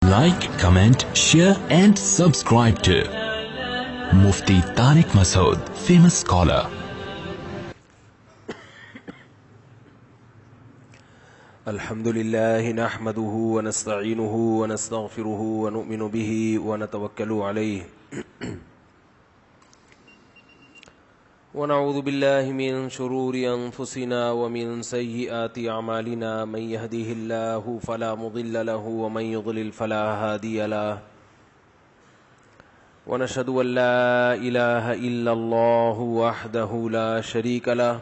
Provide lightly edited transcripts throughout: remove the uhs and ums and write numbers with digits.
Like, comment, share and subscribe to Mufti Tariq Masood, famous scholar. الحمد لله نحمده ونستعينه ونستغفره ونؤمن به ونتوكل عليه ونعوذ بالله من شرور أنفسنا ومن سيئات أعمالنا من يهده الله فلا مضل له ومن يضلل فلا هادي له ونشهد أن لا إله إلا الله وحده لا شريك له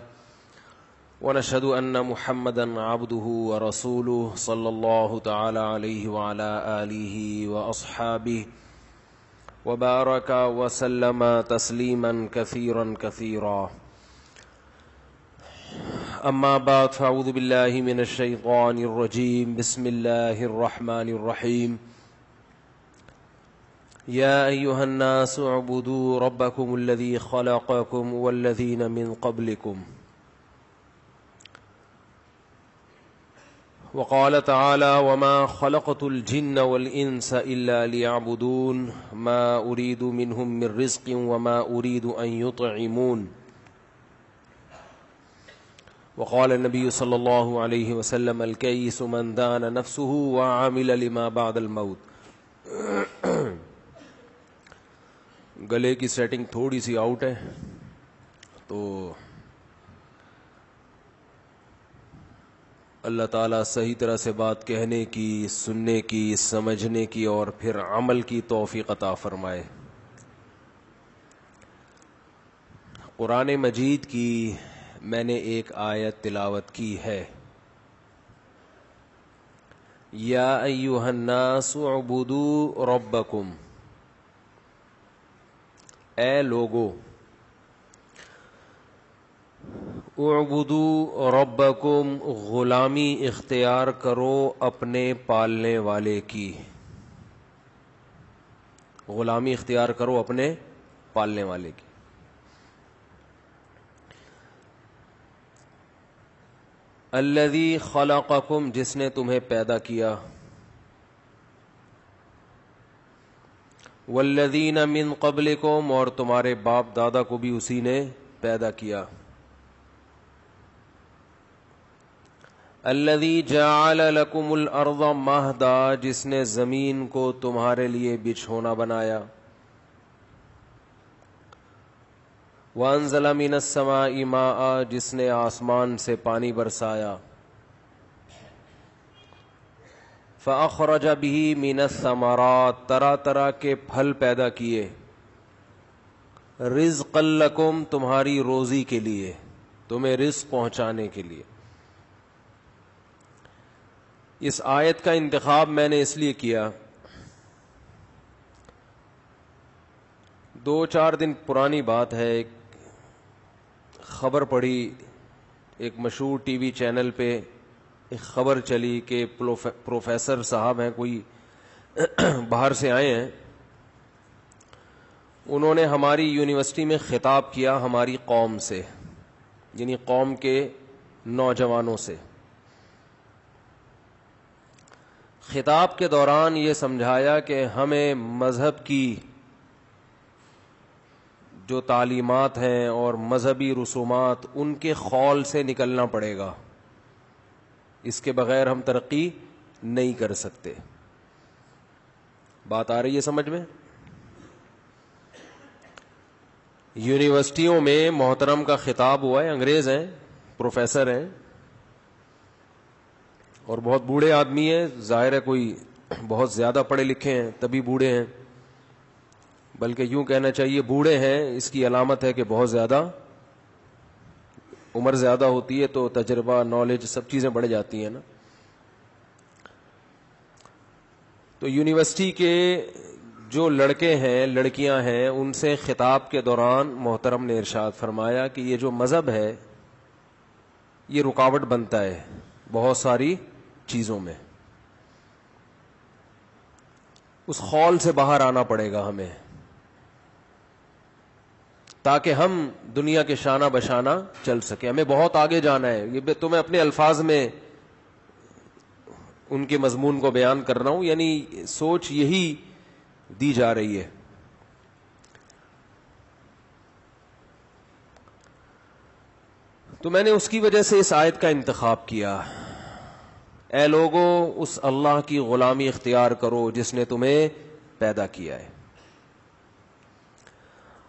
ونشهد أن محمدا عبده ورسوله صلى الله تعالى عليه وعلى آله وأصحابه وبارك وسلم تسليما كثيرا كثيرا أما بعد فأعوذ بالله من الشيطان الرجيم بسم الله الرحمن الرحيم يا أيها الناس اعبدوا ربكم الذي خلقكم والذين من قبلكم وقال تعالى وما خلقت الجن والإنس إلا ليعبدون ما أريد منهم من رزق وما أريد أن يطعمون وقال النبي صلى الله عليه وسلم الكيس من دان نفسه وعمل لما بعد الموت گلے کی سیٹنگ تھوڑی سی آؤٹ ہے تو اللہ تعالیٰ صحیح طرح سے بات کہنے کی، سننے کی، سمجھنے کی اور پھر عمل کی توفیق عطا فرمائے۔ قرآن مجید کی میں نے ایک آیت تلاوت کی ہے، یا ایھا الناس اعبدوا ربکم، اے لوگو اعبدوا ربکم، غلامی اختیار کرو اپنے پالنے والے کی، غلامی اختیار کرو اپنے پالنے والے کی۔ الذی خلقکم، جس نے تمہیں پیدا کیا، والذین من قبلکم، اور تمہارے باپ دادا کو بھی اسی نے پیدا کیا۔ الذی جعل لکم الارض مہدا، جس نے زمین کو تمہارے لیے بچھونا بنایا۔ وانزل من السماء ماء، جس نے آسمان سے پانی برسایا۔ فاخرج به من الثمرات، طرح طرح کے پھل پیدا کیے۔ رزقا لکم، تمہاری روزی کے لیے، تمہیں رزق پہنچانے کے لیے۔ اس آیت کا انتخاب میں نے اس لیے کیا، 2-4 دن پرانی بات ہے، ایک خبر پڑھی، ایک مشہور ٹی وی چینل پہ ایک خبر چلی کہ پروفیسر صاحب ہیں، کوئی باہر سے آئے ہیں، انہوں نے ہماری یونیورسٹی میں خطاب کیا ہماری قوم سے، یعنی قوم کے نوجوانوں سے۔ خطاب کے دوران یہ سمجھایا کہ ہمیں مذہب کی جو تعلیمات ہیں اور مذہبی رسومات، ان کے خول سے نکلنا پڑے گا، اس کے بغیر ہم ترقی نہیں کر سکتے۔ بات آ رہی ہے سمجھ میں؟ یونیورسٹیوں میں محترم کا خطاب ہوا ہے، انگریز ہیں، پروفیسر ہیں اور بہت بوڑھے آدمی ہیں، ظاہر ہے کوئی بہت زیادہ پڑھے لکھے ہیں تبھی بوڑھے ہیں، بلکہ یوں کہنا چاہیے بوڑھے ہیں اس کی علامت ہے کہ بہت زیادہ عمر زیادہ ہوتی ہے تو تجربہ، نالج، سب چیزیں بڑھ جاتی ہیں نا۔ تو یونیورسٹی کے جو لڑکے ہیں، لڑکیاں ہیں، ان سے خطاب کے دوران محترم نے ارشاد فرمایا کہ یہ جو مذہب ہے یہ رکاوٹ بنتا ہے بہت ساری چیزوں میں، اس خول سے باہر آنا پڑے گا ہمیں تاکہ ہم دنیا کے شانہ بشانہ چل سکیں، ہمیں بہت آگے جانا ہے۔ یہ تو میں اپنے الفاظ میں ان کے مضمون کو بیان کر رہا ہوں، یعنی سوچ یہی دی جا رہی ہے. تو میں نے اس کی وجہ سے اس آیت کا انتخاب کیا. اے لوگو اس اللہ کی غلامی اختیار کرو جس نے تمہیں پیدا کیا ہے.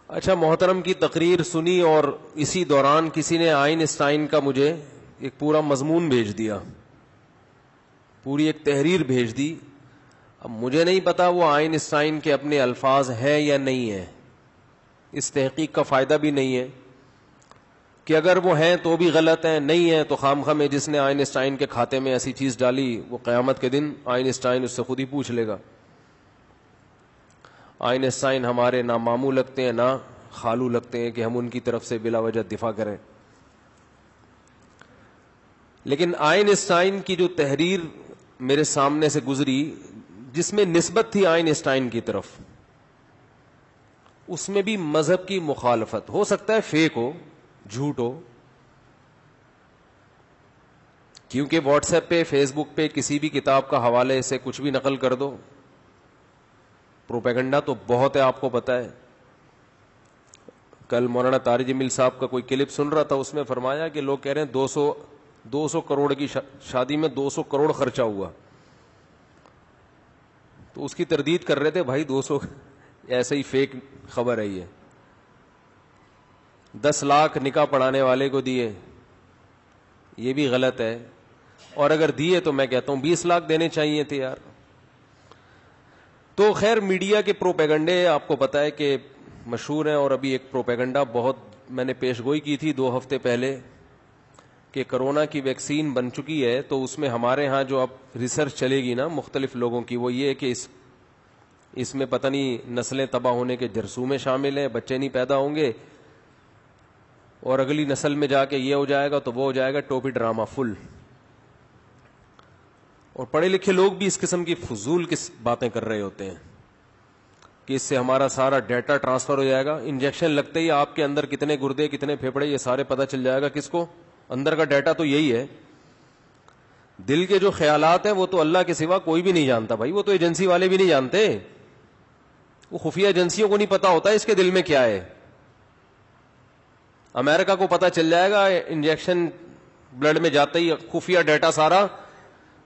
اچھا، محترم کی تقریر سنی اور اسی دوران کسی نے آئنسٹائن کا مجھے ایک پورا مضمون بھیج دیا، پوری ایک تحریر بھیج دی. اب مجھے نہیں پتا وہ آئنسٹائن کے اپنے الفاظ ہیں یا نہیں ہیں، اس تحقیق کا فائدہ بھی نہیں ہے کہ اگر وہ ہیں تو بھی غلط ہیں، نہیں ہیں تو خامخواہ میں جس نے آئنسٹائن کے کھاتے میں ایسی چیز ڈالی وہ قیامت کے دن آئنسٹائن اس سے خود ہی پوچھ لے گا. آئنسٹائن ہمارے نہ ماموں لگتے ہیں نہ خالو لگتے ہیں کہ ہم ان کی طرف سے بلا وجہ دفاع کریں. لیکن آئنسٹائن کی جو تحریر میرے سامنے سے گزری جس میں نسبت تھی آئنسٹائن کی طرف، اس میں بھی مذہب کی مخالفت، ہو سکتا ہے فیک ہو، جھوٹ ہو، کیونکہ واٹس ایپ پہ فیس بک پہ کسی بھی کتاب کا حوالے سے کچھ بھی نقل کر دو، پروپیگنڈا تو بہت ہے، آپ کو پتا ہے. کل مولانا طارق جمیل صاحب کا کوئی کلپ سن رہا تھا، اس میں فرمایا کہ لوگ کہہ رہے ہیں 200 کروڑ کی شادی میں 200 کروڑ خرچہ ہوا. تو اس کی تردید کر رہے تھے بھائی 200 ایسے ہی فیک خبر ہے، یہ 10 لاکھ نکاح پڑھانے والے کو دیے، یہ بھی غلط ہے. اور اگر دیے تو میں کہتا ہوں 20 لاکھ دینے چاہیے تھے یار. تو خیر میڈیا کے پروپیگنڈے آپ کو پتا ہے کہ مشہور ہیں. اور ابھی ایک پروپیگنڈا بہت میں نے پیش گوئی کی تھی 2 ہفتے پہلے کہ کرونا کی ویکسین بن چکی ہے، تو اس میں ہمارے ہاں جو اب ریسرچ چلے گی نا مختلف لوگوں کی، وہ یہ ہے کہ اس میں پتہ نہیں نسلیں تباہ ہونے کے جرثومے شامل ہیں، بچے نہیں پیدا ہوں گے، اور اگلی نسل میں جا کے یہ ہو جائے گا تو وہ ہو جائے گا. ٹوپی ڈرامہ فل. اور پڑھے لکھے لوگ بھی اس قسم کی فضول کس باتیں کر رہے ہوتے ہیں کہ اس سے ہمارا سارا ڈیٹا ٹرانسفر ہو جائے گا. انجیکشن لگتے ہی آپ کے اندر کتنے گردے کتنے پھیپڑے یہ سارے پتہ چل جائے گا. کس کو؟ اندر کا ڈیٹا تو یہی ہے. دل کے جو خیالات ہیں وہ تو اللہ کے سوا کوئی بھی نہیں جانتا بھائی، وہ تو ایجنسی والے بھی نہیں جانتے، وہ خفیہ ایجنسیوں کو نہیں پتا ہوتا اس کے دل میں کیا ہے. امریکہ کو پتا چل جائے گا انجیکشن بلڈ میں جاتے ہی، خفیہ ڈیٹا سارا.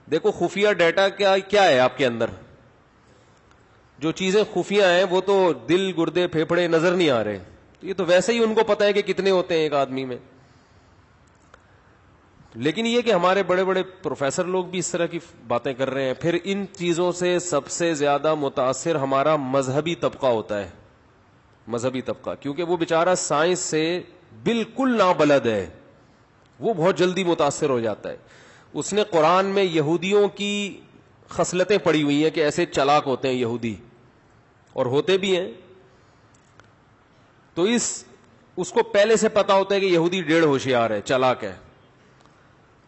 دیکھو خفیہ ڈیٹا کیا ہے آپ کے اندر، جو چیزیں خفیہ ہیں وہ تو دل گردے پھیپھڑے نظر نہیں آ رہے. یہ تو ویسے ہی ان کو پتا ہے کہ کتنے ہوتے ہیں ایک آدمی میں. لیکن یہ کہ ہمارے بڑے بڑے پروفیسر لوگ بھی اس طرح کی باتیں کر رہے ہیں. پھر ان چیزوں سے سب سے زیادہ متاثر ہمارا مذہبی طبقہ ہوتا ہے، مذہبی طبقہ، کیونکہ وہ بیچارہ سائنس سے بالکل نابلد ہے، وہ بہت جلدی متاثر ہو جاتا ہے. اس نے قرآن میں یہودیوں کی خصلتیں پڑھی ہوئی ہیں کہ ایسے چلاک ہوتے ہیں یہودی، اور ہوتے بھی ہیں. تو اس کو پہلے سے پتا ہوتا ہے کہ یہودی ڈیڑھ ہوشیار ہے، چلاک ہے.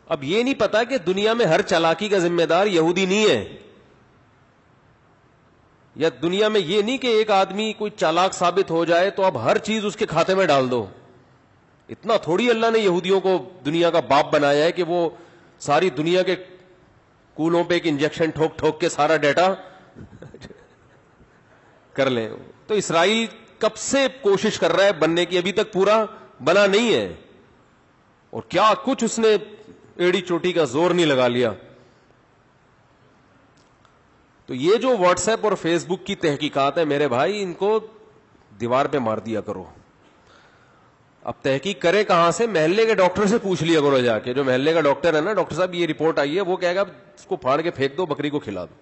اب یہ نہیں پتا کہ دنیا میں ہر چلاکی کا ذمہ دار یہودی نہیں ہے، یا دنیا میں یہ نہیں کہ ایک آدمی کوئی چالاک ثابت ہو جائے تو اب ہر چیز اس کے کھاتے میں ڈال دو. اتنا تھوڑی اللہ نے یہودیوں کو دنیا کا باپ بنایا ہے کہ وہ ساری دنیا کے کولوں پہ ایک انجیکشن ٹھوک ٹھوک کے سارا ڈیٹا کر لیں. تو اسرائیل کب سے کوشش کر رہا ہے بننے کی، ابھی تک پورا بنا نہیں ہے، اور کیا کچھ اس نے ایڑی چوٹی کا زور نہیں لگا لیا. تو یہ جو واٹس ایپ اور فیس بک کی تحقیقات ہے میرے بھائی، ان کو دیوار پہ مار دیا کرو. اب تحقیق کرے کہاں سے؟ محلے کے ڈاکٹر سے پوچھ لیا کرو جا کے. جو محلے کا ڈاکٹر ہے نا، ڈاکٹر صاحب یہ رپورٹ آئی ہے، وہ کہے گا اس کو پھاڑ کے پھینک دو، بکری کو کھلا دو.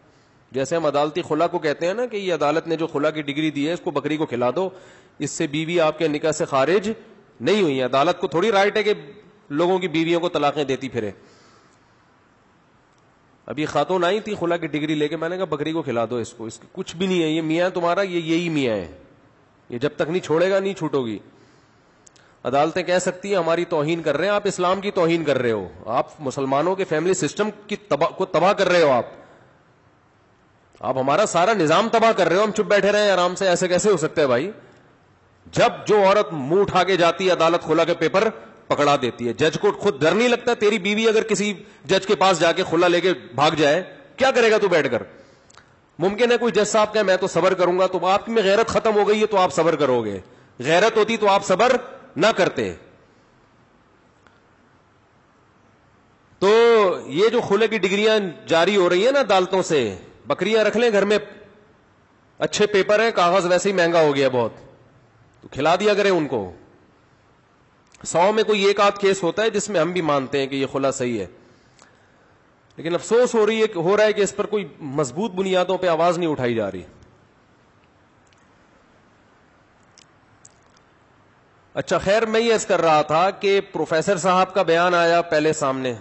جیسے ہم عدالتی خلا کو کہتے ہیں نا کہ یہ عدالت نے جو خلا کی ڈگری دی ہے اس کو بکری کو کھلا دو، اس سے بیوی آپ کے نکاح سے خارج نہیں ہوئی. عدالت کو تھوڑی رائٹ ہے کہ لوگوں کی بیویوں کو طلاقیں دیتی پھرے. ابھی خاتون آئی تھی خلا کی ڈگری لے کے، میں نے کہا بکری کو کھلا دو اس کو، اس کی کچھ بھی نہیں ہے، یہ میاں تمہارا یہی میاں ہے، یہ جب تک نہیں چھوڑے گا نہیں چھوٹو گی. عدالتیں کہہ سکتی ہیں ہماری توہین کر رہے ہیں، آپ اسلام کی توہین کر رہے ہو، آپ مسلمانوں کے فیملی سسٹم کو تباہ کر رہے ہو، آپ ہمارا سارا نظام تباہ کر رہے ہو. ہم چپ بیٹھے رہے آرام سے؟ ایسے کیسے ہو سکتا ہے بھائی؟ جب جو عورت منہ اٹھا کے جاتی ہے عدالت خلا کے پیپر پکڑا دیتی ہے. جج کو خود ڈر نہیں لگتا؟ تیری بیوی اگر کسی جج کے پاس جا کے کھلا لے کے بھاگ جائے, کیا کرے گا تو بیٹھ کر؟ ممکن ہے کوئی جج صاحب کہ میں تو صبر کروں گا, تو آپ میں غیرت ختم ہو گئی ہے تو آپ صبر کرو گے. غیرت ہوتی تو آپ صبر نہ کرتے. تو یہ جو خلع کی ڈگریاں جاری ہو رہی ہیں نا عدالتوں سے, بکریاں رکھ لیں گھر میں, اچھے پیپر ہیں, کاغذ ویسے ہی مہنگا ہو گیا بہت, تو کھلا دیا کریں ان کو. 100 میں کوئی ایک آدھ کیس ہوتا ہے جس میں ہم بھی مانتے ہیں کہ یہ خلع صحیح ہے, لیکن افسوس ہو رہا ہے کہ اس پر کوئی مضبوط بنیادوں پہ آواز نہیں اٹھائی جا رہی. اچھا خیر, میں یہ عرض کر رہا تھا کہ پروفیسر صاحب کا بیان آیا پہلے سامنے.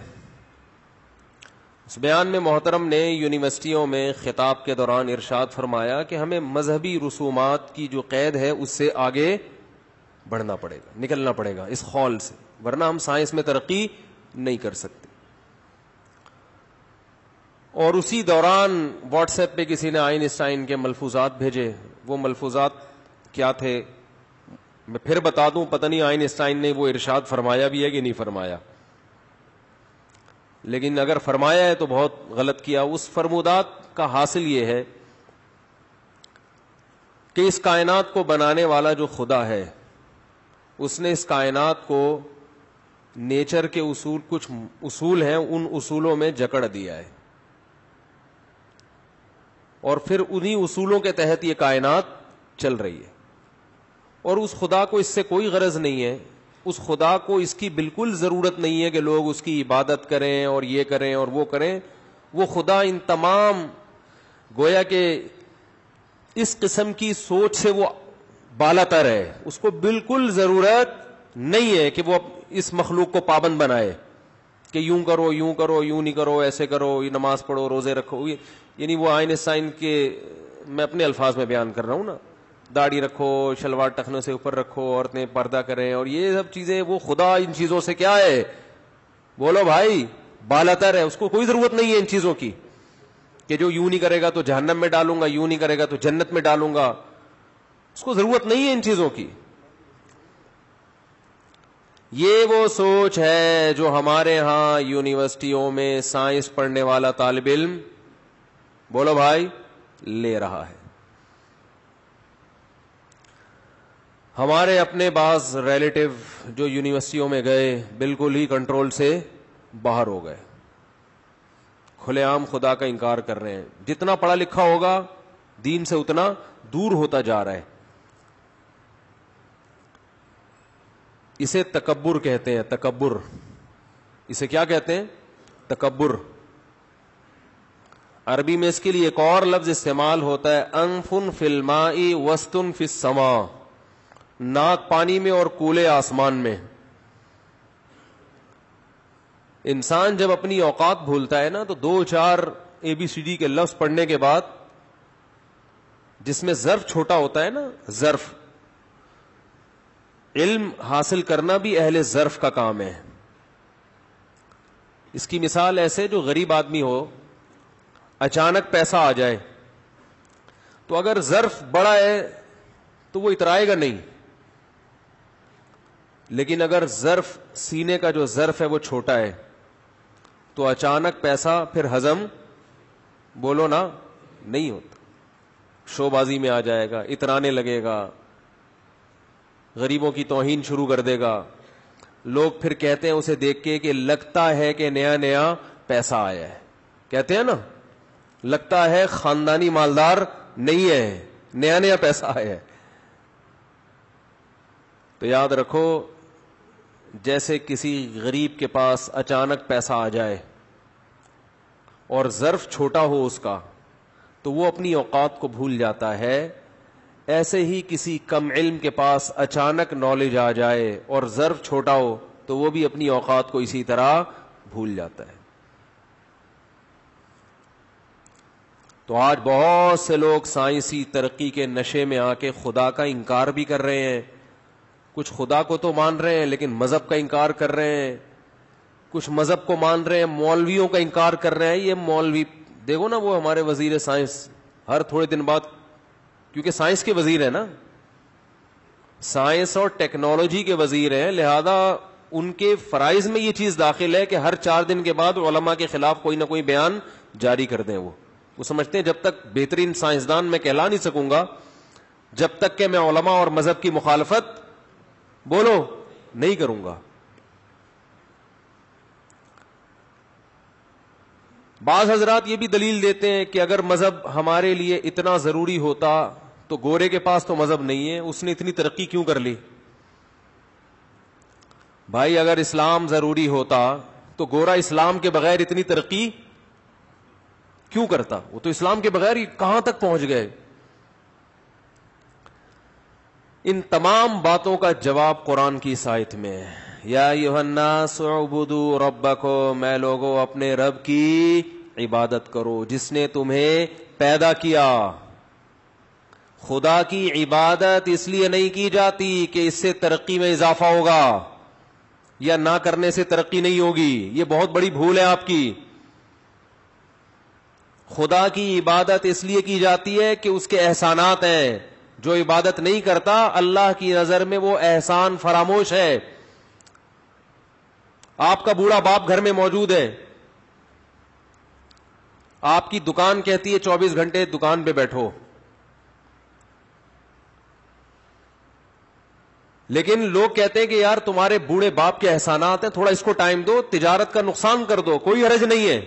اس بیان میں محترم نے یونیورسٹیوں میں خطاب کے دوران ارشاد فرمایا کہ ہمیں مذہبی رسومات کی جو قید ہے اس سے آگے بڑھنا پڑے گا, نکلنا پڑے گا اس خول سے, ورنہ ہم سائنس میں ترقی نہیں کر سکتے. اور اسی دوران واٹس ایپ پہ کسی نے آئنسٹائن کے ملفوظات بھیجے. وہ ملفوظات کیا تھے میں پھر بتا دوں, پتہ نہیں آئنسٹائن نے وہ ارشاد فرمایا بھی ہے کہ نہیں فرمایا, لیکن اگر فرمایا ہے تو بہت غلط کیا. اس فرمودات کا حاصل یہ ہے کہ اس کائنات کو بنانے والا جو خدا ہے اس نے اس کائنات کو نیچر کے اصول, کچھ اصول ہیں, ان اصولوں میں جکڑ دیا ہے, اور پھر انہی اصولوں کے تحت یہ کائنات چل رہی ہے. اور اس خدا کو اس سے کوئی غرض نہیں ہے, اس خدا کو اس کی بالکل ضرورت نہیں ہے کہ لوگ اس کی عبادت کریں اور یہ کریں اور وہ کریں. وہ خدا ان تمام گویا کہ اس قسم کی سوچ سے وہ بالاتر ہے, اس کو بالکل ضرورت نہیں ہے کہ وہ اس مخلوق کو پابند بنائے کہ یوں کرو یوں کرو, یوں نہیں کرو, ایسے کرو, یہ نماز پڑھو, روزے رکھو. یعنی وہ آئنسٹائن کے, میں اپنے الفاظ میں بیان کر رہا ہوں نا, داڑھی رکھو, شلوار ٹخنے سے اوپر رکھو, عورتیں پردہ کریں, اور یہ سب چیزیں, وہ خدا ان چیزوں سے کیا ہے, بولو بھائی, بالاتر ہے. اس کو کوئی ضرورت نہیں ہے ان چیزوں کی کہ جو یوں نہیں کرے گا تو جہنم میں ڈالوں گا, یوں نہیں کرے گا تو جنت میں ڈالوں گا. اس کو ضرورت نہیں ہے ان چیزوں کی. یہ وہ سوچ ہے جو ہمارے ہاں یونیورسٹیوں میں سائنس پڑھنے والا طالب علم, بولو بھائی, لے رہا ہے. ہمارے اپنے بعض ریلیٹو جو یونیورسٹیوں میں گئے بالکل ہی کنٹرول سے باہر ہو گئے, کھلے عام خدا کا انکار کر رہے ہیں. جتنا پڑھا لکھا ہوگا دین سے اتنا دور ہوتا جا رہا ہے. اسے تکبر کہتے ہیں, تکبر. اسے کیا کہتے ہیں؟ تکبر. عربی میں اس کے لیے ایک اور لفظ استعمال ہوتا ہے, انفن فی الماء وسطن فی السماء, ناک پانی میں اور کولے آسمان میں. انسان جب اپنی اوقات بھولتا ہے نا تو 2-4 ABCD کے لفظ پڑھنے کے بعد, جس میں ظرف چھوٹا ہوتا ہے نا, ظرف, علم حاصل کرنا بھی اہل ظرف کا کام ہے. اس کی مثال ایسے, جو غریب آدمی ہو, اچانک پیسہ آ جائے تو اگر ظرف بڑا ہے تو وہ اترائے گا نہیں, لیکن اگر ظرف, سینے کا جو ظرف ہے وہ چھوٹا ہے تو اچانک پیسہ پھر ہضم, بولو نا, نہیں ہوتا. شو بازی میں آ جائے گا, اترانے لگے گا, غریبوں کی توہین شروع کر دے گا. لوگ پھر کہتے ہیں اسے دیکھ کے کہ لگتا ہے کہ نیا نیا پیسہ آیا ہے, کہتے ہیں نا, لگتا ہے خاندانی مالدار نہیں ہے, نیا نیا پیسہ آیا ہے. تو یاد رکھو, جیسے کسی غریب کے پاس اچانک پیسہ آ جائے اور ظرف چھوٹا ہو اس کا تو وہ اپنی اوقات کو بھول جاتا ہے, ایسے ہی کسی کم علم کے پاس اچانک نالج آ جائے اور ظرف چھوٹا ہو تو وہ بھی اپنی اوقات کو اسی طرح بھول جاتا ہے. تو آج بہت سے لوگ سائنسی ترقی کے نشے میں آ کے خدا کا انکار بھی کر رہے ہیں. کچھ خدا کو تو مان رہے ہیں لیکن مذہب کا انکار کر رہے ہیں. کچھ مذہب کو مان رہے ہیں, مولویوں کا انکار کر رہے ہیں. یہ مولوی دیکھو نا, وہ ہمارے وزیر سائنس ہر تھوڑے دن بعد, کیونکہ سائنس کے وزیر ہیں نا, سائنس اور ٹیکنالوجی کے وزیر ہیں, لہذا ان کے فرائض میں یہ چیز داخل ہے کہ ہر 4 دن کے بعد علماء کے خلاف کوئی نہ کوئی بیان جاری کر دیں. وہ سمجھتے ہیں جب تک بہترین سائنسدان میں کہلا نہیں سکوں گا, جب تک کہ میں علماء اور مذہب کی مخالفت بولو نہیں کروں گا. بعض حضرات یہ بھی دلیل دیتے ہیں کہ اگر مذہب ہمارے لیے اتنا ضروری ہوتا تو گورے کے پاس تو مذہب نہیں ہے, اس نے اتنی ترقی کیوں کر لی؟ بھائی اگر اسلام ضروری ہوتا تو گورا اسلام کے بغیر اتنی ترقی کیوں کرتا؟ وہ تو اسلام کے بغیر ہی کہاں تک پہنچ گئے. ان تمام باتوں کا جواب قرآن کی اس آیت میں ہے. یا ایھا الناس اعبدوا ربکم, اے لوگو اپنے رب کی عبادت کرو جس نے تمہیں پیدا کیا. خدا کی عبادت اس لیے نہیں کی جاتی کہ اس سے ترقی میں اضافہ ہوگا یا نہ کرنے سے ترقی نہیں ہوگی. یہ بہت بڑی بھول ہے آپ کی. خدا کی عبادت اس لیے کی جاتی ہے کہ اس کے احسانات ہیں. جو عبادت نہیں کرتا اللہ کی نظر میں وہ احسان فراموش ہے. آپ کا بوڑھا باپ گھر میں موجود ہے, آپ کی دکان کہتی ہے 24 گھنٹے دکان پہ بیٹھو, لیکن لوگ کہتے ہیں کہ یار تمہارے بوڑھے باپ کے احسانات ہیں, تھوڑا اس کو ٹائم دو, تجارت کا نقصان کر دو, کوئی حرج نہیں ہے.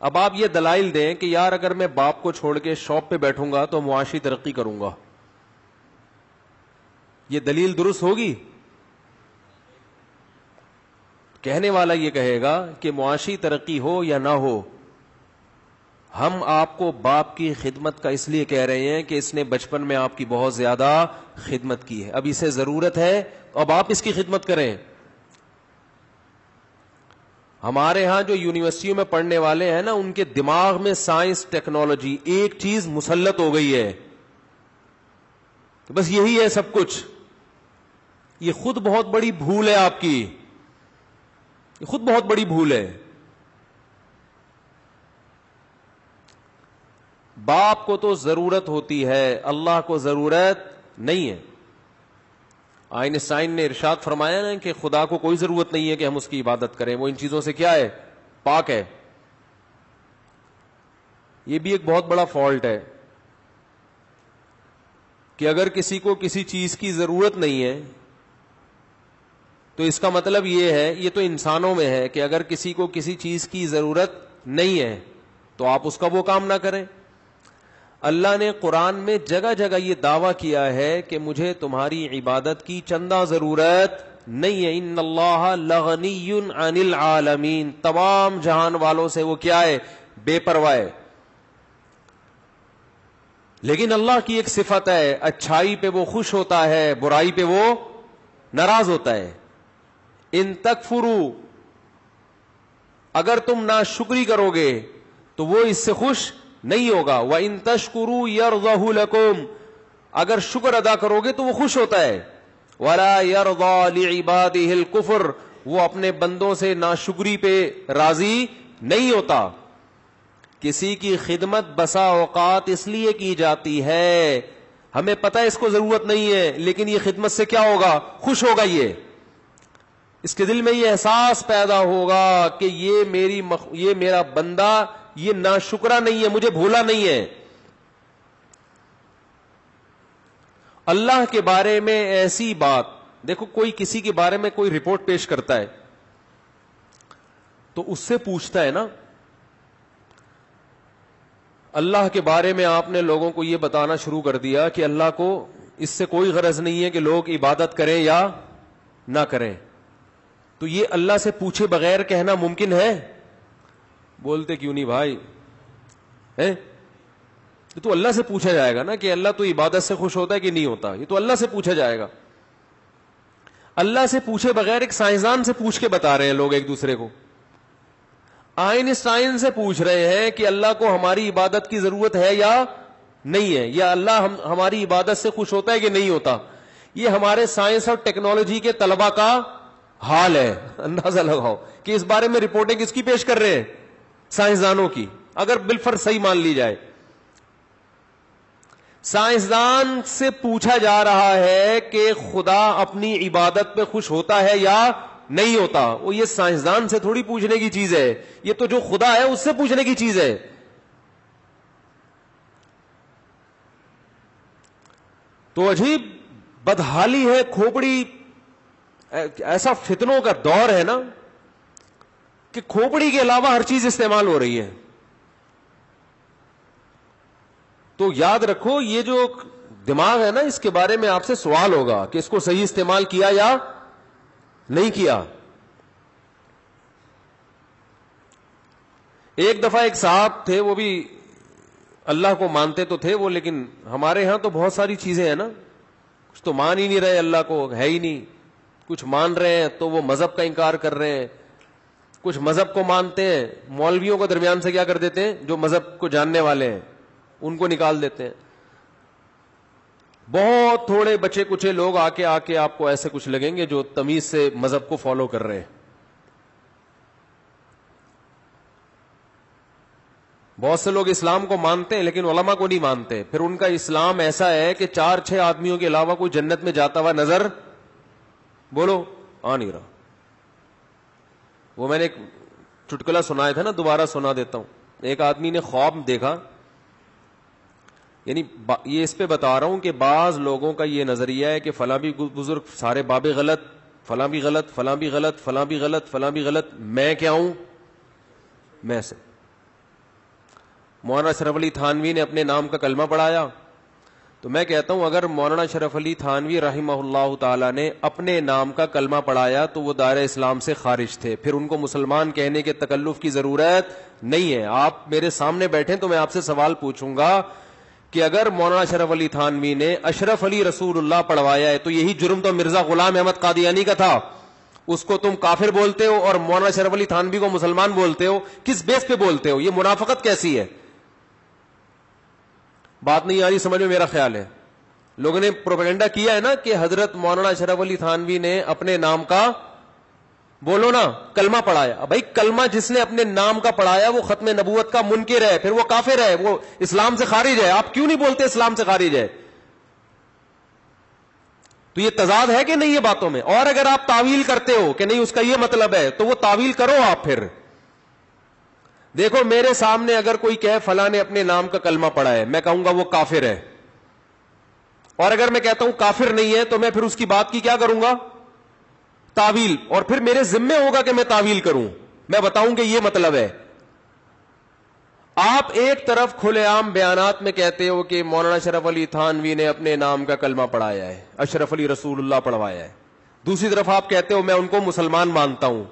اب آپ یہ دلائل دیں کہ یار اگر میں باپ کو چھوڑ کے شاپ پہ بیٹھوں گا تو معاشی ترقی کروں گا, یہ دلیل درست ہوگی؟ کہنے والا یہ کہے گا کہ معاشی ترقی ہو یا نہ ہو, ہم آپ کو باپ کی خدمت کا اس لیے کہہ رہے ہیں کہ اس نے بچپن میں آپ کی بہت زیادہ خدمت کی ہے, اب اسے ضرورت ہے اب آپ اس کی خدمت کریں. ہمارے ہاں جو یونیورسٹیوں میں پڑھنے والے ہیں نا, ان کے دماغ میں سائنس ٹیکنالوجی ایک چیز مسلط ہو گئی ہے, بس یہی ہے سب کچھ. یہ خود بہت بڑی بھول ہے آپ کی, یہ خود بہت بڑی بھول ہے. باپ کو تو ضرورت ہوتی ہے, اللہ کو ضرورت نہیں ہے. آئنسٹائن نے ارشاد فرمایا نا کہ خدا کو کوئی ضرورت نہیں ہے کہ ہم اس کی عبادت کریں, وہ ان چیزوں سے کیا ہے, پاک ہے. یہ بھی ایک بہت بڑا فالٹ ہے کہ اگر کسی کو کسی چیز کی ضرورت نہیں ہے تو اس کا مطلب یہ ہے, یہ تو انسانوں میں ہے کہ اگر کسی کو کسی چیز کی ضرورت نہیں ہے تو آپ اس کا وہ کام نہ کریں. اللہ نے قرآن میں جگہ جگہ یہ دعویٰ کیا ہے کہ مجھے تمہاری عبادت کی چندہ ضرورت نہیں ہے. ان اللہ لغنی عن العالمین, تمام جہان والوں سے وہ کیا ہے, بے پرواہ ہے. لیکن اللہ کی ایک صفت ہے, اچھائی پہ وہ خوش ہوتا ہے, برائی پہ وہ ناراض ہوتا ہے. ان تکفروا, اگر تم ناشکری کرو گے تو وہ اس سے خوش نہیں ہوگا. وَإِن تَشْكُرُوا يَرْضَهُ لَكُمْ, اگر شکر ادا کرو گے تو وہ خوش ہوتا ہے. وَلَا يَرْضَى لِعِبَادِهِ الْكُفْرَ, وہ اپنے بندوں سے ناشکری پہ راضی نہیں ہوتا. کسی کی خدمت بسا اوقات اس لیے کی جاتی ہے, ہمیں پتہ ہے اس کو ضرورت نہیں ہے, لیکن یہ خدمت سے کیا ہوگا, خوش ہوگا. یہ اس کے دل میں یہ احساس پیدا ہوگا کہ یہ میرا بندہ یہ ناشکرا نہیں ہے, مجھے بھولا نہیں ہے. اللہ کے بارے میں ایسی بات دیکھو, کوئی کسی کے بارے میں کوئی رپورٹ پیش کرتا ہے تو اس سے پوچھتا ہے نا, اللہ کے بارے میں آپ نے لوگوں کو یہ بتانا شروع کر دیا کہ اللہ کو اس سے کوئی غرض نہیں ہے کہ لوگ عبادت کریں یا نہ کریں, تو یہ اللہ سے پوچھے بغیر کہنا ممکن ہے؟ بولتے کیوں نہیں بھائی, تو اللہ سے پوچھا جائے گا نا کہ اللہ تو عبادت سے خوش ہوتا ہے کہ نہیں ہوتا, یہ تو اللہ سے پوچھا جائے گا. اللہ سے پوچھے بغیر ایک سائنسدان سے پوچھ کے بتا رہے ہیں لوگ ایک دوسرے کو. آئنسٹائن سے پوچھ رہے ہیں کہ اللہ کو ہماری عبادت کی ضرورت ہے یا نہیں ہے, یا اللہ ہماری عبادت سے خوش ہوتا ہے کہ نہیں ہوتا. یہ ہمارے سائنس اور ٹیکنالوجی کے طلبہ کا حال ہے. اندازہ لگاؤ کہ اس بارے میں رپورٹیں کس کی پیش کر رہے ہیں, سائنسدانوں کی, اگر بالفرض صحیح مان لی جائے. سائنسدان سے پوچھا جا رہا ہے کہ خدا اپنی عبادت پہ خوش ہوتا ہے یا نہیں ہوتا. وہ یہ سائنسدان سے تھوڑی پوچھنے کی چیز ہے, یہ تو جو خدا ہے اس سے پوچھنے کی چیز ہے. تو عجیب بدحالی ہے, کھوپڑی, ایسا فتنوں کا دور ہے نا کہ کھوپڑی کے علاوہ ہر چیز استعمال ہو رہی ہے. تو یاد رکھو یہ جو دماغ ہے نا, اس کے بارے میں آپ سے سوال ہوگا کہ اس کو صحیح استعمال کیا یا نہیں کیا. ایک دفعہ ایک صاحب تھے, وہ بھی اللہ کو مانتے تو تھے وہ, لیکن ہمارے ہاں تو بہت ساری چیزیں ہیں نا, کچھ تو مان ہی نہیں رہے, اللہ کو ہے ہی نہیں, کچھ مان رہے ہیں تو وہ مذہب کا انکار کر رہے ہیں, کچھ مذہب کو مانتے ہیں, مولویوں کو درمیان سے کیا کر دیتے ہیں, جو مذہب کو جاننے والے ہیں ان کو نکال دیتے ہیں. بہت تھوڑے بچے کچے لوگ آ کے آپ کو ایسے کچھ لگیں گے جو تمیز سے مذہب کو فالو کر رہے ہیں. بہت سے لوگ اسلام کو مانتے ہیں لیکن علماء کو نہیں مانتے, پھر ان کا اسلام ایسا ہے کہ 4-6 آدمیوں کے علاوہ کوئی جنت میں جاتا ہوا نظر بولو آ نہیں رہا. وہ میں نے ایک چٹکلا سنایا تھا نا, دوبارہ سنا دیتا ہوں. ایک آدمی نے خواب دیکھا, یعنی یہ اس پہ بتا رہا ہوں کہ بعض لوگوں کا یہ نظریہ ہے کہ فلاں بھی بزرگ سارے بابے غلط, فلاں بھی غلط, فلاں بھی غلط, فلاں بھی غلط, فلاں بھی غلط, میں کیا ہوں, میں سے. مولانا اشرف علی تھانوی نے اپنے نام کا کلمہ پڑھایا, تو میں کہتا ہوں اگر مولانا اشرف علی تھانوی رحمہ اللہ تعالی نے اپنے نام کا کلمہ پڑھایا تو وہ دائرہ اسلام سے خارج تھے, پھر ان کو مسلمان کہنے کے تکلف کی ضرورت نہیں ہے. آپ میرے سامنے بیٹھیں تو میں آپ سے سوال پوچھوں گا کہ اگر مولانا اشرف علی تھانوی نے اشرف علی رسول اللہ پڑھوایا ہے تو یہی جرم تو مرزا غلام احمد قادیانی کا تھا, اس کو تم کافر بولتے ہو اور مولانا اشرف علی تھانوی کو مسلمان بولتے ہو, کس بیس پہ بولتے ہو؟ یہ منافقت کیسی ہے؟ بات نہیں آ رہی سمجھ میں, میرا خیال ہے لوگوں نے پروپیگنڈا کیا ہے نا کہ حضرت مولانا اشرف علی تھانوی نے اپنے نام کا بولو نا کلمہ پڑھایا. بھائی کلمہ جس نے اپنے نام کا پڑھایا وہ ختم نبوت کا منکر ہے, پھر وہ کافر ہے, وہ اسلام سے خارج ہے. آپ کیوں نہیں بولتے اسلام سے خارج ہے؟ تو یہ تضاد ہے کہ نہیں یہ باتوں میں؟ اور اگر آپ تعویل کرتے ہو کہ نہیں اس کا یہ مطلب ہے تو وہ تعویل کرو آپ. پھر دیکھو میرے سامنے اگر کوئی کہے فلاں نے اپنے نام کا کلمہ پڑھا ہے, میں کہوں گا وہ کافر ہے, اور اگر میں کہتا ہوں کافر نہیں ہے تو میں پھر اس کی بات کی کیا کروں گا, تعویل, اور پھر میرے ذمے ہوگا کہ میں تعویل کروں, میں بتاؤں کہ یہ مطلب ہے. آپ ایک طرف کھلے عام بیانات میں کہتے ہو کہ مولانا اشرف علی تھانوی نے اپنے نام کا کلمہ پڑھایا ہے, اشرف علی رسول اللہ پڑھوایا ہے, دوسری طرف آپ کہتے ہو میں ان کو مسلمان مانتا ہوں,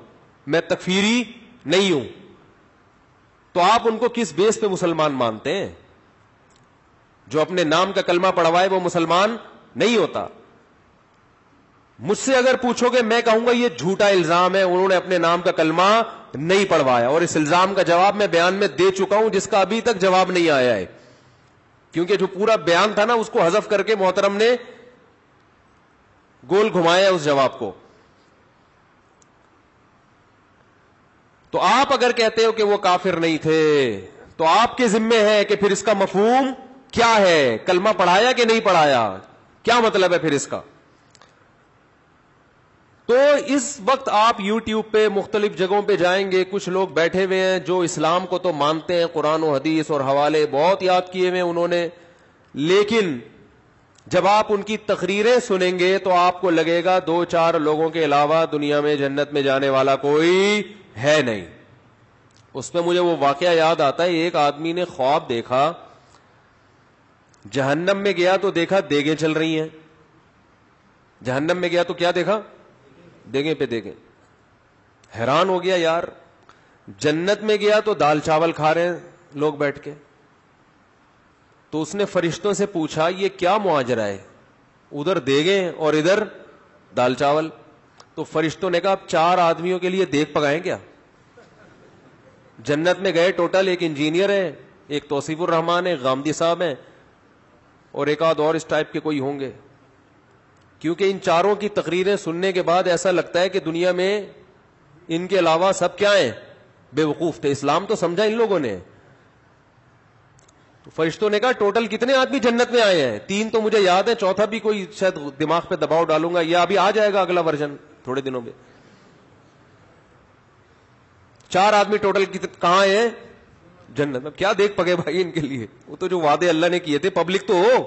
میں تکفیری نہیں ہوں. تو آپ ان کو کس بیس پہ مسلمان مانتے ہیں؟ جو اپنے نام کا کلمہ پڑھوائے وہ مسلمان نہیں ہوتا. مجھ سے اگر پوچھو گے میں کہوں گا یہ جھوٹا الزام ہے, انہوں نے اپنے نام کا کلمہ نہیں پڑھوایا, اور اس الزام کا جواب میں بیان میں دے چکا ہوں جس کا ابھی تک جواب نہیں آیا ہے, کیونکہ جو پورا بیان تھا نا اس کو حذف کر کے محترم نے گول گھمایا اس جواب کو. تو آپ اگر کہتے ہو کہ وہ کافر نہیں تھے تو آپ کے ذمے ہے کہ پھر اس کا مفہوم کیا ہے, کلمہ پڑھایا کہ نہیں پڑھایا, کیا مطلب ہے پھر اس کا. تو اس وقت آپ یوٹیوب پہ مختلف جگہوں پہ جائیں گے, کچھ لوگ بیٹھے ہوئے ہیں جو اسلام کو تو مانتے ہیں, قرآن و حدیث اور حوالے بہت یاد کیے ہوئے انہوں نے, لیکن جب آپ ان کی تقریریں سنیں گے تو آپ کو لگے گا 2-4 لوگوں کے علاوہ دنیا میں جنت میں جانے والا کوئی ہے نہیں. اس پہ مجھے وہ واقعہ یاد آتا ہے, ایک آدمی نے خواب دیکھا, جہنم میں گیا تو دیکھا دیگیں چل رہی ہیں, جہنم میں گیا تو کیا دیکھا, دیگیں پہ دیگیں. حیران ہو گیا یار, جنت میں گیا تو دال چاول کھا رہے ہیں لوگ بیٹھ کے. تو اس نے فرشتوں سے پوچھا یہ کیا معاجرہ ہے, ادھر دیگیں اور ادھر دال چاول. تو فرشتوں نے کہا اب 4 آدمیوں کے لیے دیگ پکائیں کیا. جنت میں گئے ٹوٹل ایک انجینئر ہے, ایک توصیف الرحمان ہے, غامدی صاحب ہیں, اور ایک آدھ اور اس ٹائپ کے کوئی ہوں گے. کیونکہ ان چاروں کی تقریریں سننے کے بعد ایسا لگتا ہے کہ دنیا میں ان کے علاوہ سب کیا ہیں, بے وقوف تھے. اسلام تو سمجھا ان لوگوں نے. تو فرشتوں نے کہا ٹوٹل کتنے آدمی جنت میں آئے ہیں؟ 3 تو مجھے یاد ہے، چوتھا بھی کوئی شاید دماغ پہ دباؤ ڈالوں گا، یا ابھی آ جائے گا اگلا ورژن تھوڑے دنوں میں. 4 آدمی ٹوٹل کہاں ہیں؟ جنت میں. کیا دیکھ پگے بھائی ان کے لیے، وہ تو جو وعدے اللہ نے کیے تھے، پبلک تو ہو.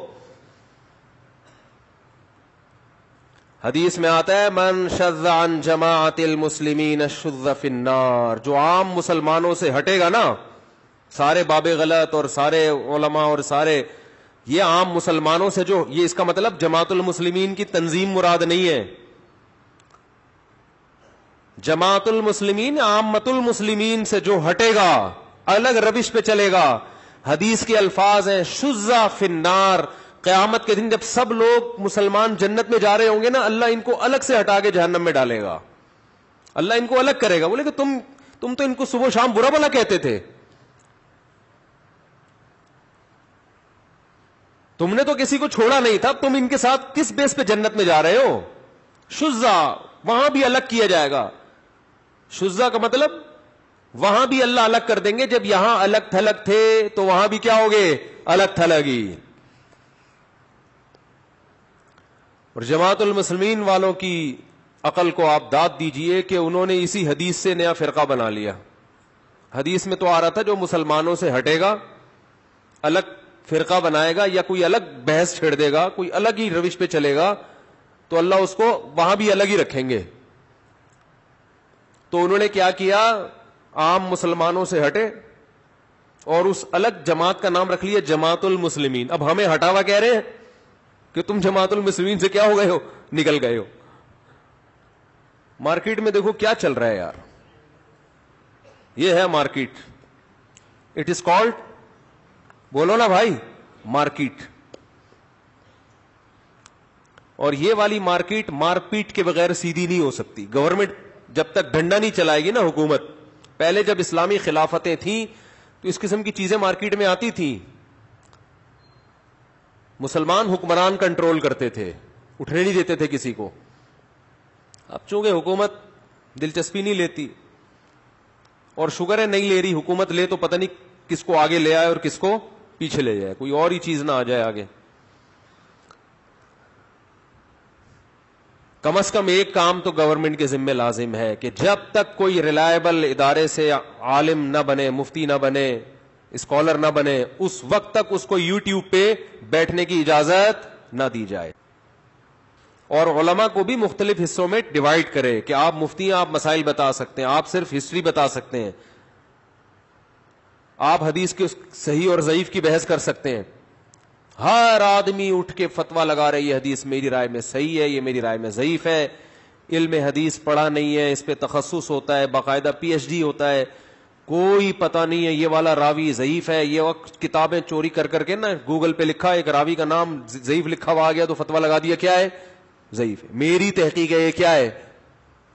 حدیث میں آتا ہے من شذ عن جماعت المسلمین شذ فی النار، جو عام مسلمانوں سے ہٹے گا نا، سارے باب غلط اور سارے علماء اور سارے یہ عام مسلمانوں سے جو، یہ اس کا مطلب جماعت المسلمین کی تنظیم مراد نہیں ہے. جماعت المسلمین عامت المسلمین سے جو ہٹے گا، الگ روش پہ چلے گا. حدیث کے الفاظ ہیں شذ فی النار. قیامت کے دن جب سب لوگ مسلمان جنت میں جا رہے ہوں گے نا، اللہ ان کو الگ سے ہٹا کے جہنم میں ڈالے گا. اللہ ان کو الگ کرے گا. بولے کہ تم تو ان کو صبح شام برا بھلا کہتے تھے، تم نے تو کسی کو چھوڑا نہیں تھا، تم ان کے ساتھ کس بیس پہ جنت میں جا رہے ہو؟ شذا وہاں بھی الگ کیا جائے گا. شذا کا مطلب وہاں بھی اللہ الگ کر دیں گے. جب یہاں الگ تھلگ تھے تو وہاں بھی کیا ہوگے؟ الگ تھلگی. اور جماعت المسلمین والوں کی عقل کو آپ داد دیجئے کہ انہوں نے اسی حدیث سے نیا فرقہ بنا لیا. حدیث میں تو آ رہا تھا جو مسلمانوں سے ہٹے گا، الگ فرقہ بنائے گا یا کوئی الگ بحث چھیڑ دے گا، کوئی الگ ہی روش پہ چلے گا، تو اللہ اس کو وہاں بھی الگ ہی رکھیں گے. تو انہوں نے کیا کیا؟ عام مسلمانوں سے ہٹے اور اس الگ جماعت کا نام رکھ لیا جماعت المسلمین. اب ہمیں ہٹاوا کہہ رہے ہیں کہ تم جماعت المسلمین سے کیا ہو گئے ہو؟ نکل گئے ہو. مارکیٹ میں دیکھو کیا چل رہا ہے یار، یہ ہے مارکیٹ. اٹ از کالڈ، بولو نا بھائی، مارکیٹ. اور یہ والی مارکیٹ مار پیٹ کے بغیر سیدھی نہیں ہو سکتی. گورنمنٹ جب تک ڈنڈا نہیں چلائے گی نا، حکومت، پہلے جب اسلامی خلافتیں تھیں تو اس قسم کی چیزیں مارکیٹ میں آتی تھیں. مسلمان حکمران کنٹرول کرتے تھے، اٹھنے نہیں دیتے تھے کسی کو. اب چونکہ حکومت دلچسپی نہیں لیتی، اور شکر ہے نہیں لے رہی. حکومت لے تو پتہ نہیں کس کو آگے لے آئے اور کس کو پیچھے لے جائے، کوئی اور ہی چیز نہ آ جائے آگے. کم از کم ایک کام تو گورنمنٹ کے ذمہ لازم ہے کہ جب تک کوئی ریلائبل ادارے سے عالم نہ بنے، مفتی نہ بنے، اسکالر نہ بنے، اس وقت تک اس کو یوٹیوب پہ بیٹھنے کی اجازت نہ دی جائے. اور علماء کو بھی مختلف حصوں میں ڈیوائیڈ کرے کہ آپ مفتی ہیں، آپ مسائل بتا سکتے ہیں، آپ صرف ہسٹری بتا سکتے ہیں، آپ حدیث کے صحیح اور ضعیف کی بحث کر سکتے ہیں. ہر آدمی اٹھ کے فتویٰ لگا رہے یہ حدیث میری رائے میں صحیح ہے، یہ میری رائے میں ضعیف ہے. علم حدیث پڑھا نہیں ہے، اس پہ تخصص ہوتا ہے، باقاعدہ پی ایچ ڈی ہوتا ہے، کوئی پتہ نہیں ہے یہ والا راوی ضعیف ہے. یہ وقت کتابیں چوری کر کر کے نا گوگل پہ لکھا ایک راوی کا نام ضعیف لکھا ہوا آ گیا تو فتویٰ لگا دیا کیا ہے؟ ضعیف ہے. میری تحقیق ہے یہ کیا ہے؟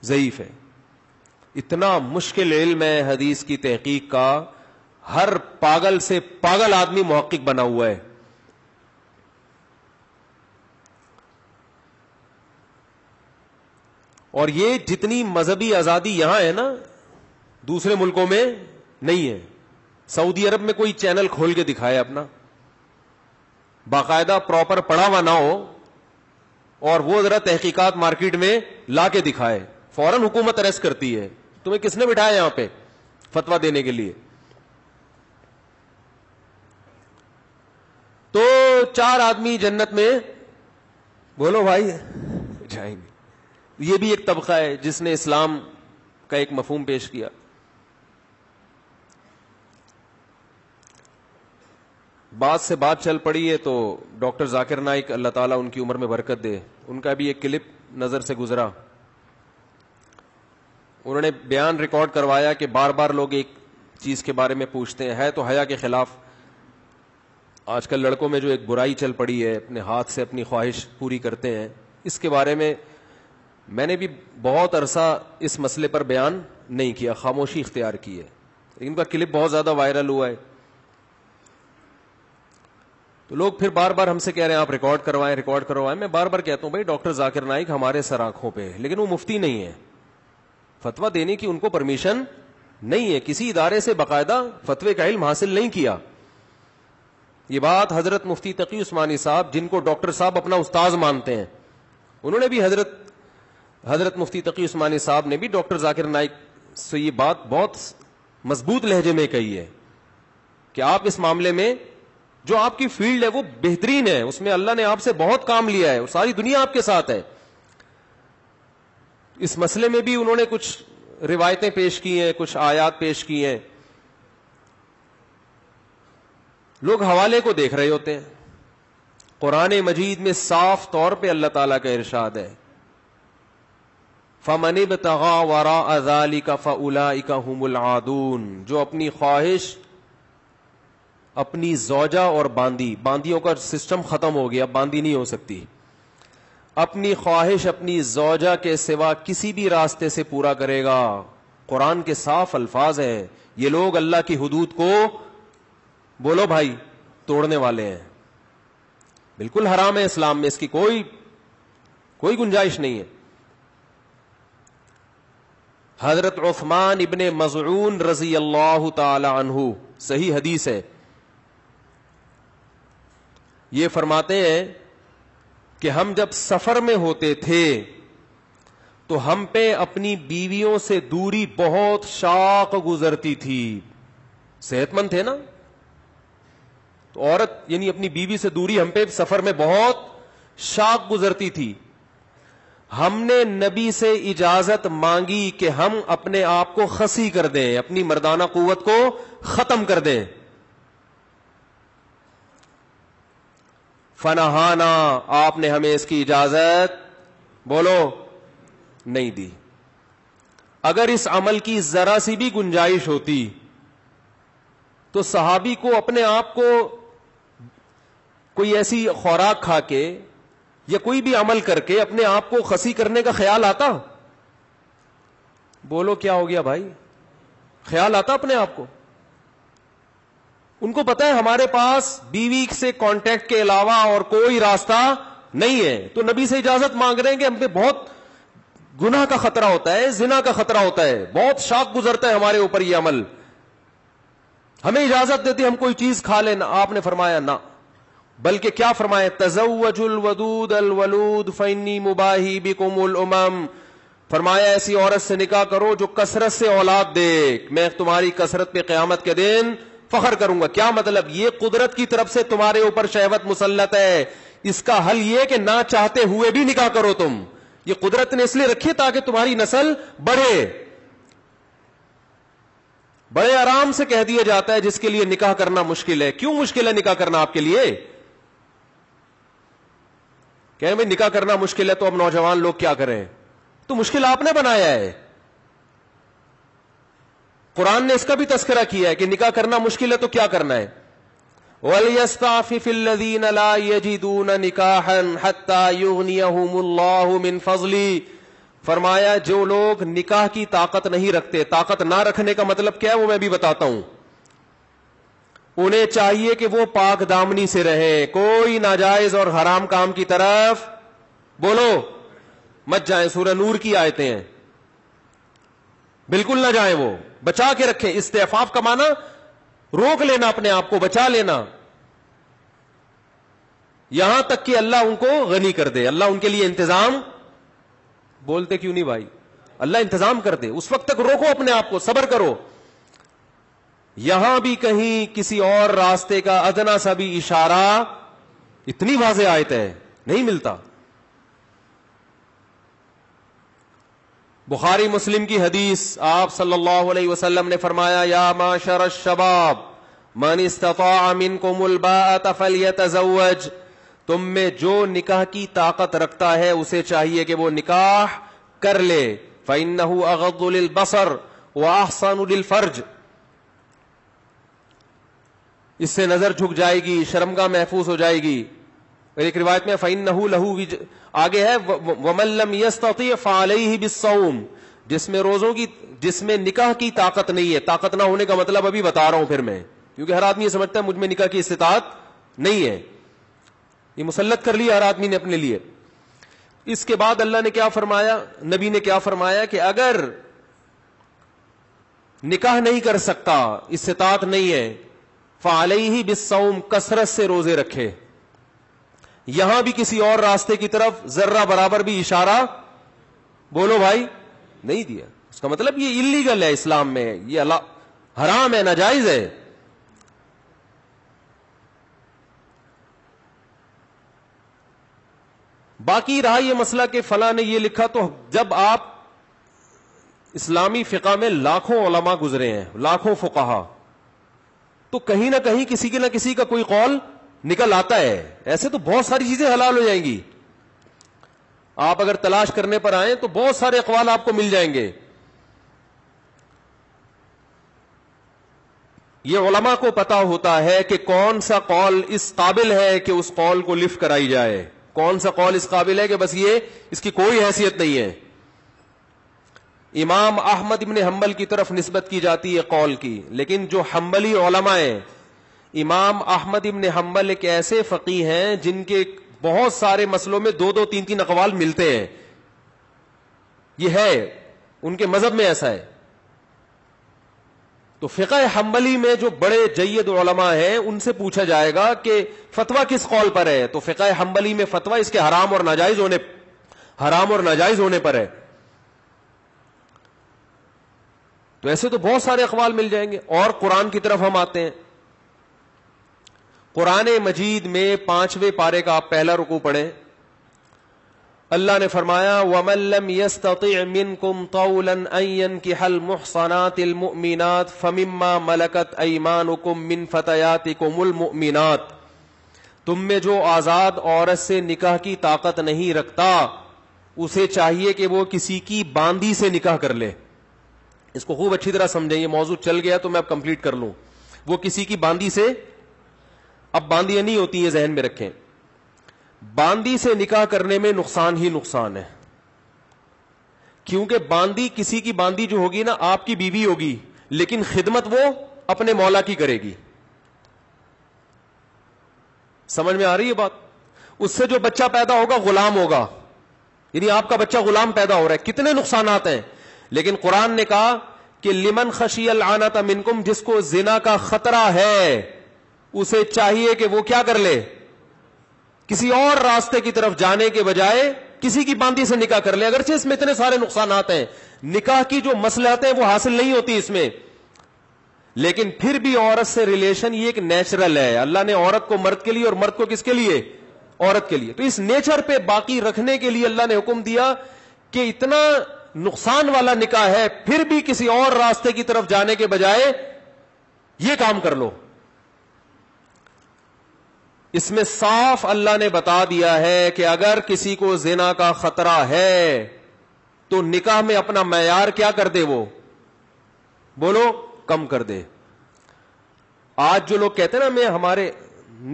ضعیف ہے. اتنا مشکل علم ہے حدیث کی تحقیق کا، ہر پاگل سے پاگل آدمی محقق بنا ہوا ہے. اور یہ جتنی مذہبی آزادی یہاں ہے نا، دوسرے ملکوں میں نہیں ہے. سعودی عرب میں کوئی چینل کھول کے دکھائے اپنا، باقاعدہ پراپر پڑھا ہوا نہ ہو، اور وہ ذرا تحقیقات مارکیٹ میں لا کے دکھائے، فوراً حکومت اریسٹ کرتی ہے. تمہیں کس نے بٹھایا یہاں پہ فتویٰ دینے کے لیے؟ تو 4 آدمی جنت میں، بولو بھائی، جائیں گے. یہ بھی ایک طبقہ ہے جس نے اسلام کا ایک مفہوم پیش کیا. بات سے بات چل پڑی ہے تو ڈاکٹر ذاکر نائک، اللہ تعالیٰ ان کی عمر میں برکت دے، ان کا بھی ایک کلپ نظر سے گزرا. انہوں نے بیان ریکارڈ کروایا کہ بار بار لوگ ایک چیز کے بارے میں پوچھتے ہیں، ہے تو حیا کے خلاف. آج کل لڑکوں میں جو ایک برائی چل پڑی ہے، اپنے ہاتھ سے اپنی خواہش پوری کرتے ہیں، اس کے بارے میں میں نے بھی بہت عرصہ اس مسئلے پر بیان نہیں کیا، خاموشی اختیار کی ہے. ان کا کلپ بہت زیادہ وائرل ہوا ہے تو لوگ پھر بار بار ہم سے کہہ رہے ہیں آپ ریکارڈ کروائیں. میں بار بار کہتا ہوں بھائی ڈاکٹر ذاکر نائک ہمارے سر آنکھوں پہ ہے، لیکن وہ مفتی نہیں ہے. فتویٰ دینے کی ان کو پرمیشن نہیں ہے، کسی ادارے سے باقاعدہ فتوے کا علم حاصل نہیں کیا. یہ بات حضرت مفتی تقی عثمانی صاحب، جن کو ڈاکٹر صاحب اپنا استاذ مانتے ہیں، انہوں نے بھی حضرت مفتی تقی عثمانی صاحب نے بھی ڈاکٹر ذاکر نائک سے یہ بات بہت مضبوط لہجے میں کہی ہے کہ آپ اس معاملے میں جو آپ کی فیلڈ ہے وہ بہترین ہے، اس میں اللہ نے آپ سے بہت کام لیا ہے اور ساری دنیا آپ کے ساتھ ہے. اس مسئلے میں بھی انہوں نے کچھ روایتیں پیش کی ہیں، کچھ آیات پیش کی ہیں. لوگ حوالے کو دیکھ رہے ہوتے ہیں. قرآن مجید میں صاف طور پہ اللہ تعالیٰ کا ارشاد ہے فَمَنِ ابْتَغَىٰ وَرَاءَ ذَٰلِكَ فَأُولَٰئِكَ هُمُ الْعَادُونَ، جو اپنی خواہش، اپنی زوجہ اور باندیوں کا سسٹم ختم ہو گیا، باندی نہیں ہو سکتی، اپنی خواہش اپنی زوجہ کے سوا کسی بھی راستے سے پورا کرے گا. قرآن کے صاف الفاظ ہیں. یہ لوگ اللہ کی حدود کو، بولو بھائی، توڑنے والے ہیں. بالکل حرام ہے اسلام میں، اس کی کوئی گنجائش نہیں ہے. حضرت عثمان ابن مظعون رضی اللہ تعالی عنہ، صحیح حدیث ہے، یہ فرماتے ہیں کہ ہم جب سفر میں ہوتے تھے تو ہم پہ اپنی بیویوں سے دوری بہت شاق گزرتی تھی. صحت مند تھے نا، تو عورت یعنی اپنی بیوی سے دوری ہم پہ سفر میں بہت شاق گزرتی تھی. ہم نے نبی سے اجازت مانگی کہ ہم اپنے آپ کو خسی کر دیں، اپنی مردانہ قوت کو ختم کر دیں. فنہانا، آپ نے ہمیں اس کی اجازت، بولو، نہیں دی. اگر اس عمل کی ذرا سی بھی گنجائش ہوتی تو صحابی کو اپنے آپ کو کوئی ایسی خوراک کھا کے یا کوئی بھی عمل کر کے اپنے آپ کو خسی کرنے کا خیال آتا؟ بولو کیا ہو گیا بھائی؟ خیال آتا اپنے آپ کو؟ ان کو پتا ہے ہمارے پاس بیوی سے کانٹیکٹ کے علاوہ اور کوئی راستہ نہیں ہے، تو نبی سے اجازت مانگ رہے ہیں کہ ہم پہ بہت گناہ کا خطرہ ہوتا ہے، زنا کا خطرہ ہوتا ہے، بہت شاق گزرتا ہے ہمارے اوپر یہ عمل، ہمیں اجازت دیتی ہم کوئی چیز کھا لیں. آپ نے فرمایا نہ، بلکہ کیا فرمایا؟ تزوجوا الودود الولود فانی مباہی بکم الامم. فرمایا ایسی عورت سے نکاح کرو جو کثرت سے اولاد دے، میں تمہاری کثرت پہ قیامت کے دن فخر کروں گا. کیا مطلب؟ یہ قدرت کی طرف سے تمہارے اوپر شہوت مسلط ہے، اس کا حل یہ کہ نہ چاہتے ہوئے بھی نکاح کرو. تم یہ قدرت نے اس لیے رکھی تاکہ تمہاری نسل بڑھے. بڑے آرام سے کہہ دیا جاتا ہے جس کے لیے نکاح کرنا مشکل ہے. کیوں مشکل ہے نکاح کرنا آپ کے لیے؟ کہ بھائی نکاح کرنا مشکل ہے تو اب نوجوان لوگ کیا کریں؟ تو مشکل آپ نے بنایا ہے. قرآن نے اس کا بھی تذکرہ کیا ہے کہ نکاح کرنا مشکل ہے تو کیا کرنا ہے. وَلْيَسْتَعْفِفِ الَّذِينَ لَا يَجِدُونَ نِكَاحًا حَتَّى يُغْنِيَهُمُ اللَّهُ مِنْ فَضْلِهِ. فرمایا جو لوگ نکاح کی طاقت نہیں رکھتے، طاقت نہ رکھنے کا مطلب کیا ہے وہ میں بھی بتاتا ہوں. انہیں چاہیے کہ وہ پاک دامنی سے رہے، کوئی ناجائز اور حرام کام کی طرف، بولو، مت جائیں. سورہ نور کی آیتیں ہیں، بالکل نہ جائیں، وہ بچا کے رکھیں. استعفاف کا معنی روک لینا، اپنے آپ کو بچا لینا، یہاں تک کہ اللہ ان کو غنی کر دے. اللہ ان کے لیے انتظام، بولتے کیوں نہیں بھائی؟ اللہ انتظام کر دے، اس وقت تک روکو اپنے آپ کو، صبر کرو. یہاں بھی کہیں کسی اور راستے کا ادنا سا بھی اشارہ، اتنی واضح آیت ہے، نہیں ملتا. بخاری مسلم کی حدیث، آپ صلی اللہ علیہ وسلم نے فرمایا یا معشر الشباب من استطاع منکم الباءۃ فلیتزوج. تم میں جو نکاح کی طاقت رکھتا ہے اسے چاہیے کہ وہ نکاح کر لے. فإنہ اغض للبصر واحسن للفرج. اس سے نظر جھک جائے گی، شرمگاہ محفوظ ہو جائے گی. ایک روایت میں فإنہ لہ آگے ہے ومن لم یستطع فعلیہ بالصوم. جس میں نکاح کی طاقت نہیں ہے. طاقت نہ ہونے کا مطلب ابھی بتا رہا ہوں پھر میں، کیونکہ ہر آدمی یہ سمجھتا ہے مجھ میں نکاح کی استطاعت نہیں ہے، یہ مسلط کر لیا ہر آدمی نے اپنے لیے. اس کے بعد اللہ نے کیا فرمایا، نبی نے کیا فرمایا کہ اگر نکاح نہیں کر سکتا، استطاعت نہیں ہے، فعلیہ بالصوم، کثرت سے روزے رکھے. یہاں بھی کسی اور راستے کی طرف ذرہ برابر بھی اشارہ بولو بھائی نہیں دیا. اس کا مطلب یہ اللیگل ہے اسلام میں، یہ اللہ حرام ہے، ناجائز ہے. باقی رہا یہ مسئلہ کہ فلاں نے یہ لکھا، تو جب آپ اسلامی فقہ میں لاکھوں علماء گزرے ہیں، لاکھوں فقہا، تو کہیں نہ کہیں کسی کے نہ کسی کا کوئی قول نکل آتا ہے. ایسے تو بہت ساری چیزیں حلال ہو جائیں گی. آپ اگر تلاش کرنے پر آئیں تو بہت سارے اقوال آپ کو مل جائیں گے. یہ علماء کو پتا ہوتا ہے کہ کون سا قول اس قابل ہے کہ اس قول کو لفٹ کرائی جائے، کون سا قول اس قابل ہے کہ بس یہ اس کی کوئی حیثیت نہیں ہے. امام احمد ابن حنبل کی طرف نسبت کی جاتی ہے قول کی، لیکن جو حنبلی علماء ہیں، امام احمد ابن حنبل ایک ایسے فقیہ ہیں جن کے بہت سارے مسئلوں میں دو دو تین تین اقوال ملتے ہیں. یہ ہے ان کے مذہب میں ایسا ہے. تو فقہ حنبلی میں جو بڑے جید علماء ہیں ان سے پوچھا جائے گا کہ فتویٰ کس قول پر ہے، تو فقہ حنبلی میں فتویٰ اس کے حرام اور ناجائز ہونے پر ہے. تو ایسے تو بہت سارے اقوال مل جائیں گے. اور قرآن کی طرف ہم آتے ہیں. قرآن مجید میں 5ویں پارے کا آپ پہلا رکوع پڑھیں. اللہ نے فرمایا وَمَن لَّمْ يَسْتَطِعْ مِنكُمْ طَوْلًا أَن يَنكِحَ الْمُحْصَنَاتِ الْمُؤْمِنَاتِ فَمِمَّا مَلَكَتْ أَيْمَانُكُم مِّن فَتَيَاتِكُمُ الْمُؤْمِنَاتِ، تم میں جو آزاد عورت سے نکاح کی طاقت نہیں رکھتا اسے چاہیے کہ وہ کسی کی باندی سے نکاح کر لے. اس کو خوب اچھی طرح سمجھیں، یہ موضوع چل گیا تو میں اب کمپلیٹ کر لوں. وہ کسی کی باندی سے، اب باندیاں نہیں ہوتی یہ ذہن میں رکھیں، باندی سے نکاح کرنے میں نقصان ہی نقصان ہے. کیونکہ باندی، کسی کی باندی جو ہوگی نا آپ کی بیوی ہوگی، لیکن خدمت وہ اپنے مولا کی کرے گی. سمجھ میں آ رہی ہے بات؟ اس سے جو بچہ پیدا ہوگا غلام ہوگا، یعنی آپ کا بچہ غلام پیدا ہو رہا ہے. کتنے نقصانات ہیں. لیکن قرآن نے کہا کہ لمن خشی العنت منکم، جس کو زنا کا خطرہ ہے اسے چاہیے کہ وہ کیا کر لے، کسی اور راستے کی طرف جانے کے بجائے کسی کی باندی سے نکاح کر لے. اگرچہ اس میں اتنے سارے نقصانات ہیں، نکاح کی جو مصلحت ہیں وہ حاصل نہیں ہوتی اس میں، لیکن پھر بھی عورت سے ریلیشن یہ ایک نیچرل ہے. اللہ نے عورت کو مرد کے لیے اور مرد کو کس کے لیے، عورت کے لیے. تو اس نیچر پہ باقی رکھنے کے لیے اللہ نے حکم دیا کہ اتنا نقصان والا نکاح ہے پھر بھی کسی اور راستے کی طرف جانے کے بجائے یہ کام کر لو. اس میں صاف اللہ نے بتا دیا ہے کہ اگر کسی کو زنا کا خطرہ ہے تو نکاح میں اپنا معیار کیا کر دے، وہ بولو کم کر دے. آج جو لوگ کہتے ہیں نا میں ہمارے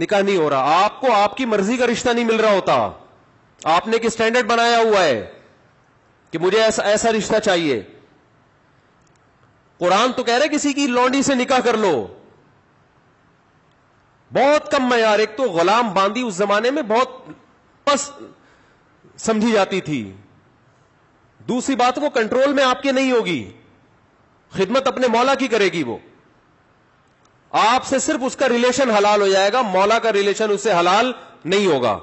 نکاح نہیں ہو رہا، آپ کو آپ کی مرضی کا رشتہ نہیں مل رہا ہوتا. آپ نے ایک اسٹینڈرڈ بنایا ہوا ہے کہ مجھے ایسا رشتہ چاہیے. قرآن تو کہہ رہے کسی کی لونڈی سے نکاح کر لو، بہت کم معیار. ایک تو غلام باندی اس زمانے میں بہت پس سمجھی جاتی تھی، دوسری بات وہ کنٹرول میں آپ کے نہیں ہوگی، خدمت اپنے مولا کی کرے گی. وہ آپ سے صرف اس کا ریلیشن حلال ہو جائے گا، مولا کا ریلیشن اس سے حلال نہیں ہوگا.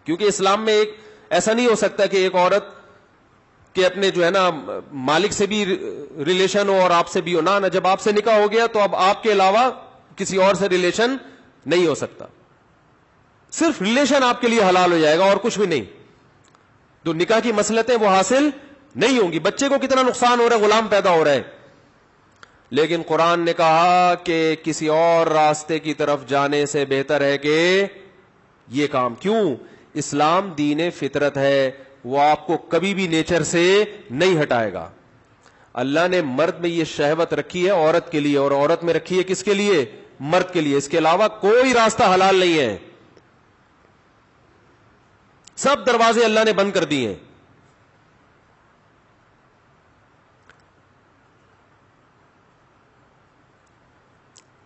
کیونکہ اسلام میں ایک ایسا نہیں ہو سکتا کہ ایک عورت کہ اپنے جو ہے نا مالک سے بھی ریلیشن ہو اور آپ سے بھی ہو. نہ جب آپ سے نکاح ہو گیا تو اب آپ کے علاوہ کسی اور سے ریلیشن نہیں ہو سکتا، صرف ریلیشن آپ کے لیے حلال ہو جائے گا اور کچھ بھی نہیں. تو نکاح کی مصلحتیں وہ حاصل نہیں ہوں گی. بچے کو کتنا نقصان ہو رہا ہے، غلام پیدا ہو رہا ہے. لیکن قرآن نے کہا کہ کسی اور راستے کی طرف جانے سے بہتر ہے کہ یہ کام. کیوں؟ اسلام دین فطرت ہے، وہ آپ کو کبھی بھی نیچر سے نہیں ہٹائے گا. اللہ نے مرد میں یہ شہوت رکھی ہے عورت کے لیے، اور عورت میں رکھی ہے کس کے لیے، مرد کے لیے. اس کے علاوہ کوئی راستہ حلال نہیں ہے، سب دروازے اللہ نے بند کر دیے ہیں.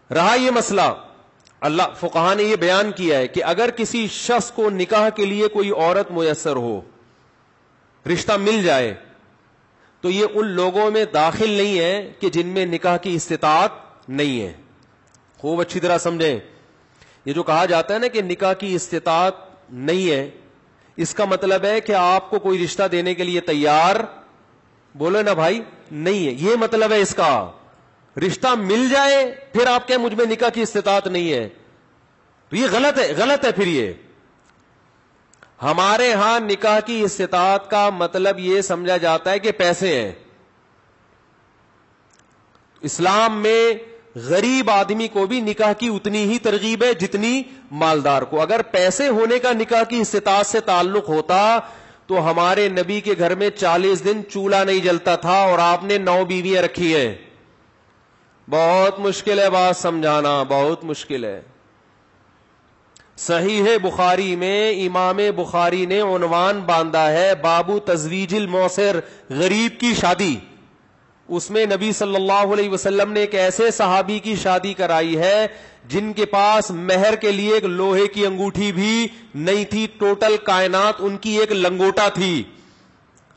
رہا یہ مسئلہ، اللہ فقہا نے یہ بیان کیا ہے کہ اگر کسی شخص کو نکاح کے لیے کوئی عورت میسر ہو، رشتہ مل جائے، تو یہ ان لوگوں میں داخل نہیں ہے کہ جن میں نکاح کی استطاعت نہیں ہے. خوب اچھی طرح سمجھیں. یہ جو کہا جاتا ہے نا کہ نکاح کی استطاعت نہیں ہے, اس کا مطلب ہے کہ آپ کو کوئی رشتہ دینے کے لیے تیار, بولو نا بھائی, نہیں ہے. یہ مطلب ہے اس کا. رشتہ مل جائے پھر آپ کہیں مجھ میں نکاح کی استطاعت نہیں ہے, یہ غلط ہے, غلط ہے. پھر یہ ہمارے ہاں نکاح کی استطاعت کا مطلب یہ سمجھا جاتا ہے کہ پیسے ہیں. اسلام میں غریب آدمی کو بھی نکاح کی اتنی ہی ترغیب ہے جتنی مالدار کو. اگر پیسے ہونے کا نکاح کی استطاعت سے تعلق ہوتا تو ہمارے نبی کے گھر میں 40 دن چولہا نہیں جلتا تھا اور آپ نے 9 بیویاں رکھی ہیں. بہت مشکل ہے بات سمجھانا, بہت مشکل ہے. صحیح بخاری میں امام بخاری نے عنوان باندھا ہے بابو تزویج المعسر, غریب کی شادی. اس میں نبی صلی اللہ علیہ وسلم نے ایک ایسے صحابی کی شادی کرائی ہے جن کے پاس مہر کے لیے ایک لوہے کی انگوٹھی بھی نہیں تھی, ٹوٹل کائنات ان کی ایک لنگوٹا تھی.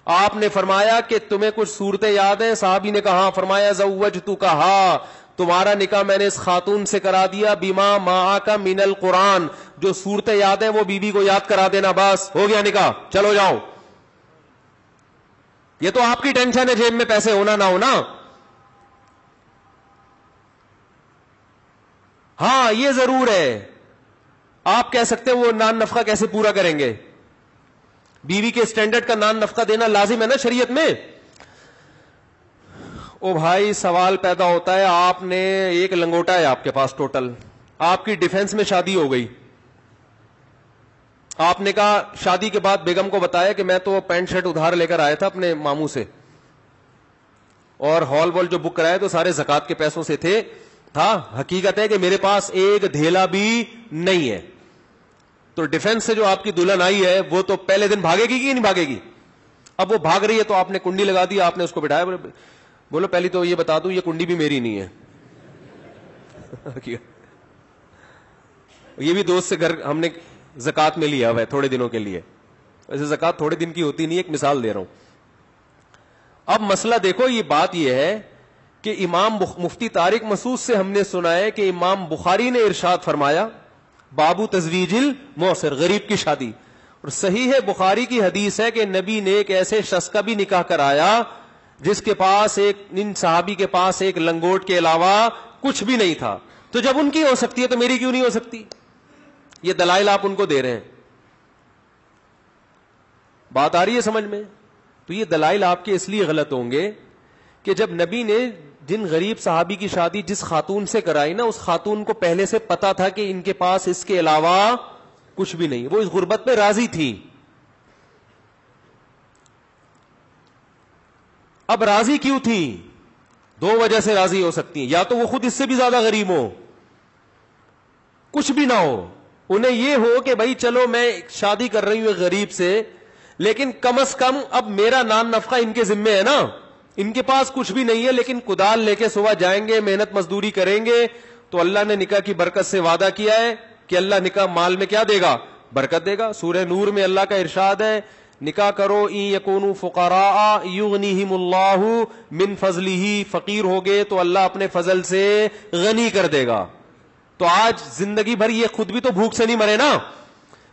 آپ نے فرمایا کہ تمہیں کچھ صورتیں یاد ہیں؟ صحابی نے کہا. فرمایا زوجتکہا, تمہارا نکاح میں نے اس خاتون سے کرا دیا, بیما معاک من القرآن, جو صورتیں یاد ہیں وہ بیوی کو یاد کرا دینا, بس ہو گیا نکاح, چلو جاؤ. یہ تو آپ کی ٹینشن ہے جیب میں پیسے ہونا نہ ہونا. ہاں یہ ضرور ہے, آپ کہہ سکتے وہ نان نفقہ کیسے پورا کریں گے؟ بیوی کے اسٹینڈرڈ کا نان نفقہ دینا لازم ہے نا شریعت میں. او بھائی سوال پیدا ہوتا ہے, آپ نے ایک لنگوٹا ہے آپ کے پاس ٹوٹل, آپ کی ڈیفنس میں شادی ہو گئی, آپ نے کہا شادی کے بعد بیگم کو بتایا کہ میں تو پینٹ شرٹ ادھار لے کر آیا تھا اپنے ماموں سے, اور ہال وال جو بک کرائے تو سارے زکات کے پیسوں سے تھا. حقیقت ہے کہ میرے پاس ایک دھیلا بھی نہیں ہے. تو ڈیفنس سے جو آپ کی دلہن آئی ہے وہ تو پہلے دن بھاگے گی کہ نہیں بھاگے گی؟ اب وہ بھاگ رہی ہے تو آپ نے کنڈی لگا دی, آپ نے اس کو بٹھایا, بولو پہلی تو یہ بتا دوں یہ کنڈی بھی میری نہیں ہے. یہ بھی دوست سے گھر ہم نے زکات میں لیا ہوا ہے تھوڑے دنوں کے لیے. ویسے زکات تھوڑے دن کی ہوتی نہیں, ایک مثال دے رہا ہوں. اب مسئلہ دیکھو, یہ بات یہ ہے کہ امام مفتی طارق مسعود سے ہم نے سنا ہے کہ امام بخاری نے ارشاد فرمایا بابو تزویج المعسر, غریب کی شادی. اور صحیح ہے بخاری کی حدیث ہے کہ نبی نے ایک ایسے شخص کا بھی نکاح کرایا جس کے پاس ان صحابی کے پاس ایک لنگوٹ کے علاوہ کچھ بھی نہیں تھا. تو جب ان کی ہو سکتی ہے تو میری کیوں نہیں ہو سکتی؟ یہ دلائل آپ ان کو دے رہے ہیں. بات آ رہی ہے سمجھ میں؟ تو یہ دلائل آپ کے اس لیے غلط ہوں گے کہ جب نبی نے جن غریب صحابی کی شادی جس خاتون سے کرائی نا, اس خاتون کو پہلے سے پتا تھا کہ ان کے پاس اس کے علاوہ کچھ بھی نہیں, وہ اس غربت پہ راضی تھی. اب راضی کیوں تھی؟ 2 وجہ سے راضی ہو سکتی ہیں. یا تو وہ خود اس سے بھی زیادہ غریب ہو, کچھ بھی نہ ہو, انہیں یہ ہو کہ بھائی چلو میں شادی کر رہی ہوں غریب سے, لیکن کم از کم اب میرا نان نفقہ ان کے ذمے ہے نا. ان کے پاس کچھ بھی نہیں ہے لیکن کدال لے کے صبح جائیں گے, محنت مزدوری کریں گے, تو اللہ نے نکاح کی برکت سے وعدہ کیا ہے کہ اللہ نکاح مال میں کیا دے گا؟ برکت دے گا. سورہ نور میں اللہ کا ارشاد ہے نکاح کرو ان یکونوا فقراء یغنیہم اللہ من فضلہ, فقیر ہوگے تو اللہ اپنے فضل سے غنی کر دے گا. تو آج زندگی بھر یہ خود بھی تو بھوک سے نہیں مرے نا,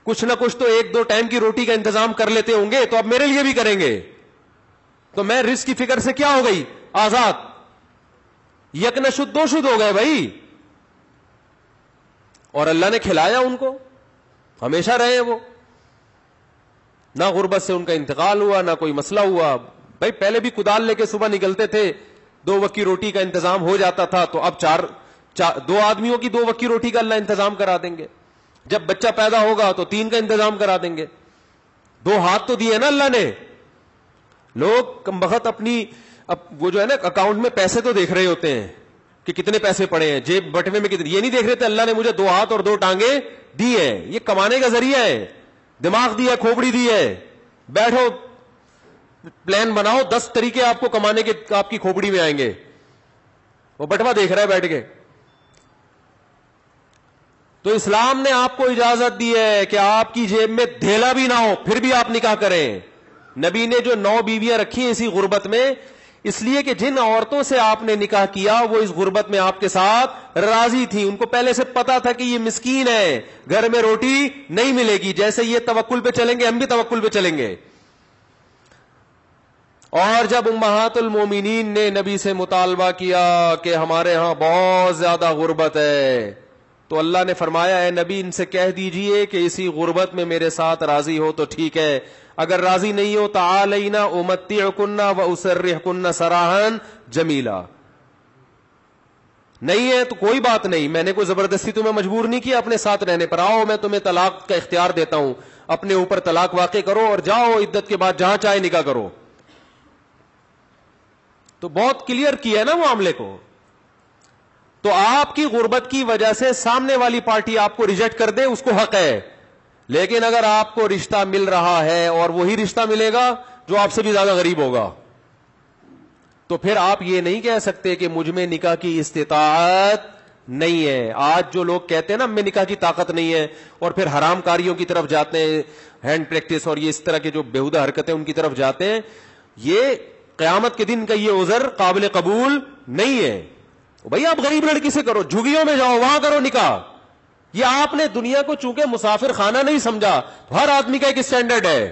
کچھ نہ کچھ تو 1-2 ٹائم کی روٹی کا انتظام کر لیتے ہوں گے, تو اب میرے لیے بھی کریں گے. تو میں رزق کی فکر سے کیا ہو گئی؟ آزاد. یکنشد 2 شد ہو گئے بھائی. اور اللہ نے کھلایا ان کو, ہمیشہ رہے وہ, نہ غربت سے ان کا انتقال ہوا, نہ کوئی مسئلہ ہوا. بھائی پہلے بھی کدال لے کے صبح نکلتے تھے, 2 وقت کی روٹی کا انتظام ہو جاتا تھا, تو اب 2 آدمیوں کی 2 وقت کی روٹی کا اللہ انتظام کرا دیں گے. جب بچہ پیدا ہوگا تو 3 کا انتظام کرا دیں گے. 2 ہاتھ تو دیے نا اللہ نے. لوگ کم بخت اپنی وہ جو ہے نا اکاؤنٹ میں پیسے تو دیکھ رہے ہوتے ہیں کہ کتنے پیسے پڑے ہیں, جیب بٹوے میں کتنے, یہ نہیں دیکھ رہے تھے اللہ نے مجھے 2 ہاتھ اور 2 ٹانگیں دی ہے, یہ کمانے کا ذریعہ ہے, دماغ دی ہے, کھوپڑی دی ہے, بیٹھو پلان بناؤ, 10 طریقے آپ کو کمانے کے آپ کی کھوپڑی میں آئیں گے. وہ بٹوا دیکھ رہا ہے بیٹھ کے. تو اسلام نے آپ کو اجازت دی ہے کہ آپ کی جیب میں دھیلا بھی نہ ہو پھر بھی آپ نکاح کریں. نبی نے جو 9 بیویاں رکھی ہیں اسی غربت میں, اس لیے کہ جن عورتوں سے آپ نے نکاح کیا وہ اس غربت میں آپ کے ساتھ راضی تھی, ان کو پہلے سے پتا تھا کہ یہ مسکین ہے, گھر میں روٹی نہیں ملے گی, جیسے یہ توکل پہ چلیں گے ہم بھی توکل پہ چلیں گے. اور جب امہات المومنین نے نبی سے مطالبہ کیا کہ ہمارے ہاں بہت زیادہ غربت ہے, تو اللہ نے فرمایا اے نبی ان سے کہہ دیجئے کہ اسی غربت میں میرے ساتھ راضی ہو تو ٹھیک ہے, اگر راضی نہیں ہو تعالینا امتعکن واسرحکن سراحا جمیلا, نہیں ہے تو کوئی بات نہیں, میں نے کوئی زبردستی تمہیں مجبور نہیں کیا اپنے ساتھ رہنے پر, آؤ میں تمہیں طلاق کا اختیار دیتا ہوں, اپنے اوپر طلاق واقع کرو اور جاؤ عدت کے بعد جہاں چاہے نکاح کرو. تو بہت کلیئر کیا ہے نا معاملے کو. تو آپ کی غربت کی وجہ سے سامنے والی پارٹی آپ کو ریجیکٹ کر دے اس کو حق ہے, لیکن اگر آپ کو رشتہ مل رہا ہے اور وہی رشتہ ملے گا جو آپ سے بھی زیادہ غریب ہوگا, تو پھر آپ یہ نہیں کہہ سکتے کہ مجھ میں نکاح کی استطاعت نہیں ہے. آج جو لوگ کہتے ہیں نا ہمیں نکاح کی طاقت نہیں ہے اور پھر حرام کاریوں کی طرف جاتے ہیں, ہینڈ پریکٹس اور یہ اس طرح کے جو بیہودہ حرکتیں ان کی طرف جاتے ہیں, یہ قیامت کے دن کا یہ عذر قابل قبول نہیں ہے. بھائی آپ غریب لڑکی سے کرو, جھگیوں میں جاؤ وہاں کرو نکاح. یہ آپ نے دنیا کو چونکہ مسافر خانہ نہیں سمجھا, ہر آدمی کا ایک اسٹینڈرڈ ہے.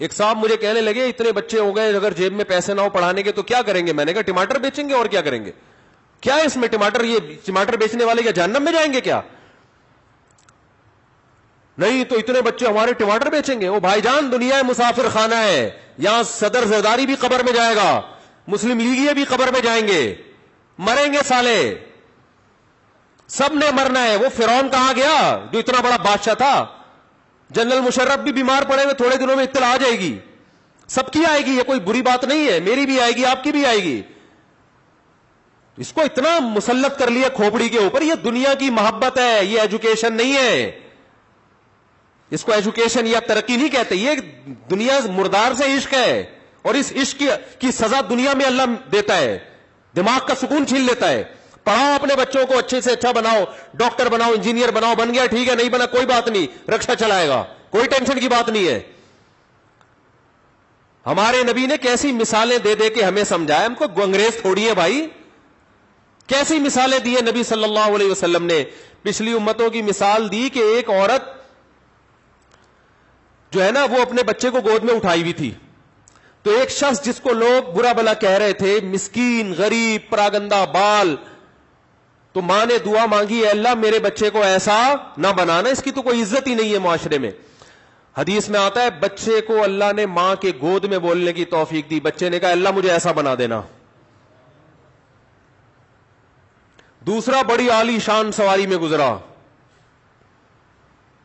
ایک صاحب مجھے کہنے لگے اتنے بچے ہو گئے اگر جیب میں پیسے نہ ہو پڑھانے کے تو کیا کریں گے؟ میں نے کہا ٹماٹر بیچیں گے اور کیا کریں گے, کیا اس میں ٹماٹر, یہ ٹماٹر بیچنے والے کیا جہنم میں جائیں گے کیا؟ نہیں تو اتنے بچے ہمارے ٹماٹر بیچیں گے. وہ بھائی جان دنیا مسافر خانہ ہے, یہاں صدر زرداری بھی قبر میں جائے گا, مسلم لیگی بھی قبر میں جائیں گے, مریں گے سالے, سب نے مرنا ہے. وہ فرعون کہاں گیا جو اتنا بڑا بادشاہ تھا؟ جنرل مشرف بھی بیمار پڑے ہوئے, تھوڑے دنوں میں اطلاع آ جائے گی, سب کی آئے گی, یہ کوئی بری بات نہیں ہے, میری بھی آئے گی آپ کی بھی آئے گی. اس کو اتنا مسلط کر لیا کھوپڑی کے اوپر. یہ دنیا کی محبت ہے, یہ ایجوکیشن نہیں ہے. اس کو ایجوکیشن یا ترقی نہیں کہتے, یہ دنیا مردار سے عشق ہے, اور اس عشق کی سزا دنیا میں اللہ دیتا ہے, دماغ کا سکون چھین لیتا ہے. پڑھاؤ اپنے بچوں کو, اچھے سے اچھا بناؤ, ڈاکٹر بناؤ, انجینئر بناؤ, بن گیا ٹھیک ہے, نہیں بنا کوئی بات نہیں, رکشا چلائے گا, کوئی ٹینشن کی بات نہیں ہے. ہمارے نبی نے کیسی مثالیں دے دے کے ہمیں سمجھایا, ہم کو انگریز تھوڑی ہے بھائی. کیسی مثالیں دی نبی صلی اللہ علیہ وسلم نے. پچھلی امتوں کی مثال دی کہ ایک عورت جو ہے نا وہ اپنے بچے کو گود میں اٹھائی ہوئی تھی, تو ایک شخص جس کو لوگ برا بلا کہہ رہے تھے, مسکین, غریب, پراگندہ بال, تو ماں نے دعا مانگی اے اللہ میرے بچے کو ایسا نہ بنانا, اس کی تو کوئی عزت ہی نہیں ہے معاشرے میں. حدیث میں آتا ہے بچے کو اللہ نے ماں کے گود میں بولنے کی توفیق دی, بچے نے کہا اللہ مجھے ایسا بنا دینا. دوسرا بڑی عالی شان سواری میں گزرا,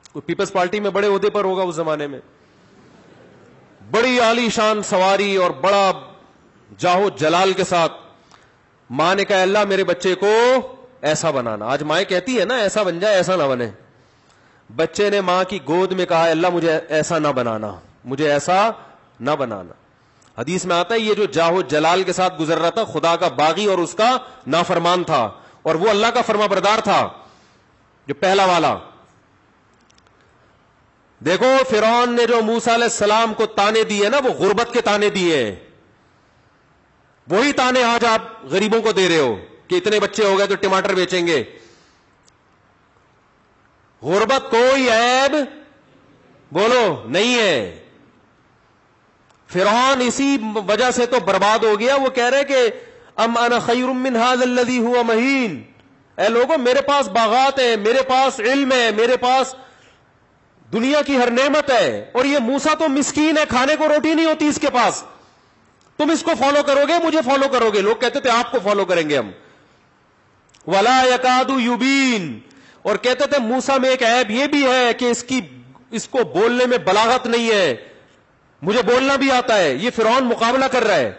کوئی پیپلز پارٹی میں بڑے عہدے پر ہوگا اس زمانے میں, بڑی عالی شان سواری اور بڑا جاہو جلال کے ساتھ ماں نے کہا اللہ میرے بچے کو ایسا بنانا. آج مائیں کہتی ہے نا ایسا بن جائے ایسا نہ بنے. بچے نے ماں کی گود میں کہا اللہ مجھے ایسا نہ بنانا, مجھے ایسا نہ بنانا. حدیث میں آتا ہے یہ جو جاہو جلال کے ساتھ گزر رہا تھا خدا کا باغی اور اس کا نافرمان تھا, اور وہ اللہ کا فرما بردار تھا جو پہلا والا. دیکھو فرعون نے جو موسیٰ علیہ السلام کو تانے دیے نا, وہ غربت کے تانے دیے, وہی تانے آج آپ غریبوں کو دے رہے ہو کہ اتنے بچے ہو گئے تو ٹماٹر بیچیں گے. غربت کوئی عیب بولو نہیں ہے. فرعون اسی وجہ سے تو برباد ہو گیا. وہ کہہ رہے کہ ام انا خیر من ھذا الذی ھو مہین, اے لوگوں میرے پاس باغات ہیں, میرے پاس علم ہے, میرے پاس دنیا کی ہر نعمت ہے, اور یہ موسیٰ تو مسکین ہے, کھانے کو روٹی نہیں ہوتی اس کے پاس, تم اس کو فالو کرو گے, مجھے فالو کرو گے. لوگ کہتے تھے آپ کو فالو کریں گے ہم. ولا یکاد یبین, اور کہتے تھے موسیٰ میں ایک عیب یہ بھی ہے کہ اس کو بولنے میں بلاغت نہیں ہے, مجھے بولنا بھی آتا ہے. یہ فرعون مقابلہ کر رہا ہے.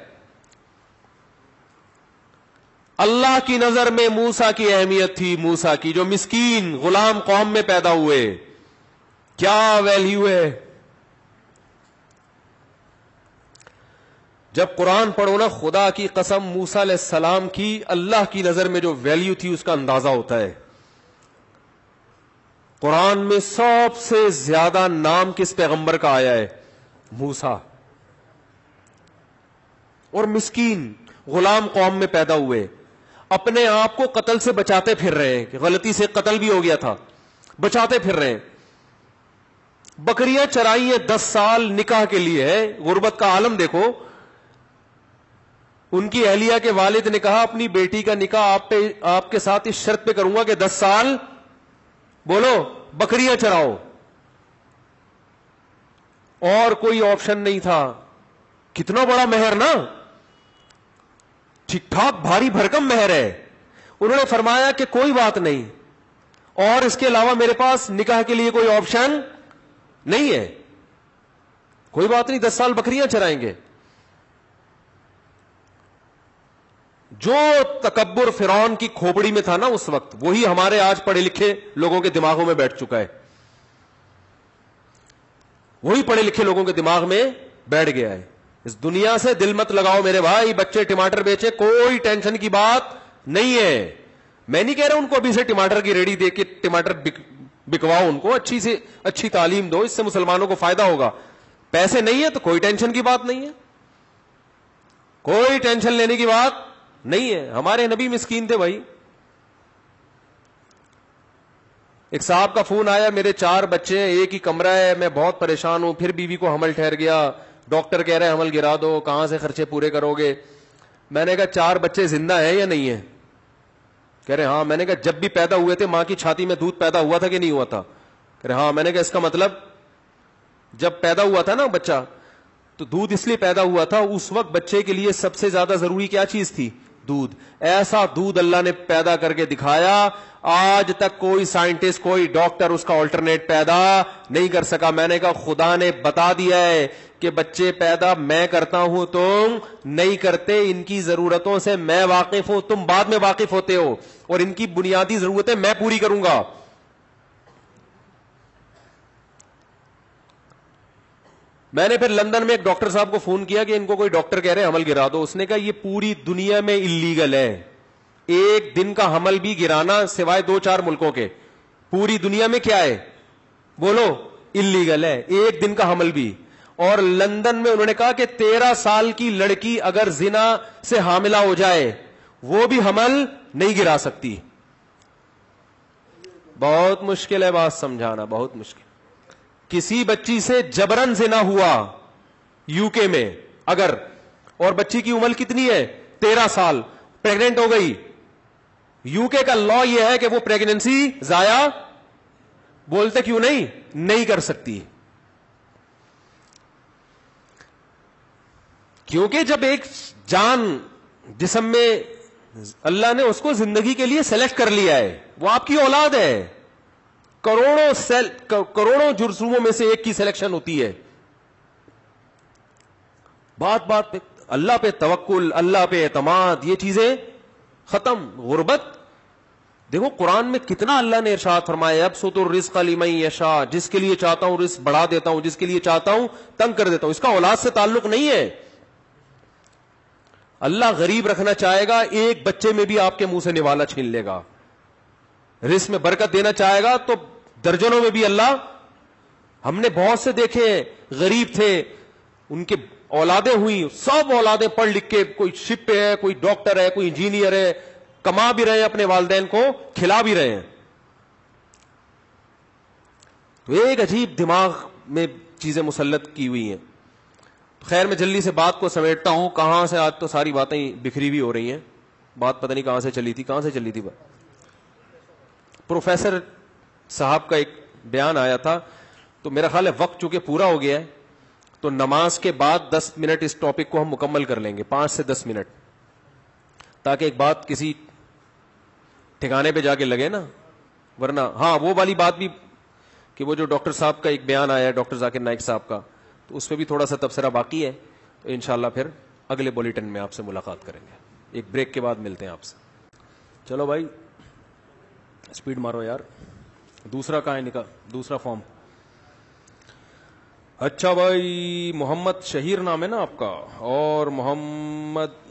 اللہ کی نظر میں موسیٰ کی اہمیت تھی, موسیٰ کی جو مسکین غلام قوم میں پیدا ہوئے, کیا ویلیو ہے. جب قرآن پڑھو نا خدا کی قسم موسیٰ علیہ السلام کی اللہ کی نظر میں جو ویلیو تھی اس کا اندازہ ہوتا ہے. قرآن میں سب سے زیادہ نام کس پیغمبر کا آیا ہے؟ موسیٰ. اور مسکین غلام قوم میں پیدا ہوئے, اپنے آپ کو قتل سے بچاتے پھر رہے ہیں, کہ غلطی سے قتل بھی ہو گیا تھا, بچاتے پھر رہے ہیں. بکریاں چرائی ہیں 10 سال نکاح کے لیے ہے. غربت کا عالم دیکھو. ان کی اہلیہ کے والد نے کہا اپنی بیٹی کا نکاح آپ کے ساتھ اس شرط پہ کروں گا کہ 10 سال بولو بکریاں چراؤ. اور کوئی آپشن نہیں تھا. کتنا بڑا مہر نا, ٹھیک ٹھاک بھاری بھرکم مہر ہے. انہوں نے فرمایا کہ کوئی بات نہیں, اور اس کے علاوہ میرے پاس نکاح کے لیے کوئی آپشن نہیں ہے. کوئی بات نہیں, 10 سال بکریاں چرائیں گے. جو تکبر فرعون کی کھوپڑی میں تھا نا اس وقت, وہی ہمارے آج پڑھے لکھے لوگوں کے دماغوں میں بیٹھ چکا ہے. وہی پڑھے لکھے لوگوں کے دماغ میں بیٹھ گیا ہے. اس دنیا سے دل مت لگاؤ میرے بھائی. بچے ٹماٹر بیچے, کوئی ٹینشن کی بات نہیں ہے. میں نہیں کہہ رہا ان کو ابھی سے ٹماٹر کی ریڑھی دے کے ٹماٹر بکواؤ, ان کو اچھی سے اچھی تعلیم دو, اس سے مسلمانوں کو فائدہ ہوگا. پیسے نہیں ہے تو کوئی ٹینشن کی بات نہیں ہے, کوئی ٹینشن لینے کی بات نہیں ہے. ہمارے نبی مسکین تھے بھائی. ایک صاحب کا فون آیا, میرے 4 بچے ہیں, ایک ہی کمرہ ہے, میں بہت پریشان ہوں, پھر بیوی کو حمل ٹھہر گیا, ڈاکٹر کہہ رہے حمل گرا دو, کہاں سے خرچے پورے کرو گے؟ میں نے کہا 4 بچے زندہ ہیں یا نہیں ہیں؟ کہہ رہے ہاں. میں نے کہا جب بھی پیدا ہوئے تھے ماں کی چھاتی میں دودھ پیدا ہوا تھا کہ نہیں ہوا تھا؟ کہہ رہے ہاں. میں نے کہا اس کا مطلب جب پیدا ہوا تھا نا بچہ تو دودھ اس لیے پیدا ہوا تھا, اس وقت بچے کے لیے سب سے زیادہ ضروری کیا چیز تھی؟ دودھ. ایسا دودھ اللہ نے پیدا کر کے دکھایا, آج تک کوئی سائنٹسٹ کوئی ڈاکٹر اس کا آلٹرنیٹ پیدا نہیں کر سکا. میں نے کہا خدا نے بتا دیا ہے کہ بچے پیدا میں کرتا ہوں, تم نہیں کرتے. ان کی ضرورتوں سے میں واقف ہوں, تم بعد میں واقف ہوتے ہو, اور ان کی بنیادی ضرورتیں میں پوری کروں گا. میں نے پھر لندن میں ایک ڈاکٹر صاحب کو فون کیا کہ ان کو کوئی ڈاکٹر کہہ رہے حمل گرا دو. اس نے کہا یہ پوری دنیا میں اللیگل ہے, ایک دن کا حمل بھی گرانا سوائے 2-4 ملکوں کے, پوری دنیا میں کیا ہے بولو؟ اللیگل ہے, ایک دن کا حمل بھی. اور لندن میں انہوں نے کہا کہ 13 سال کی لڑکی اگر زنا سے حاملہ ہو جائے وہ بھی حمل نہیں گرا سکتی. بہت مشکل ہے بات سمجھانا, بہت مشکل. کسی بچی سے جبرن زنا ہوا یو کے میں اگر, اور بچی کی عمر کتنی ہے 13 سال, پریگننٹ ہو گئی, یو کے کا لا یہ ہے کہ وہ پریگننسی ضائع بولتے کیوں نہیں کر سکتی. کیونکہ جب ایک جان جسم میں اللہ نے اس کو زندگی کے لیے سلیکٹ کر لیا ہے, وہ آپ کی اولاد ہے. کروڑوں جرسوموں میں سے ایک کی سلیکشن ہوتی ہے. بات پہ اللہ پہ توکل, اللہ پہ اعتماد, یہ چیزیں ختم. غربت دیکھو قرآن میں کتنا اللہ نے ارشاد فرمایا, ابسط الرزق لمن یشاء, جس کے لیے چاہتا ہوں رزق بڑھا دیتا ہوں, جس کے لیے چاہتا ہوں تنگ کر دیتا ہوں. اس کا اولاد سے تعلق نہیں ہے. اللہ غریب رکھنا چاہے گا, ایک بچے میں بھی آپ کے منہ سے نوالا چھین لے گا. رزق میں برکت دینا چاہے گا تو درجنوں میں بھی اللہ. ہم نے بہت سے دیکھے غریب تھے, ان کے اولادیں ہوئی, سب اولادیں پڑھ لکھ کے, کوئی شپ پہ ہے, کوئی ڈاکٹر ہے, کوئی انجینئر ہے, کما بھی رہے ہیں, اپنے والدین کو کھلا بھی رہے ہیں. تو ایک عجیب دماغ میں چیزیں مسلط کی ہوئی ہیں. خیر میں جلدی سے بات کو سمیٹتا ہوں. کہاں سے, آج تو ساری باتیں بکھری بھی ہو رہی ہیں, بات پتہ نہیں کہاں سے چلی تھی. پروفیسر صاحب کا ایک بیان آیا تھا, تو میرا خیال ہے وقت چونکہ پورا ہو گیا ہے تو نماز کے بعد 10 منٹ اس ٹاپک کو ہم مکمل کر لیں گے, 5 سے 10 منٹ, تاکہ ایک بات کسی ٹھکانے پہ جا کے لگے نا. ورنہ ہاں وہ والی بات بھی کہ وہ جو ڈاکٹر صاحب کا ایک بیان آیا ہے, ڈاکٹر ذاکر نائک صاحب کا, تو اس پہ بھی تھوڑا سا تبصرہ باقی ہے. تو انشاءاللہ پھر اگلے بولیٹن میں آپ سے ملاقات کریں گے. ایک بریک کے بعد ملتے ہیں آپ سے. چلو بھائی سپیڈ مارو یار. دوسرا کہاں ہے نکا, دوسرا فارم. اچھا بھائی, محمد شہیر نام ہے نا آپ کا, اور محمد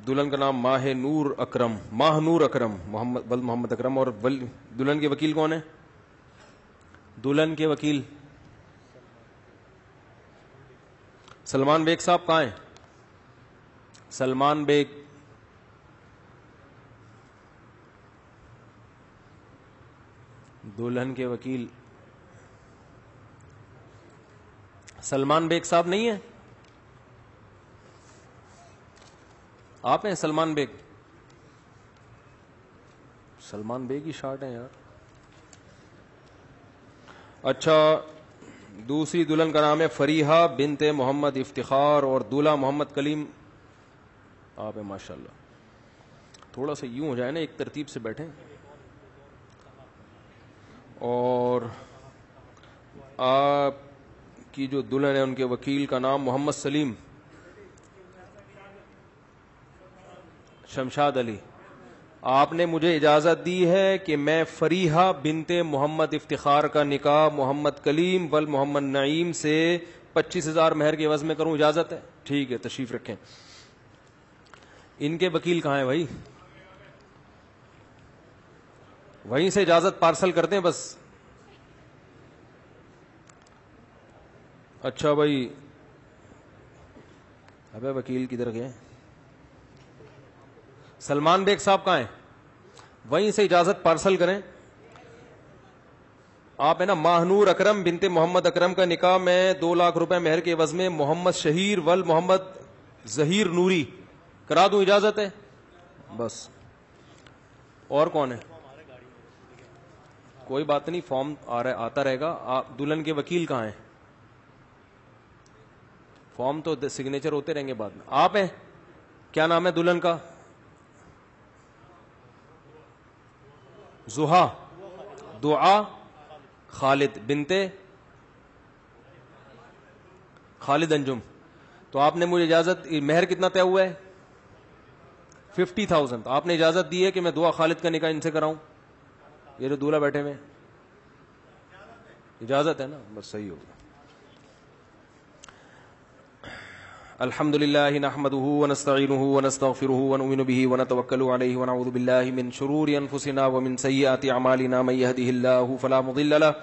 دلہن کا نام ماہ نور اکرم, محمد اکرم. اور دلہن کے وکیل کون ہے؟ دلہن کے وکیل سلمان بیگ صاحب کہاں ہیں؟ سلمان بیگ، دلہن کے وکیل سلمان بیگ صاحب نہیں ہیں؟ آپ ہیں سلمان بیگ؟ سلمان بیگ ہی شارٹ ہیں یار. اچھا، دوسری دلہن کا نام ہے فریحہ بنت محمد افتخار اور دولہا محمد کلیم. آپ ہیں ماشاءاللہ. تھوڑا سا یوں ہو جائے نا، ایک ترتیب سے بیٹھیں. اور آپ کی جو دلہن ہے ان کے وکیل کا نام محمد سلیم شمشاد علی. آپ نے مجھے اجازت دی ہے کہ میں فریحہ بنت محمد افتخار کا نکاح محمد کلیم ول محمد نعیم سے 25,000 مہر کے عوض میں کروں، اجازت ہے؟ ٹھیک ہے، تشریف رکھیں. ان کے وکیل کہاں ہیں بھائی؟ وہیں سے اجازت پارسل کرتے ہیں بس. اچھا بھائی، ابے وکیل کدھر گئے؟ سلمان بیگ صاحب کہاں ہیں؟ وہیں سے اجازت پارسل کریں. آپ ہے نا ماہنور اکرم بنت محمد اکرم کا نکاح میں 2 لاکھ روپے مہر کے عوض میں محمد شہیر ول محمد ظہیر نوری کرا دوں، اجازت ہے؟ بس. اور کون ہے؟ کوئی بات نہیں، فارم آتا رہے گا. آپ دلہن کے وکیل کہاں ہیں؟ فارم تو سگنیچر ہوتے رہیں گے بعد میں. آپ ہیں؟ کیا نام ہے دلہن کا؟ زحا دعا خالد بنتے خالد انجم. تو آپ نے مجھے اجازت، مہر کتنا طے ہوا ہے؟ 50,000. آپ نے اجازت دی ہے کہ میں دعا خالد کا نکاح ان سے کراؤں؟ یہ جو دولہا بیٹھے ہوئے، اجازت ہے نا؟ بس صحیح ہوگا. الحمد لله نحمده ونستعينه ونستغفره ونؤمن به ونتوكل عليه ونعوذ بالله من شرور أنفسنا ومن سيئات أعمالنا من يهده الله فلا مضل له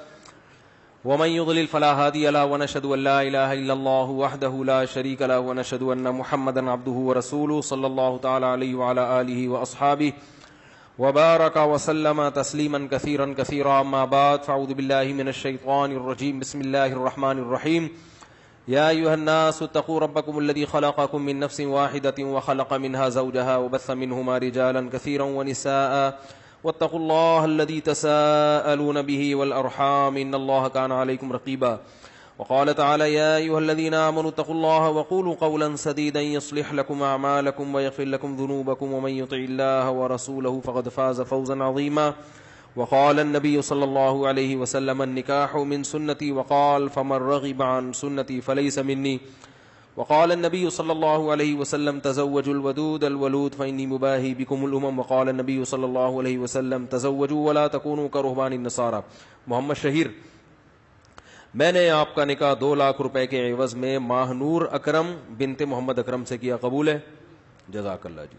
ومن يضلل فلا هادي له ونشهد أن لا إله إلا الله وحده لا شريك له ونشهد أن محمدا عبده ورسوله صلى الله تعالى عليه وعلى آله وأصحابه وبارك وسلم تسليما كثيرا كثيرا. أما بعد فأعوذ بالله من الشيطان الرجيم. بسم الله الرحمن الرحيم. يا أيها الناس اتقوا ربكم الذي خلقكم من نفس واحدة وخلق منها زوجها وبث منهما رجالا كثيرا ونساء واتقوا الله الذي تساءلون به والأرحام إن الله كان عليكم رقيبا. وقال تعالى يا أيها الذين آمنوا اتقوا الله وقولوا قولا سديدا يصلح لكم أعمالكم ويغفر لكم ذنوبكم ومن يطع الله ورسوله فقد فاز فوزا عظيما. وقال النبي صلى الله عليه وسلم النكاح من سنتي وقال فمن رغب عن سنتي فليس مني. وقال النبي صلى الله عليه وسلم تزوجوا الودود الولود فإني مباهي بكم الأمم. وقال النبي صلى الله عليه وسلم تزوجوا ولا تكونوا كرهبان النصارى. محمد شہیر، میں نے آپ کا نکاح 2 لاکھ روپے کے عوض میں ماہنور اکرم بنت محمد اکرم سے کیا، قبول ہے؟ جزاک اللہ جی.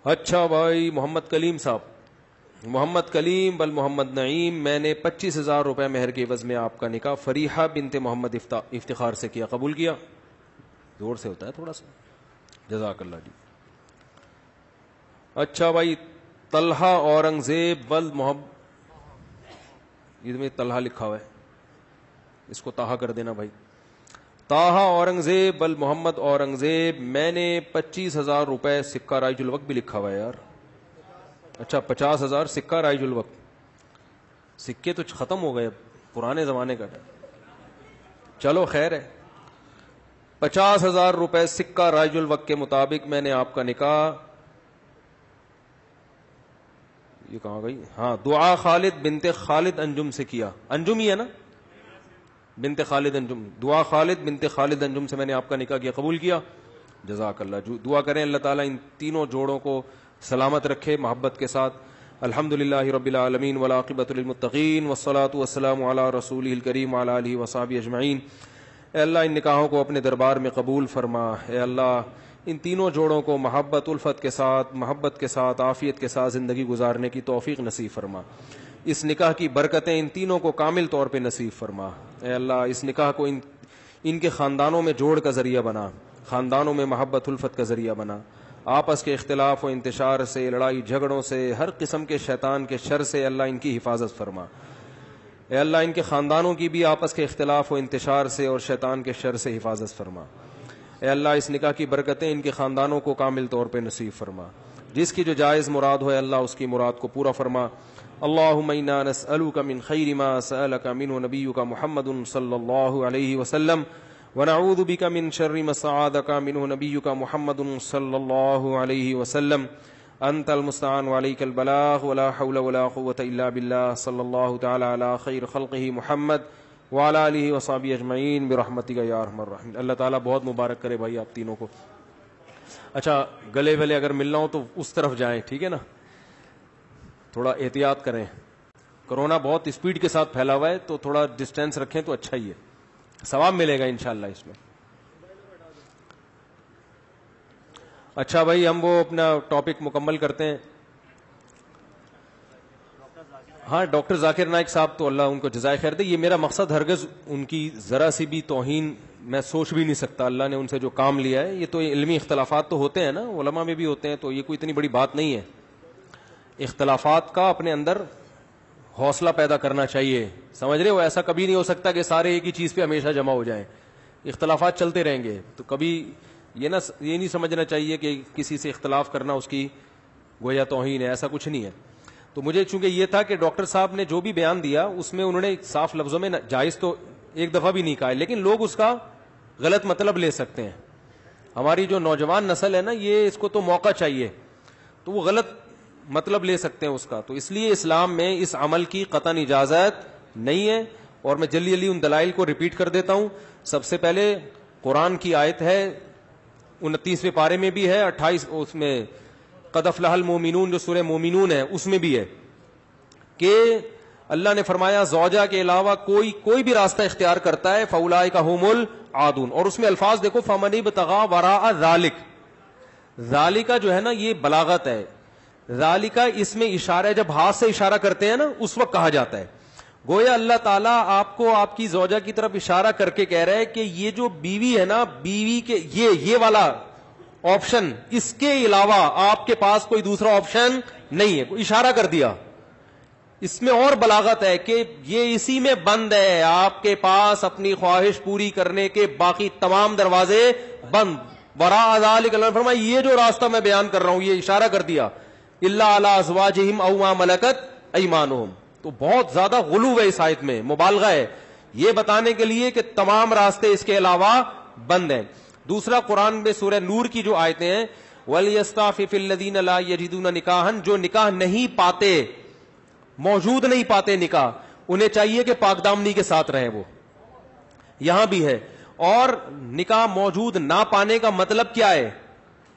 اچھا بھائی محمد کلیم صاحب، محمد کلیم بل محمد نعیم، میں نے 25,000 روپے مہر کے عوض میں آپ کا نکاح فریحہ بنت محمد افتخار سے کیا، قبول کیا؟ زور سے ہوتا ہے تھوڑا سا. جزاک اللہ جی. اچھا بھائی طلحہ اورنگزیب بل یہ میں طلحہ لکھا ہوا ہے، اس کو طاہا کر دینا بھائی. طاہا اورنگزیب بل محمد اورنگزیب، میں نے 25,000 روپے سکہ رائج الوقت بھی لکھا ہوا ہے یار. اچھا 50,000 سکہ رائج الوقت. سکے تو ختم ہو گئے، پرانے زمانے کا. چلو خیر ہے. 50,000 روپے سکہ رائج الوقت کے مطابق میں نے آپ کا نکاح، یہ کہاں گئی؟ ہاں، دعا خالد بنت خالد انجم سے کیا. انجم ہی ہے نا؟ بنت خالد انجم. دعا خالد بنت خالد انجم سے میں نے آپ کا نکاح کیا، قبول کیا؟ جزاک اللہ. دعا کریں اللہ تعالیٰ ان تینوں جوڑوں کو سلامت رکھے محبت کے ساتھ. الحمدللہ رب العالمین والعاقبۃ للمتقین والصلاۃ والسلام علی رسولہ الکریم وعلی آلہ وصحبہ اجمعین. اے اللہ ان نکاحوں کو اپنے دربار میں قبول فرما. اے اللہ ان تینوں جوڑوں کو محبت الفت کے ساتھ عافیت کے ساتھ زندگی گزارنے کی توفیق نصیب فرما. اس نکاح کی برکتیں ان تینوں کو کامل طور پہ نصیب فرما. اے اللہ اس نکاح کو ان کے خاندانوں میں جوڑ کا ذریعہ بنا. خاندانوں میں محبت الفت کا ذریعہ بنا. آپس کے اختلاف و انتشار سے, لڑائی جھگڑوں سے, ہر قسم کے شیطان کے شر سے اللہ ان کی حفاظت فرما. اے اللہ ان کے خاندانوں کی بھی آپس کے اختلاف و انتشار سے اور شیطان کے شر سے حفاظت فرما. اے اللہ اس نکاح کی برکتیں ان کے خاندانوں کو کامل طور پہ نصیب فرما. جس کی جو جائز مراد ہو اے اللہ اس کی مراد کو پورا فرما. اللہم انا نسألک من خیر ما سألک منہ نبیک محمد صلی اللہ علیہ وسلم ونعوذ بک من شر ما استعاذک منہ نبیک محمد صلی اللہ علیہ وسلم. انت المستعان وعلیک البلاغ ولا حول ولا قوة الا باللہ. صلی اللہ تعالی علی خیر خلقہ محمد وعلی آلہ وصحبہ اجمعین برحمتک یا ارحم الراحمین. اللہ تعالیٰ بہت مبارک کرے بھائی آپ تینوں کو. اچھا گلے ویلے اگر ملنا ہو تو اس طرف جائیں, ٹھیک ہے نا, تھوڑا احتیاط کریں. کرونا بہت اسپیڈ کے ساتھ پھیلا ہوا ہے تو تھوڑا ڈسٹینس رکھیں تو اچھا ہی ہے, ثواب ملے گا انشاءاللہ اس میں. اچھا بھائی ہم وہ اپنا ٹاپک مکمل کرتے ہیں. ہاں ڈاکٹر ذاکر نائک صاحب تو اللہ ان کو جزائے خیر دے. یہ میرا مقصد ہرگز ان کی ذرا سی بھی توہین میں سوچ بھی نہیں سکتا. اللہ نے ان سے جو کام لیا ہے, یہ تو علمی اختلافات تو ہوتے ہیں نا, علماء میں بھی ہوتے ہیں, تو یہ کوئی اتنی بڑی بات نہیں ہے. اختلافات کا اپنے اندر حوصلہ پیدا کرنا چاہیے, سمجھ رہے ہو. ایسا کبھی نہیں ہو سکتا کہ سارے ایک ہی چیز پہ ہمیشہ جمع ہو جائیں. اختلافات چلتے رہیں گے, تو کبھی یہ نہیں سمجھنا چاہیے کہ کسی سے اختلاف کرنا اس کی گویا توہین ہے, ایسا کچھ نہیں ہے. تو مجھے چونکہ یہ تھا کہ ڈاکٹر صاحب نے جو بھی بیان دیا اس میں انہوں نے صاف لفظوں میں جائز تو ایک دفعہ بھی نہیں کہا, لیکن لوگ اس کا غلط مطلب لے سکتے ہیں. ہماری جو نوجوان نسل ہے نا, یہ اس کو تو موقع چاہیے, تو وہ غلط مطلب لے سکتے ہیں اس کا. تو اس لیے اسلام میں اس عمل کی قطعاً اجازت نہیں ہے. اور میں جلدی جلدی ان دلائل کو ریپیٹ کر دیتا ہوں. سب سے پہلے قرآن کی آیت ہے 29ویں پارے میں بھی ہے, 28 اس میں قد افلح المومنون جو سورہ مومنون ہے اس میں بھی ہے کہ اللہ نے فرمایا زوجہ کے علاوہ کوئی بھی راستہ اختیار کرتا ہے فاولئک هم العادون. اور اس میں الفاظ دیکھو فمن ابتغى وراء ذلک. ذالک جو ہے نا یہ بلاغت ہے. ذالک اس میں اشارہ, جب ہاتھ سے اشارہ کرتے ہیں نا اس وقت کہا جاتا ہے. گویا اللہ تعالیٰ آپ کو آپ کی زوجہ کی طرف اشارہ کر کے کہہ رہے ہیں کہ یہ جو بیوی ہے نا, بیوی کے یہ والا آپشن, اس کے علاوہ آپ کے پاس کوئی دوسرا آپشن نہیں ہے. اشارہ کر دیا. اس میں اور بلاغت ہے کہ یہ اسی میں بند ہے, آپ کے پاس اپنی خواہش پوری کرنے کے باقی تمام دروازے بند. وراء ذلک اللہ نے فرمایا یہ جو راستہ میں بیان کر رہا ہوں, یہ اشارہ کر دیا, الا علی ازواجہم او ما ملکت ایمانہم. تو بہت زیادہ غلو ہے اس آیت میں, مبالغہ ہے یہ بتانے کے لیے کہ تمام راستے اس کے علاوہ بند ہیں. دوسرا قرآن میں سورہ نور کی جو آیتیں ہیں وَلْيَسْتَعْفِفِ الَّذِينَ لَا يَجِدُونَ نِكَاحًا, جو نکاح نہیں پاتے, موجود نہیں پاتے نکاح, انہیں چاہیے کہ پاک دامنی کے ساتھ رہیں. وہ یہاں بھی ہے. اور نکاح موجود نہ پانے کا مطلب کیا ہے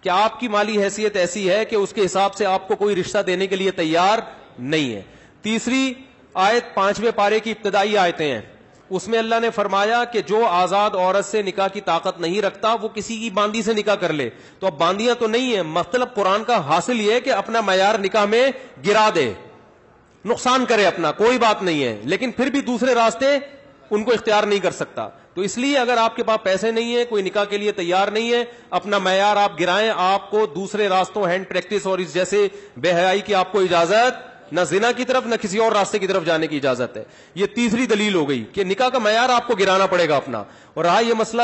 کہ آپ کی مالی حیثیت ایسی ہے کہ اس کے حساب سے آپ کو کوئی رشتہ دینے کے لیے تیار نہیں ہے. تیسری آیت 5ویں پارے کی ابتدائی آیتیں ہیں, اس میں اللہ نے فرمایا کہ جو آزاد عورت سے نکاح کی طاقت نہیں رکھتا وہ کسی کی باندی سے نکاح کر لے. تو اب باندیاں تو نہیں ہے, مطلب قرآن کا حاصل یہ ہے کہ اپنا معیار نکاح میں گرا دے, نقصان کرے اپنا, کوئی بات نہیں ہے, لیکن پھر بھی دوسرے راستے ان کو اختیار نہیں کر سکتا. تو اس لیے اگر آپ کے پاس پیسے نہیں ہے, کوئی نکاح کے لیے تیار نہیں ہے, اپنا معیار آپ گرائیں, آپ کو دوسرے راستوں ہینڈ پریکٹس اور اس جیسے بے حیائی کی آپ کو اجازت, نہ زنا کی طرف نہ کسی اور راستے کی طرف جانے کی اجازت ہے. یہ تیسری دلیل ہو گئی کہ نکاح کا معیار آپ کو گرانا پڑے گا اپنا. اور رہا یہ مسئلہ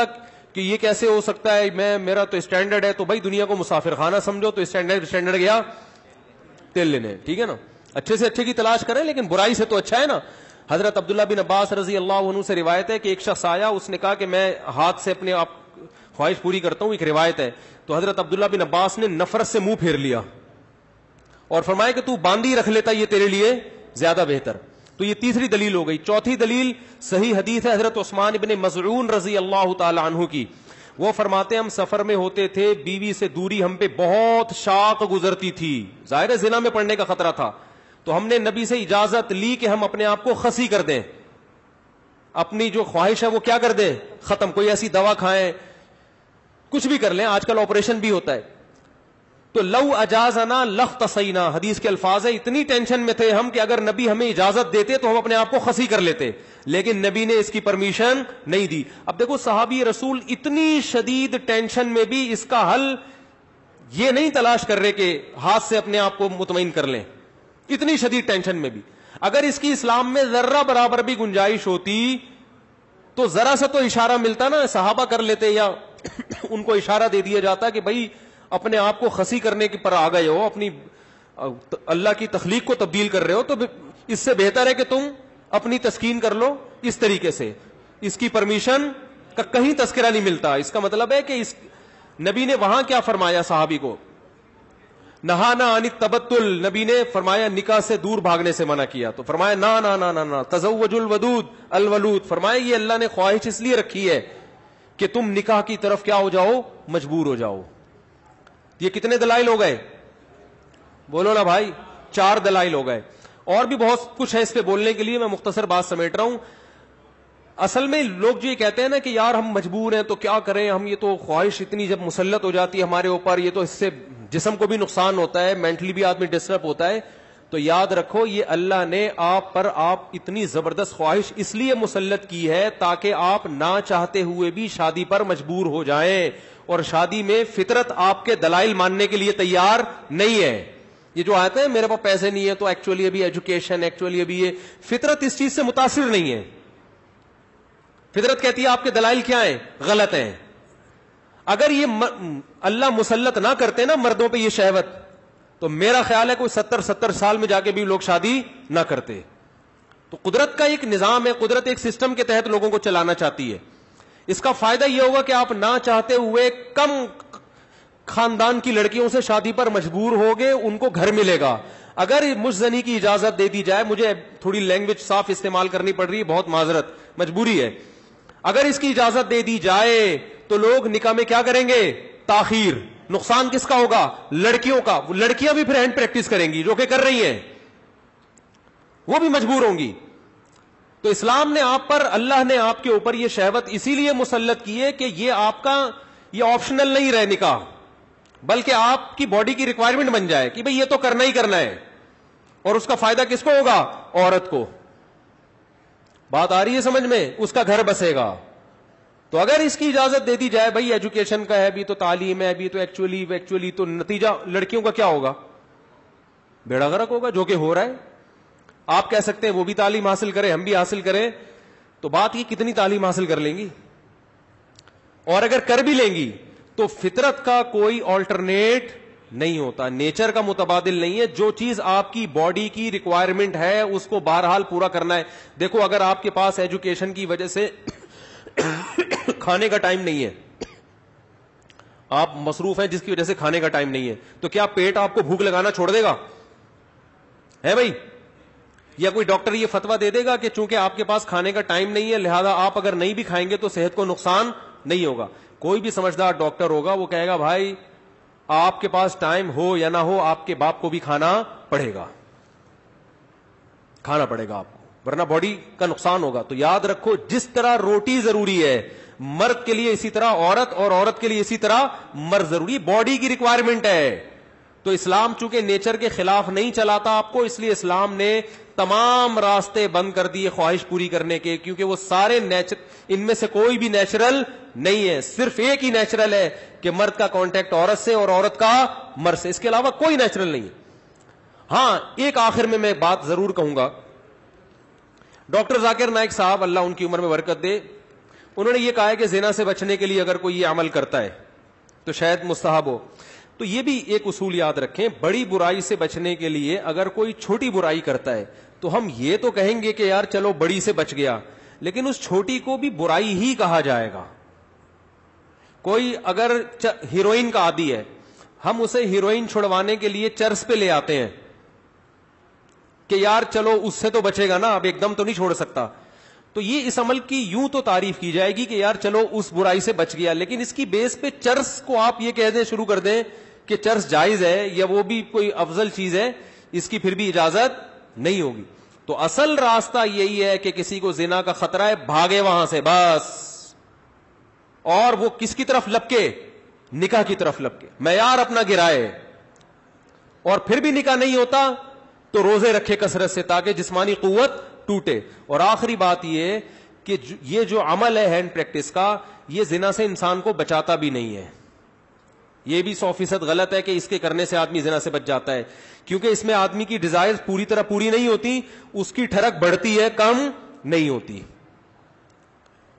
کہ یہ کیسے ہو سکتا ہے, میرا تو اسٹینڈرڈ ہے, تو بھائی دنیا کو مسافر خانہ سمجھو, تو اسٹینڈرڈ گیا تیل لینے, ٹھیک ہے نا, اچھے سے اچھے کی تلاش کریں لیکن برائی سے تو اچھا ہے نا. حضرت عبداللہ بن عباس رضی اللہ عنہ سے روایت ہے کہ ایک شخص آیا, اس نے کہا کہ میں ہاتھ سے اپنے آپ خواہش پوری کرتا ہوں, ایک روایت ہے. تو حضرت عبداللہ بن عباس نے نفرت سے منہ پھیر لیا اور فرمایا کہ تو باندی رکھ لیتا, یہ تیرے لیے زیادہ بہتر. تو یہ تیسری دلیل ہو گئی. چوتھی دلیل صحیح حدیث ہے حضرت عثمان بن مظعون رضی اللہ تعالی عنہ کی. وہ فرماتے ہیں ہم سفر میں ہوتے تھے, بیوی سے دوری ہم پہ بہت شاق گزرتی تھی, ظاہر زنا میں پڑنے کا خطرہ تھا. تو ہم نے نبی سے اجازت لی کہ ہم اپنے آپ کو خسی کر دیں, اپنی جو خواہش ہے وہ کیا کر دیں, ختم. کوئی ایسی دوا کھائیں, کچھ بھی کر لیں, آج کل آپریشن بھی ہوتا ہے. تو لو اجازنا لختصینا، حدیث کے الفاظ ہے، اتنی ٹینشن میں تھے ہم کہ اگر نبی ہمیں اجازت دیتے تو ہم اپنے آپ کو خسی کر لیتے، لیکن نبی نے اس کی پرمیشن نہیں دی. اب دیکھو صحابی رسول اتنی شدید ٹینشن میں بھی اس کا حل یہ نہیں تلاش کر رہے کہ ہاتھ سے اپنے آپ کو مطمئن کر لیں، اتنی شدید ٹینشن میں بھی. اگر اس کی اسلام میں ذرہ برابر بھی گنجائش ہوتی تو ذرا سا تو اشارہ ملتا نا، صحابہ کر لیتے یا ان کو اشارہ دے دیا جاتا کہ بھائی اپنے آپ کو خسی کرنے کی پر آ گئے ہو، اپنی اللہ کی تخلیق کو تبدیل کر رہے ہو، تو اس سے بہتر ہے کہ تم اپنی تسکین کر لو اس طریقے سے. اس کی پرمیشن کا کہیں تذکرہ نہیں ملتا. اس کا مطلب ہے کہ اس نبی نے وہاں کیا فرمایا صحابی کو، نہانا عن التبتل، نبی نے فرمایا نکاح سے دور بھاگنے سے منع کیا، تو فرمایا نا نا نا نا نا تزوج الودود الولود، فرمایا یہ اللہ نے خواہش اس لیے رکھی ہے کہ تم نکاح کی طرف کیا ہو جاؤ، مجبور ہو جاؤ. یہ کتنے دلائل ہو گئے، بولو نا بھائی، 4 دلائل ہو گئے. اور بھی بہت کچھ ہے اس پہ بولنے کے لیے، میں مختصر بات سمیٹ رہا ہوں. اصل میں لوگ جو یہ کہتے ہیں نا کہ یار ہم مجبور ہیں تو کیا کریں ہم، یہ تو خواہش اتنی جب مسلط ہو جاتی ہے ہمارے اوپر، یہ تو اس سے جسم کو بھی نقصان ہوتا ہے، مینٹلی بھی آدمی ڈسٹرب ہوتا ہے. تو یاد رکھو یہ اللہ نے آپ پر اتنی زبردست خواہش اس لیے مسلط کی ہے تاکہ آپ نہ چاہتے ہوئے بھی شادی پر مجبور ہو جائیں، اور شادی میں فطرت آپ کے دلائل ماننے کے لیے تیار نہیں ہے. یہ جو آتے ہیں میرے پاس پیسے نہیں ہے تو ایکچولی ابھی ایجوکیشن، ایکچولی ابھی یہ، فطرت اس چیز سے متاثر نہیں ہے. فطرت کہتی ہے آپ کے دلائل کیا ہیں، غلط ہیں. اگر یہ اللہ مسلط نہ کرتے نا مردوں پہ یہ شہوت، تو میرا خیال ہے کوئی 70 سال میں جا کے بھی لوگ شادی نہ کرتے. تو قدرت کا ایک نظام ہے، قدرت ایک سسٹم کے تحت لوگوں کو چلانا چاہتی ہے. اس کا فائدہ یہ ہوگا کہ آپ نہ چاہتے ہوئے کم خاندان کی لڑکیوں سے شادی پر مجبور ہوگے، ان کو گھر ملے گا. اگر مجھ زنی کی اجازت دے دی جائے، مجھے تھوڑی لینگویج صاف استعمال کرنی پڑ رہی ہے، بہت معذرت، مجبوری ہے. اگر اس کی اجازت دے دی جائے تو لوگ نکاح میں کیا کریں گے، تاخیر. نقصان کس کا ہوگا، لڑکیوں کا. لڑکیاں بھی پھر ہینڈ پریکٹس کریں گی، جو کہ کر رہی ہیں، وہ بھی مجبور ہوں گی. تو اسلام نے آپ پر، اللہ نے آپ کے اوپر یہ شہوت اسی لیے مسلط کی ہے کہ یہ آپ کا یہ آپشنل نہیں رہے نکاح، بلکہ آپ کی باڈی کی ریکوائرمنٹ بن جائے کہ بھئی یہ تو کرنا ہی کرنا ہے. اور اس کا فائدہ کس کو ہوگا، عورت کو. بات آ رہی ہے سمجھ میں، اس کا گھر بسے گا. تو اگر اس کی اجازت دے دی جائے، بھئی ایجوکیشن کا ہے بھی تو تعلیم ہے بھی تو ایکچولی تو نتیجہ لڑکیوں کا کیا ہوگا، بیڑا غرق ہوگا، جو کہ ہو رہا ہے. آپ کہہ سکتے ہیں وہ بھی تعلیم حاصل کریں ہم بھی حاصل کریں، تو بات یہ کتنی تعلیم حاصل کر لیں گی، اور اگر کر بھی لیں گی تو فطرت کا کوئی آلٹرنیٹ نہیں ہوتا، نیچر کا متبادل نہیں ہے. جو چیز آپ کی باڈی کی ریکوائرمنٹ ہے اس کو بہرحال پورا کرنا ہے. دیکھو اگر آپ کے پاس ایجوکیشن کی وجہ سے کھانے کا ٹائم نہیں ہے، آپ مصروف ہیں جس کی وجہ سے کھانے کا ٹائم نہیں ہے، تو کیا پیٹ آپ کو بھوک لگانا چھوڑ دے گا، ہے بھائی؟ یا کوئی ڈاکٹر یہ فتویٰ دے دے گا کہ چونکہ آپ کے پاس کھانے کا ٹائم نہیں ہے لہذا آپ اگر نہیں بھی کھائیں گے تو صحت کو نقصان نہیں ہوگا؟ کوئی بھی سمجھدار ڈاکٹر ہوگا وہ کہے گا بھائی آپ کے پاس ٹائم ہو یا نہ ہو آپ کے باپ کو بھی کھانا پڑے گا آپ کو، ورنہ باڈی کا نقصان ہوگا. تو یاد رکھو جس طرح روٹی ضروری ہے مرد کے لیے اسی طرح عورت، اور عورت کے لیے اسی طرح مرد ضروری، باڈی کی ریکوائرمنٹ ہے. تو اسلام چونکہ نیچر کے خلاف نہیں چلاتا آپ کو، اس لیے اسلام نے تمام راستے بند کر دیے خواہش پوری کرنے کے، کیونکہ وہ سارے ان میں سے کوئی بھی نیچرل نہیں ہے. صرف ایک ہی نیچرل ہے کہ مرد کا کانٹیکٹ عورت سے اور عورت کا مرد سے، اس کے علاوہ کوئی نیچرل نہیں ہے. ہاں ایک آخر میں بات ضرور کہوں گا. ڈاکٹر ذاکر نائک صاحب اللہ ان کی عمر میں برکت دے، انہوں نے یہ کہا ہے کہ زنا سے بچنے کے لیے اگر کوئی یہ عمل کرتا ہے تو شاید مستحب ہو. تو یہ بھی ایک اصول یاد رکھیں، بڑی برائی سے بچنے کے لیے اگر کوئی چھوٹی برائی کرتا ہے تو ہم یہ تو کہیں گے کہ یار چلو بڑی سے بچ گیا، لیکن اس چھوٹی کو بھی برائی ہی کہا جائے گا. کوئی اگر ہیروئن کا عادی ہے، ہم اسے ہیروئن چھڑوانے کے لیے چرس پہ لے آتے ہیں کہ یار چلو اس سے تو بچے گا نا، اب ایک دم تو نہیں چھوڑ سکتا. تو یہ اس عمل کی یوں تو تعریف کی جائے گی کہ یار چلو اس برائی سے بچ گیا، لیکن اس کی بیس پہ چرس کو آپ یہ کہہ دیں، شروع کر دیں کہ چرس جائز ہے یا وہ بھی کوئی افضل چیز ہے، اس کی پھر بھی اجازت نہیں ہوگی. تو اصل راستہ یہی ہے کہ کسی کو زنا کا خطرہ ہے بھاگے وہاں سے بس، اور وہ کس کی طرف لپکے، نکاح کی طرف لپکے، معیار اپنا گرائے. اور پھر بھی نکاح نہیں ہوتا تو روزے رکھے کثرت سے تاکہ جسمانی قوت ٹوٹے. اور آخری بات یہ کہ یہ جو عمل ہے ہینڈ پریکٹس کا, یہ زنا سے انسان کو بچاتا بھی نہیں ہے. یہ بھی 100% غلط ہے کہ اس کے کرنے سے آدمی زنا سے بچ جاتا ہے, کیونکہ اس میں آدمی کی ڈیزائر پوری طرح پوری نہیں ہوتی, اس کی ٹھڑک بڑھتی ہے, کم نہیں ہوتی.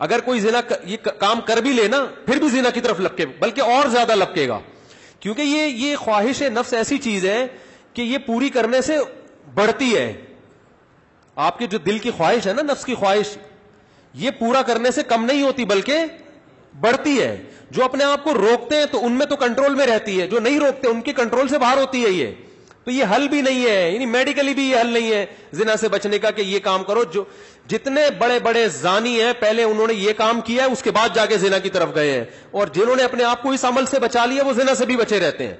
اگر کوئی زنا یہ کام کر بھی لے نا, پھر بھی زنا کی طرف لپکے, بلکہ اور زیادہ لپکے گا, کیونکہ یہ خواہش نفس ایسی چیز ہے کہ یہ پوری کرنے سے بڑھتی ہے. آپ کے جو دل کی خواہش ہے نا, نفس کی خواہش, یہ پورا کرنے سے کم نہیں ہوتی بلکہ بڑھتی ہے. جو اپنے آپ کو روکتے ہیں تو ان میں تو کنٹرول میں رہتی ہے, جو نہیں روکتے ان کے کنٹرول سے باہر ہوتی ہے. یہ تو یہ حل بھی نہیں ہے, یعنی میڈیکلی بھی یہ حل نہیں ہے زنا سے بچنے کا کہ یہ کام کرو. جو جتنے بڑے بڑے زانی ہیں پہلے انہوں نے یہ کام کیا ہے, اس کے بعد جا کے زنا کی طرف گئے ہیں, اور جنہوں نے اپنے آپ کو اس عمل سے بچا لیا وہ زنا سے بھی بچے رہتے ہیں.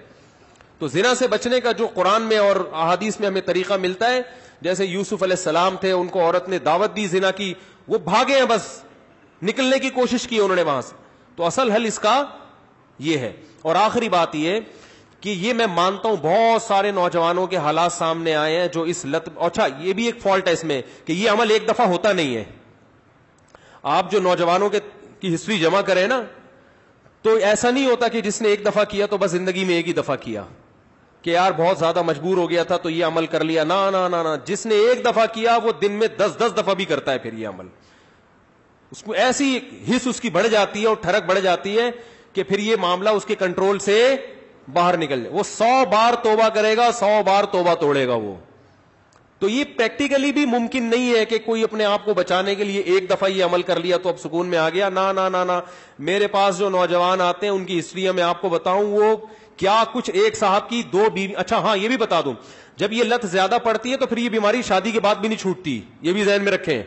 تو زنا سے بچنے کا جو قرآن میں اور احادیث میں ہمیں طریقہ ملتا ہے, جیسے یوسف علیہ السلام تھے, ان کو عورت نے دعوت دی زنا کی, وہ بھاگے ہیں, بس نکلنے کی کوشش کی انہوں نے وہاں سے. تو اصل حل اس کا یہ ہے. اور آخری بات یہ کہ یہ میں مانتا ہوں بہت سارے نوجوانوں کے حالات سامنے آئے ہیں جو اس لت, اچھا یہ بھی ایک فالٹ ہے اس میں کہ یہ عمل ایک دفعہ ہوتا نہیں ہے. آپ جو نوجوانوں کی ہسٹری جمع کریں نا, تو ایسا نہیں ہوتا کہ جس نے ایک دفعہ کیا تو بس زندگی میں ایک ہی دفعہ کیا, کہ یار بہت زیادہ مجبور ہو گیا تھا تو یہ عمل کر لیا. نا نا نا نا, جس نے ایک دفعہ کیا وہ دن میں 10 دفعہ بھی کرتا ہے پھر یہ عمل. اس کو ایسی حص اس کی بڑھ جاتی ہے اور ٹھڑک بڑھ جاتی ہے کہ پھر یہ معاملہ اس کے کنٹرول سے باہر نکل جائے. وہ 100 بار توبہ کرے گا, 100 بار توبہ توڑے گا وہ. تو یہ پریکٹیکلی بھی ممکن نہیں ہے کہ کوئی اپنے آپ کو بچانے کے لیے ایک دفعہ یہ عمل کر لیا تو اب سکون میں آ گیا. نا نا نا نا, میرے پاس جو نوجوان آتے ہیں ان کی ہسٹری میں آپ کو بتاؤں, وہ کیا کچھ, ایک صاحب کی 2 بیوی. اچھا ہاں یہ بھی بتا دوں, جب یہ لت زیادہ پڑتی ہے تو پھر یہ بیماری شادی کے بعد بھی نہیں چھوٹتی, یہ بھی ذہن میں رکھیں.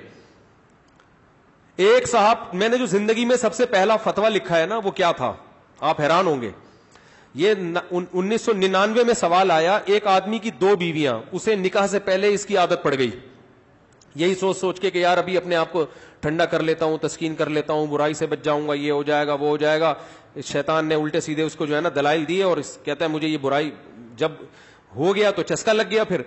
ایک صاحب, میں نے جو زندگی میں سب سے پہلا فتویٰ لکھا ہے نا, وہ کیا تھا آپ حیران ہوں گے. یہ 1999 میں سوال آیا, ایک آدمی کی 2 بیویاں, اسے نکاح سے پہلے اس کی عادت پڑ گئی, یہی سوچ کے کہ یار ابھی اپنے آپ کو ٹھنڈا کر لیتا ہوں, تسکین کر لیتا ہوں, برائی سے بچ جاؤں گا, یہ ہو جائے گا وہ ہو جائے گا. شیطان نے الٹے سیدھے اس کو جو ہے نا دلائل دیے, اور کہتا ہے مجھے یہ برائی جب ہو گیا تو چسکا لگ گیا. پھر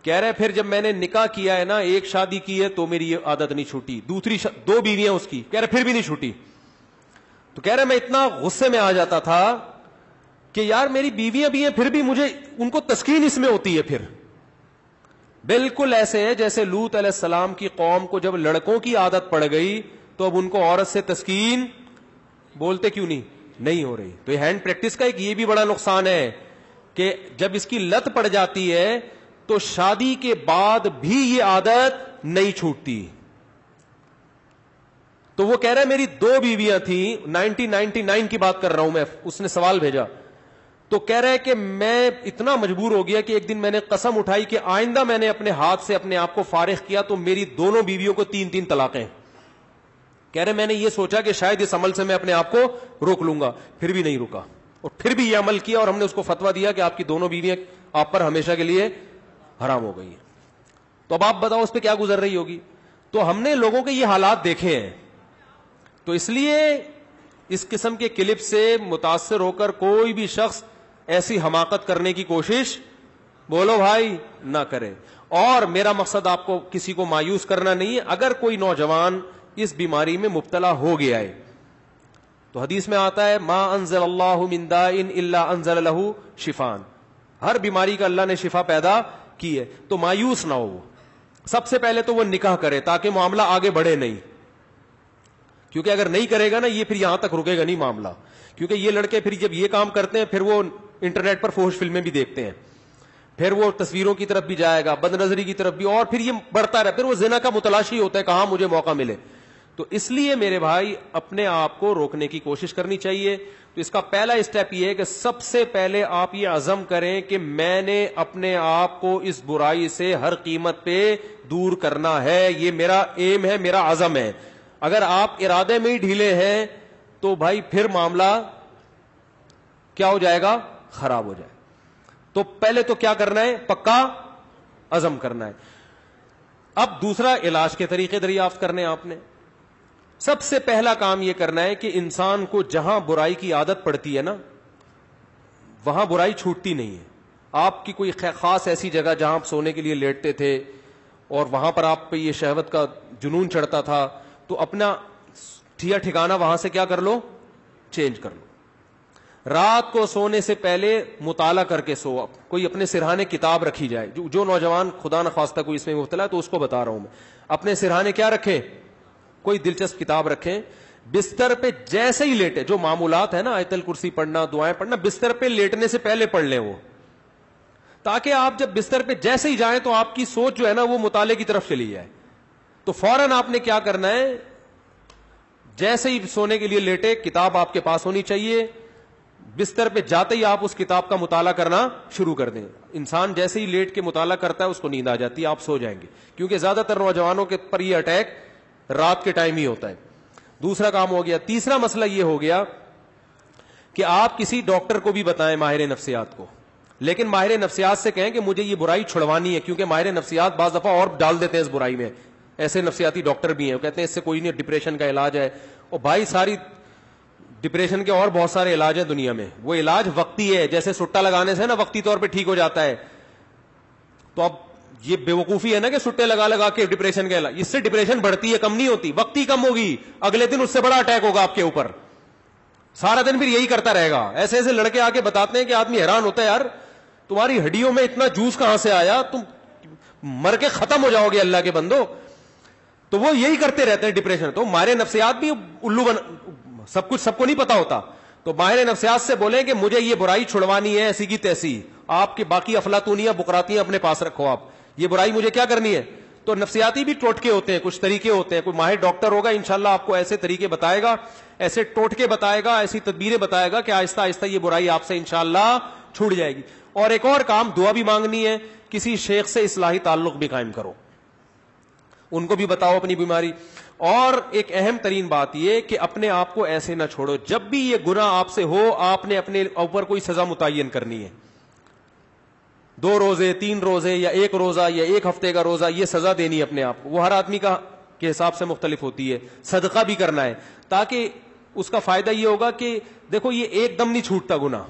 کہہ رہے پھر جب میں نے نکاح کیا ہے نا, ایک شادی کی ہے تو میری یہ عادت نہیں چھوٹی, دوسری 2 بیویاں اس کی, کہہ رہے پھر بھی نہیں چھوٹی. تو کہہ رہے میں اتنا غصے میں آ جاتا تھا کہ یار میری بیویاں بھی ہیں پھر بھی مجھے ان کو تسکین اس میں ہوتی ہے. پھر بالکل ایسے ہے جیسے لوط علیہ السلام کی قوم کو جب لڑکوں کی عادت پڑ گئی تو اب ان کو عورت سے تسکین بولتے کیوں نہیں ہو رہی. تو یہ ہینڈ پریکٹس کا ایک یہ بھی بڑا نقصان ہے کہ جب اس کی لت پڑ جاتی ہے تو شادی کے بعد بھی یہ عادت نہیں چھوٹتی. تو وہ کہہ رہا ہے میری 2 بیویاں تھیں, 1999 کی بات کر رہا ہوں میں, اس نے سوال بھیجا. تو کہہ رہا ہے کہ میں اتنا مجبور ہو گیا کہ ایک دن میں نے قسم اٹھائی کہ آئندہ میں نے اپنے ہاتھ سے اپنے آپ کو فارغ کیا تو میری دونوں بیویوں کو 3 طلاقیں. کہہ رہے میں نے یہ سوچا کہ شاید اس عمل سے میں اپنے آپ کو روک لوں گا, پھر بھی نہیں رکا, اور پھر بھی یہ عمل کیا, اور ہم نے اس کو فتویٰ دیا کہ آپ کی دونوں بیویاں آپ پر ہمیشہ کے لیے حرام ہو گئی ہیں. تو اب آپ بتاؤ اس پہ کیا گزر رہی ہوگی. تو ہم نے لوگوں کے یہ حالات دیکھے ہیں, تو اس لیے اس قسم کے کلپ سے متاثر ہو کر کوئی بھی شخص ایسی حماقت کرنے کی کوشش بولو بھائی نہ کرے. اور میرا مقصد آپ کو کسی کو مایوس کرنا نہیں ہے. اگر کوئی نوجوان اس بیماری میں مبتلا ہو گیا ہے تو حدیث میں آتا ہے ما انزل اللہ من داء الا انزل له شفاء, ہر بیماری کا اللہ نے شفا پیدا کی ہے. تو مایوس نہ ہو. وہ سب سے پہلے تو وہ نکاح کرے تاکہ معاملہ آگے بڑھے نہیں, کیونکہ اگر نہیں کرے گا نا یہ پھر یہاں تک رکے گا نہیں معاملہ. کیونکہ یہ لڑکے پھر جب یہ کام کرتے ہیں پھر وہ انٹرنیٹ پر فحش فلمیں بھی دیکھتے ہیں, پھر وہ تصویروں کی طرف بھی جائے گا, بد نظری کی طرف بھی, اور پھر یہ بڑھتا رہا, پھر وہ زنا کا متلاشی ہوتا ہے کہاں مجھے موقع ملے. تو اس لیے میرے بھائی اپنے آپ کو روکنے کی کوشش کرنی چاہیے. تو اس کا پہلا اسٹیپ یہ ہے کہ سب سے پہلے آپ یہ عزم کریں کہ میں نے اپنے آپ کو اس برائی سے ہر قیمت پہ دور کرنا ہے. یہ میرا ایم ہے, میرا عزم ہے. اگر آپ ارادے میں ہی ڈھیلے ہیں تو بھائی پھر معاملہ کیا ہو جائے گا, خراب ہو جائے. تو پہلے تو کیا کرنا ہے, پکا عزم کرنا ہے. اب دوسرا علاج کے طریقے دریافت کرنے آپ نے. سب سے پہلا کام یہ کرنا ہے کہ انسان کو جہاں برائی کی عادت پڑتی ہے نا وہاں برائی چھوٹتی نہیں ہے. آپ کی کوئی خاص ایسی جگہ جہاں آپ سونے کے لیے لیٹتے تھے اور وہاں پر آپ پہ یہ شہوت کا جنون چڑھتا تھا, تو اپنا ٹھکانہ وہاں سے کیا کر لو, چینج کر لو. رات کو سونے سے پہلے مطالعہ کر کے سو. کوئی اپنے سرہانے کتاب رکھی جائے. جو نوجوان خدا نخواستہ کوئی اس میں مبتلا ہے تو اس کو بتا رہا ہوں میں, اپنے سرہانے کیا رکھیں, کوئی دلچسپ کتاب رکھیں. بستر پہ جیسے ہی لیٹے, جو معمولات ہے نا آیت الکرسی پڑھنا, دعائیں پڑھنا, بستر پہ لیٹنے سے پہلے پڑھ لیں وہ, تاکہ آپ جب بستر پہ جیسے ہی جائیں تو آپ کی سوچ جو ہے نا وہ مطالعے کی طرف چلی جائے. تو فوراً آپ نے کیا کرنا ہے, جیسے ہی سونے کے لیے لیٹے کتاب آپ کے پاس ہونی چاہیے, بستر پہ جاتے ہی آپ اس کتاب کا مطالعہ کرنا شروع کر دیں. انسان جیسے ہی لیٹ کے مطالعہ کرتا ہے اس کو نیند آ جاتی ہے, آپ سو جائیں گے, کیونکہ زیادہ تر نوجوانوں کے پر یہ اٹیک رات کے ٹائم ہی ہوتا ہے. دوسرا کام ہو گیا. تیسرا مسئلہ یہ ہو گیا کہ آپ کسی ڈاکٹر کو بھی بتائیں ماہر نفسیات کو, لیکن ماہر نفسیات سے کہیں کہ مجھے یہ برائی چھڑوانی ہے, کیونکہ ماہر نفسیات بعض دفعہ اور ڈال دیتے ہیں اس برائی میں. ایسے نفسیاتی ڈاکٹر بھی ہیں, وہ کہتے ہیں اس سے کوئی نہیں, ڈپریشن کا علاج ہے. اور بھائی ساری ڈپریشن کے اور بہت سارے علاج ہیں دنیا میں, وہ علاج وقتی ہے, جیسے سٹا لگانے سے نا وقتی طور پہ ٹھیک ہو جاتا ہے. تو اب یہ بیوقوفی ہے نا کہ سٹے لگا کے ڈپریشن کا علاج, اس سے ڈپریشن بڑھتی ہے, کم نہیں ہوتی. وقتی کم ہوگی, اگلے دن اس سے بڑا اٹیک ہوگا آپ کے اوپر, سارا دن پھر یہی کرتا رہے گا. ایسے ایسے لڑکے آ کے بتاتے ہیں کہ آدمی حیران ہوتا ہے, یار تمہاری ہڈیوں میں اتنا جوس کہاں سے آیا, تم مر کے ختم ہو جاؤ گے اللہ کے بندو. تو وہ یہی کرتے رہتے ہیں ڈپریشن. تو ماہر نفسیات بھی الو سب کچھ سب کو نہیں پتا ہوتا. تو ماہر نفسیات سے بولیں کہ مجھے یہ برائی چھڑوانی ہے ایسی کی تیسی, آپ کے باقی افلاطونیاں بکراتیاں اپنے پاس رکھو, آپ یہ برائی مجھے کیا کرنی ہے. تو نفسیاتی بھی ٹوٹکے ہوتے ہیں, کچھ طریقے ہوتے ہیں. کوئی ماہر ڈاکٹر ہوگا انشاءاللہ آپ کو ایسے طریقے بتائے گا, ایسے ٹوٹکے بتائے گا, ایسی تدبیریں بتائے گا کہ آہستہ آہستہ یہ برائی آپ سے انشاءاللہ چھوٹ جائے گی. اور ایک اور کام, دعا بھی مانگنی ہے, کسی شیخ سے اصلاحی تعلق بھی قائم کرو, ان کو بھی بتاؤ اپنی بیماری. اور ایک اہم ترین بات یہ کہ اپنے آپ کو ایسے نہ چھوڑو, جب بھی یہ گناہ آپ سے ہو آپ نے اپنے اوپر کوئی سزا متعین کرنی ہے. 2 روزے 3 روزے یا 1 روزہ یا 1 ہفتے کا روزہ, یہ سزا دینی ہے اپنے آپ کو. وہ ہر آدمی کا کے حساب سے مختلف ہوتی ہے. صدقہ بھی کرنا ہے, تاکہ اس کا فائدہ یہ ہوگا کہ دیکھو یہ ایک دم نہیں چھوٹتا گناہ,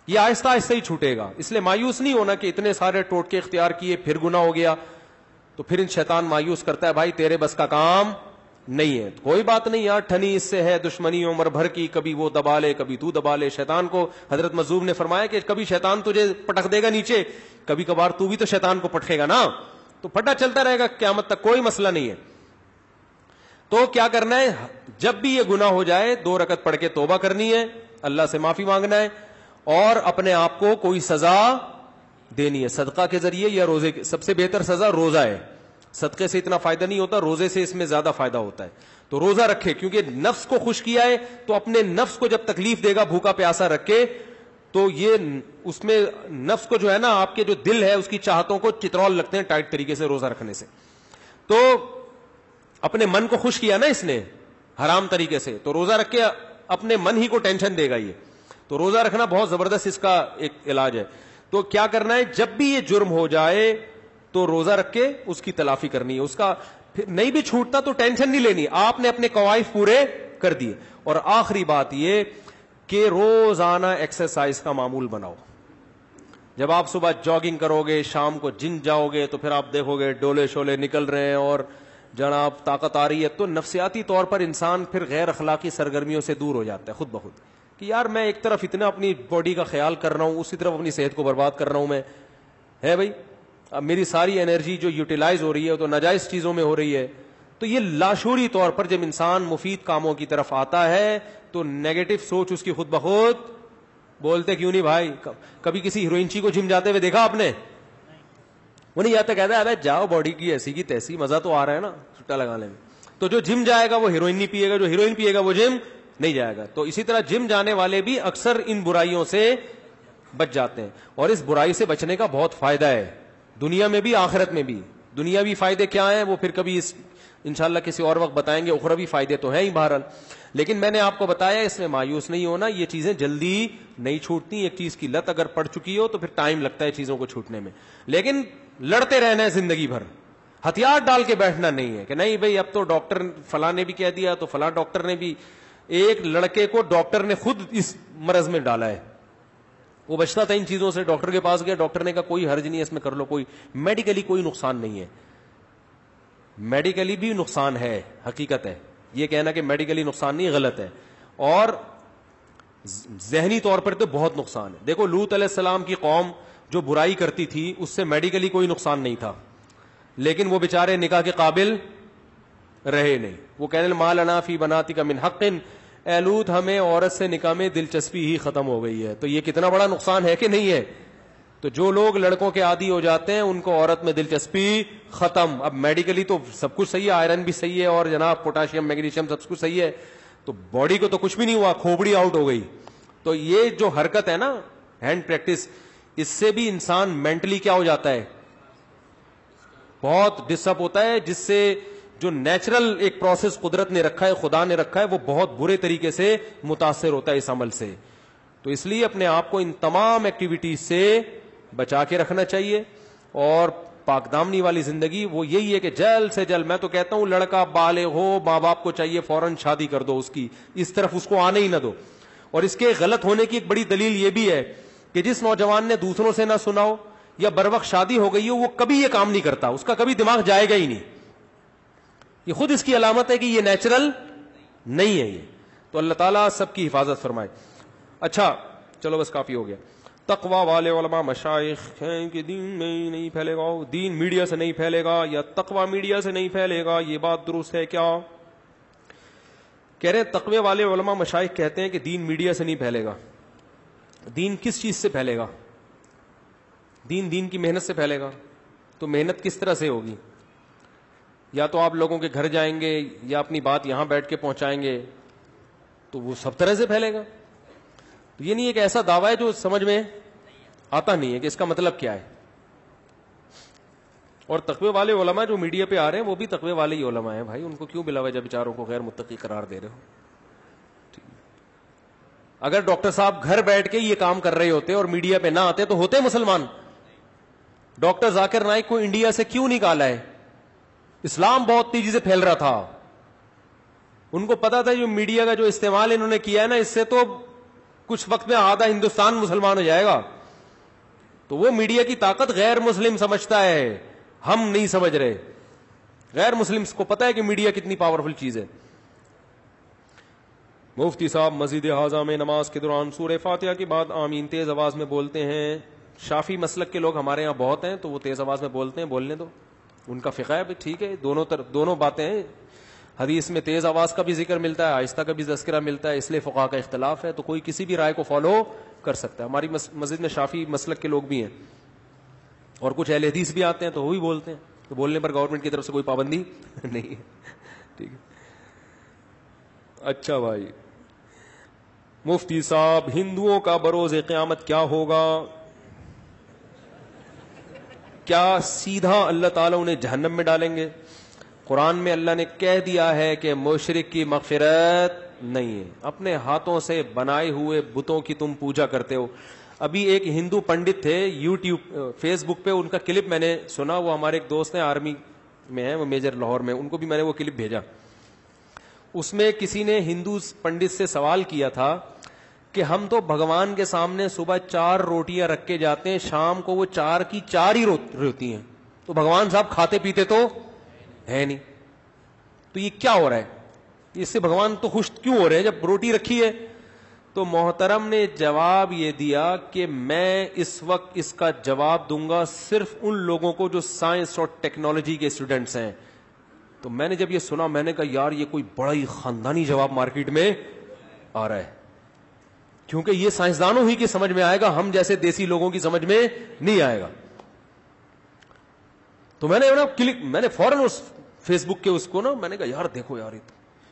یہ آہستہ آہستہ ہی چھوٹے گا. اس لیے مایوس نہیں ہونا کہ اتنے سارے ٹوٹکے اختیار کیے پھر گناہ ہو گیا, تو پھر شیطان مایوس کرتا ہے, بھائی تیرے بس کا کام نہیں ہے. کوئی بات نہیں یار, ٹھنی اس سے ہے دشمنی عمر بھر کی, کبھی وہ دبا لے کبھی تو دبا لے. شیطان کو حضرت مظلوم نے فرمایا کہ کبھی شیطان تجھے پٹک دے گا نیچے, کبھی کبھار تو بھی تو شیطان کو پٹکے گا نا, تو پھٹا چلتا رہے گا قیامت تک, کوئی مسئلہ نہیں ہے. تو کیا کرنا ہے, جب بھی یہ گناہ ہو جائے 2 رکعت پڑھ کے توبہ کرنی ہے, اللہ سے معافی مانگنا ہے, اور اپنے آپ کو کوئی سزا دینی ہے صدقہ کے ذریعے یا روزے کے. سب سے بہتر سزا روزہ ہے, صدقے سے اتنا فائدہ نہیں ہوتا, روزے سے اس میں زیادہ فائدہ ہوتا ہے. تو روزہ رکھے, کیونکہ نفس کو خوش کیا ہے, تو اپنے نفس کو جب تکلیف دے گا بھوکا پیاسا رکھے, تو یہ اس میں نفس کو جو ہے نا آپ کے جو دل ہے اس کی چاہتوں کو چترول لگتے ہیں ٹائٹ طریقے سے روزہ رکھنے سے. تو اپنے من کو خوش کیا نا اس نے حرام طریقے سے, تو روزہ رکھ کے اپنے من ہی کو ٹینشن دے گا یہ. تو روزہ رکھنا بہت زبردست اس کا ایک علاج ہے. تو کیا کرنا ہے, جب بھی یہ جرم ہو جائے تو روزہ رکھ کے اس کی تلافی کرنی ہے. اس کا نہیں بھی چھوٹتا تو ٹینشن نہیں لینی, آپ نے اپنے قوائف پورے کر دیے. اور آخری بات یہ کہ روزانہ ایکسرسائز کا معمول بناؤ. جب آپ صبح جاگنگ کرو گے, شام کو جم جاؤ گے, تو پھر آپ دیکھو گے ڈولے شولے نکل رہے ہیں اور جناب طاقت آ رہی ہے, تو نفسیاتی طور پر انسان پھر غیر اخلاقی سرگرمیوں سے دور ہو جاتا ہے خود بخود, کہ یار میں ایک طرف اتنا اپنی باڈی کا خیال کر رہا ہوں, اسی طرف اپنی صحت کو برباد کر رہا ہوں میں, ہے بھائی اب میری ساری انرجی جو یوٹیلائز ہو رہی ہے تو ناجائز چیزوں میں ہو رہی ہے. تو یہ لاشعوری طور پر جب انسان مفید کاموں کی طرف آتا ہے تو نیگیٹو سوچ اس کی خود بخود, بولتے کیوں نہیں بھائی, کبھی کسی ہیروئنچی کو جم جاتے ہوئے دیکھا آپ نے؟ وہ نہیں جاتا, کہتا ہے ابے جاؤ باڈی کی ایسی کی تیسی, مزہ تو آ رہا ہے نا چھٹا لگانے میں. تو جو جم جائے گا وہ ہیروئن نہیں پیے گا, جو ہیروئن پیے گا وہ جم نہیں جائے گا. تو اسی طرح جم جانے والے بھی اکثر ان برائیوں سے بچ جاتے ہیں, اور اس برائی سے بچنے کا بہت فائدہ ہے دنیا میں بھی آخرت میں بھی. دنیاوی فائدے کیا ہیں وہ پھر کبھی انشاءاللہ کسی اور وقت بتائیں گے, اخروی فائدے تو ہیں ہی بہرحال. لیکن میں نے آپ کو بتایا اس میں مایوس نہیں ہونا, یہ چیزیں جلدی نہیں چھوٹتی. ایک چیز کی لت اگر پڑ چکی ہو تو پھر ٹائم لگتا ہے چیزوں کو چھوٹنے میں, لیکن لڑتے رہنا ہے زندگی بھر, ہتھیار ڈال کے بیٹھنا نہیں ہے کہ نہیں بھئی اب تو ڈاکٹر فلاں نے بھی کہہ دیا تو فلاں ڈاکٹر نے بھی. ایک لڑکے کو ڈاکٹر نے خود اس مرض میں ڈالا ہے, وہ بچتا تھا ان چیزوں سے, ڈاکٹر کے پاس گیا, ڈاکٹر نے کہا کوئی حرج نہیں ہے اس میں, کر لو, کوئی میڈیکلی کوئی نقصان نہیں ہے. میڈیکلی بھی نقصان ہے, حقیقت ہے, یہ کہنا کہ میڈیکلی نقصان نہیں غلط ہے, اور ذہنی طور پر تو بہت نقصان ہے. دیکھو لوط علیہ السلام کی قوم جو برائی کرتی تھی اس سے میڈیکلی کوئی نقصان نہیں تھا, لیکن وہ بیچارے نکاح کے قابل رہے نہیں. وہ کہنے ما لنا فی بناتک من حق, اے لوط ہمیں عورت سے نکاح میں دلچسپی ہی ختم ہو گئی ہے. تو یہ کتنا بڑا نقصان ہے کہ نہیں ہے. تو جو لوگ لڑکوں کے عادی ہو جاتے ہیں ان کو عورت میں دلچسپی ختم. اب میڈیکلی تو سب کچھ صحیح ہے, آئرن بھی صحیح ہے, اور جناب پوٹاشیم میگنیشیم سب کچھ صحیح ہے, تو باڈی کو تو کچھ بھی نہیں ہوا, کھوپڑی آؤٹ ہو گئی. تو یہ جو حرکت ہے نا, ہینڈ پریکٹس, اس سے بھی انسان مینٹلی کیا ہو جاتا ہے, بہت ڈسٹرب ہوتا ہے, جس سے جو نیچرل ایک پروسیس قدرت نے رکھا ہے, خدا نے رکھا ہے, وہ بہت برے طریقے سے متاثر ہوتا ہے اس عمل سے. تو اس لیے اپنے آپ کو ان تمام ایکٹیویٹیز سے بچا کے رکھنا چاہیے, اور پاک دامنی والی زندگی وہ یہی ہے کہ جلد سے جلد, میں تو کہتا ہوں لڑکا بالغ ہو, ماں باپ کو چاہیے فوراً شادی کر دو اس کی, اس طرف اس کو آنے ہی نہ دو. اور اس کے غلط ہونے کی ایک بڑی دلیل یہ بھی ہے کہ جس نوجوان نے دوسروں سے نہ سنا ہو یا بروقت شادی ہو گئی ہو, وہ کبھی یہ کام نہیں کرتا, اس کا کبھی دماغ جائے گا ہی نہیں. یہ خود اس کی علامت ہے کہ یہ نیچرل نہیں ہے یہ. تو اللہ تعالیٰ سب کی حفاظت فرمائے. اچھا چلو بس کافی ہو گیا. تقوی والے علماء مشائخ ہیں کہ دین میں نہیں پھیلے گا, دین میڈیا سے نہیں پھیلے گا, یا تقوی میڈیا سے نہیں پھیلے گا, یہ بات درست ہے کیا؟ کہہ رہے ہیں تقوی والے علماء مشائخ کہتے ہیں کہ دین میڈیا سے نہیں پھیلے گا. دین کس چیز سے پھیلے گا؟ دین کی محنت سے پھیلے گا. تو محنت کس طرح سے ہوگی؟ یا تو آپ لوگوں کے گھر جائیں گے, یا اپنی بات یہاں بیٹھ کے پہنچائیں گے, تو وہ سب طرح سے پھیلے گا. تو یہ نہیں ایک ایسا دعویٰ ہے جو سمجھ میں آتا نہیں ہے کہ اس کا مطلب کیا ہے. اور تقوی والے علماء جو میڈیا پہ آ رہے ہیں وہ بھی تقوی والے ہی علماء ہیں بھائی, ان کو کیوں بلا وجہ بیچاروں کو غیر متقی قرار دے رہے ہو؟ اگر ڈاکٹر صاحب گھر بیٹھ کے یہ کام کر رہے ہوتے اور میڈیا پہ نہ آتے تو ہوتے مسلمان. ڈاکٹر ذاکر نائک کو انڈیا سے کیوں نکالا ہے؟ اسلام بہت تیزی سے پھیل رہا تھا, ان کو پتا تھا جو میڈیا کا جو استعمال انہوں نے کیا ہے نا, اس سے تو کچھ وقت میں آدھا ہندوستان مسلمان ہو جائے گا. تو وہ میڈیا کی طاقت غیر مسلم سمجھتا ہے, ہم نہیں سمجھ رہے. غیر مسلم کو پتا ہے کہ میڈیا کتنی پاورفل چیز ہے. مفتی صاحب مسجد اعظم میں نماز کے دوران سورہ فاتحہ کے بعد آمین تیز آواز میں بولتے ہیں. شافی مسلک کے لوگ ہمارے یہاں بہت ہیں, تو وہ تیز آواز میں بولتے ہیں, بولنے دو, ان کا فقہ ہے, ٹھیک ہے. دونوں باتیں ہیں. حدیث میں تیز آواز کا بھی ذکر ملتا ہے, آہستہ کا بھی تذکرہ ملتا ہے, اس لیے فقہاء کا اختلاف ہے. تو کوئی کسی بھی رائے کو فالو کر سکتا ہے. ہماری مسجد میں شافی مسلک کے لوگ بھی ہیں, اور کچھ اہل حدیث بھی آتے ہیں, تو وہ بھی بولتے ہیں. تو بولنے پر گورنمنٹ کی طرف سے کوئی پابندی نہیں ہے, ٹھیک ہے. اچھا بھائی, مفتی صاحب ہندوؤں کا بروز قیامت کیا ہوگا؟ کیا سیدھا اللہ تعالیٰ انہیں جہنم میں ڈالیں گے؟ قرآن میں اللہ نے کہہ دیا ہے کہ مشرک کی مغفرت نہیں ہے. اپنے ہاتھوں سے بنائے ہوئے بتوں کی تم پوجا کرتے ہو. ابھی ایک ہندو پنڈت تھے یوٹیوب فیس بک پہ, ان کا کلپ میں نے سنا. وہ ہمارے ایک دوست ہیں آرمی میں ہیں, وہ میجر لاہور میں, ان کو بھی میں نے وہ کلپ بھیجا. اس میں کسی نے ہندو پنڈت سے سوال کیا تھا کہ ہم تو بھگوان کے سامنے صبح 4 روٹیاں رکھ کے جاتے ہیں, شام کو وہ 4 کی 4 ہی روتی ہیں, تو بھگوان صاحب کھاتے پیتے تو ہے نہیں, تو یہ کیا ہو رہا ہے؟ اس سے بھگوان تو خوش کیوں ہو رہے ہیں جب روٹی رکھی ہے؟ تو محترم نے جواب یہ دیا کہ میں اس وقت اس کا جواب دوں گا صرف ان لوگوں کو جو سائنس اور ٹیکنالوجی کے اسٹوڈنٹس ہیں. تو میں نے جب یہ سنا, میں نے کہا یار یہ کوئی بڑا ہی خاندانی جواب مارکیٹ میں آ رہا ہے, کیونکہ یہ سائنسدانوں ہی کی سمجھ میں آئے گا, ہم جیسے دیسی لوگوں کی سمجھ میں نہیں آئے گا. تو میں نے فوراً اس فیس بک کے اس کو میں نے کہا یار دیکھو یار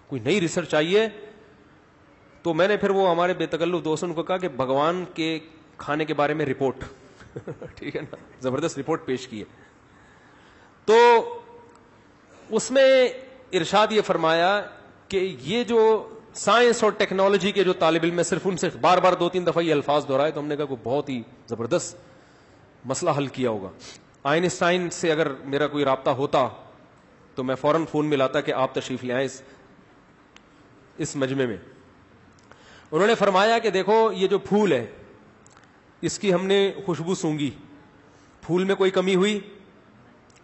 کوئی نئی ریسرچ آئی ہے. تو میں نے پھر وہ ہمارے بے تکلف دوستوں کو کہا کہ بھگوان کے کھانے کے بارے میں رپورٹ ٹھیک ہے نا, زبردست رپورٹ پیش کی ہے. تو اس میں ارشاد یہ فرمایا کہ یہ جو سائنس اور ٹیکنالوجی کے جو طالب علم ہے, صرف ان سے بار بار 2-3 دفعہ یہ الفاظ دہرائے, تو ہم نے کہا کوئی بہت ہی زبردست مسئلہ حل کیا ہوگا. آئنسٹائن سے اگر میرا کوئی رابطہ ہوتا تو میں فوراً فون ملاتا کہ آپ تشریف لے آئیں اس مجمع میں. انہوں نے فرمایا کہ دیکھو یہ جو پھول ہے اس کی ہم نے خوشبو سونگھی, پھول میں کوئی کمی ہوئی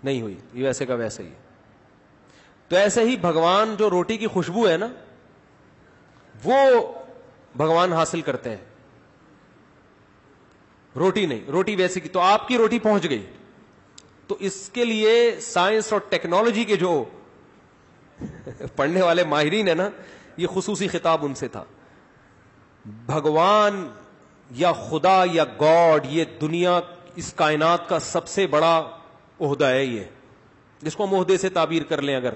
نہیں ہوئی, یہ ویسے کا ویسے ہی. تو ایسے ہی بھگوان جو روٹی کی خوشبو ہے نا, وہ بھگوان حاصل کرتے ہیں, روٹی نہیں. روٹی ویسے کی, تو آپ کی روٹی پہنچ گئی. تو اس کے لیے سائنس اور ٹیکنالوجی کے جو پڑھنے والے ماہرین ہیں نا, یہ خصوصی خطاب ان سے تھا. بھگوان یا خدا یا گاڈ, یہ دنیا اس کائنات کا سب سے بڑا عہدہ ہے, یہ جس کو ہم عہدے سے تعبیر کر لیں اگر,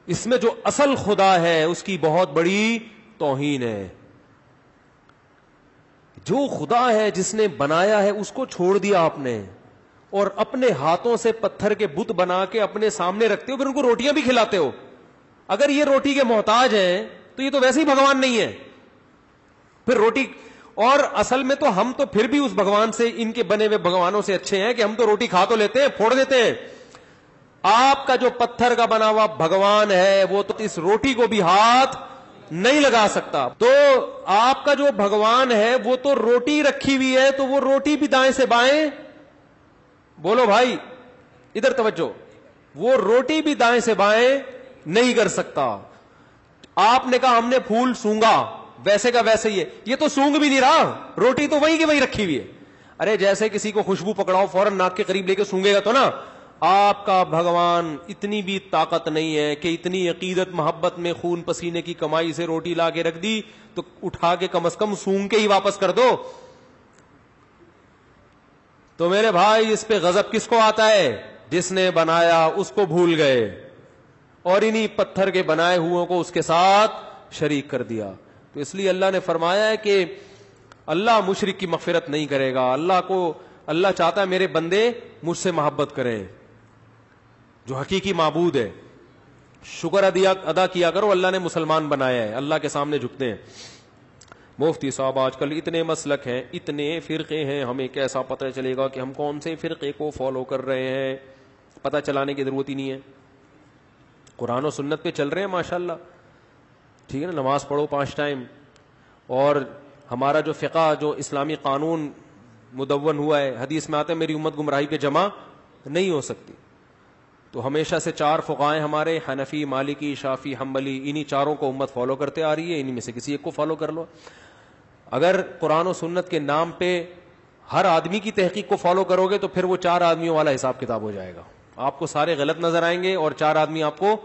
اس میں جو اصل خدا ہے اس کی بہت بڑی توہین ہے. جو خدا ہے جس نے بنایا ہے اس کو چھوڑ دیا آپ نے, اور اپنے ہاتھوں سے پتھر کے بت بنا کے اپنے سامنے رکھتے ہو, پھر ان کو روٹیاں بھی کھلاتے ہو. اگر یہ روٹی کے محتاج ہیں تو یہ تو ویسے ہی بھگوان نہیں ہے پھر روٹی. اور اصل میں تو ہم تو پھر بھی اس بھگوان سے, ان کے بنے ہوئے بھگوانوں سے اچھے ہیں کہ ہم تو روٹی کھا تو لیتے ہیں, پھوڑ دیتے ہیں. آپ کا جو پتھر کا بنا ہوا بھگوان ہے وہ تو اس روٹی کو بھی ہاتھ نہیں لگا سکتا. تو آپ کا جو بھگوان ہے وہ تو روٹی رکھی ہوئی ہے, تو وہ روٹی بھی دائیں سے بائیں, بولو بھائی ادھر توجہ, وہ روٹی بھی دائیں سے بائیں نہیں کر سکتا. آپ نے کہا ہم نے پھول سونگا, ویسے کا ویسے ہی ہے, یہ تو سونگ بھی نہیں رہا, روٹی تو وہی کی وہی رکھی ہوئی ہے. ارے جیسے کسی کو خوشبو پکڑاؤ فوراً ناک کے قریب لے کے سونگے گا تو نا. آپ کا بھگوان اتنی بھی طاقت نہیں ہے کہ اتنی عقیدت محبت میں خون پسینے کی کمائی سے روٹی لا کے رکھ دی تو اٹھا کے کم از کم سونگ کے ہی واپس کر دو. تو میرے بھائی اس پہ غضب کس کو آتا ہے؟ جس نے بنایا اس کو بھول گئے اور انہی پتھر کے بنائے ہوئوں کو اس کے ساتھ شریک کر دیا. تو اس لیے اللہ نے فرمایا ہے کہ اللہ مشرک کی مغفرت نہیں کرے گا. اللہ چاہتا ہے میرے بندے مجھ سے محبت کریں, جو حقیقی معبود ہے. شکر ادا کیا کرو, اللہ نے مسلمان بنایا ہے, اللہ کے سامنے جھکتے ہیں. مفتی صاحب آج کل اتنے مسلک ہیں, اتنے فرقے ہیں, ہمیں کیسا پتہ چلے گا کہ ہم کون سے فرقے کو فالو کر رہے ہیں؟ پتہ چلانے کی ضرورت ہی نہیں ہے, قرآن و سنت پہ چل رہے ہیں ماشاءاللہ, ٹھیک ہے نا. نماز پڑھو 5 ٹائم, اور ہمارا جو فقہ جو اسلامی قانون مدون ہوا ہے, حدیث میں آتا ہے میری امت گمراہی پہ جمع نہیں ہو سکتی. تو ہمیشہ سے 4 فقہائے ہمارے, حنفی, مالکی, شافی, حنبلی, انہی چاروں کو امت فالو کرتے آ رہی ہے. انہی میں سے کسی ایک کو فالو کر لو. اگر قرآن و سنت کے نام پہ ہر آدمی کی تحقیق کو فالو کرو گے تو پھر وہ 4 آدمیوں والا حساب کتاب ہو جائے گا. آپ کو سارے غلط نظر آئیں گے اور 4 آدمی آپ کو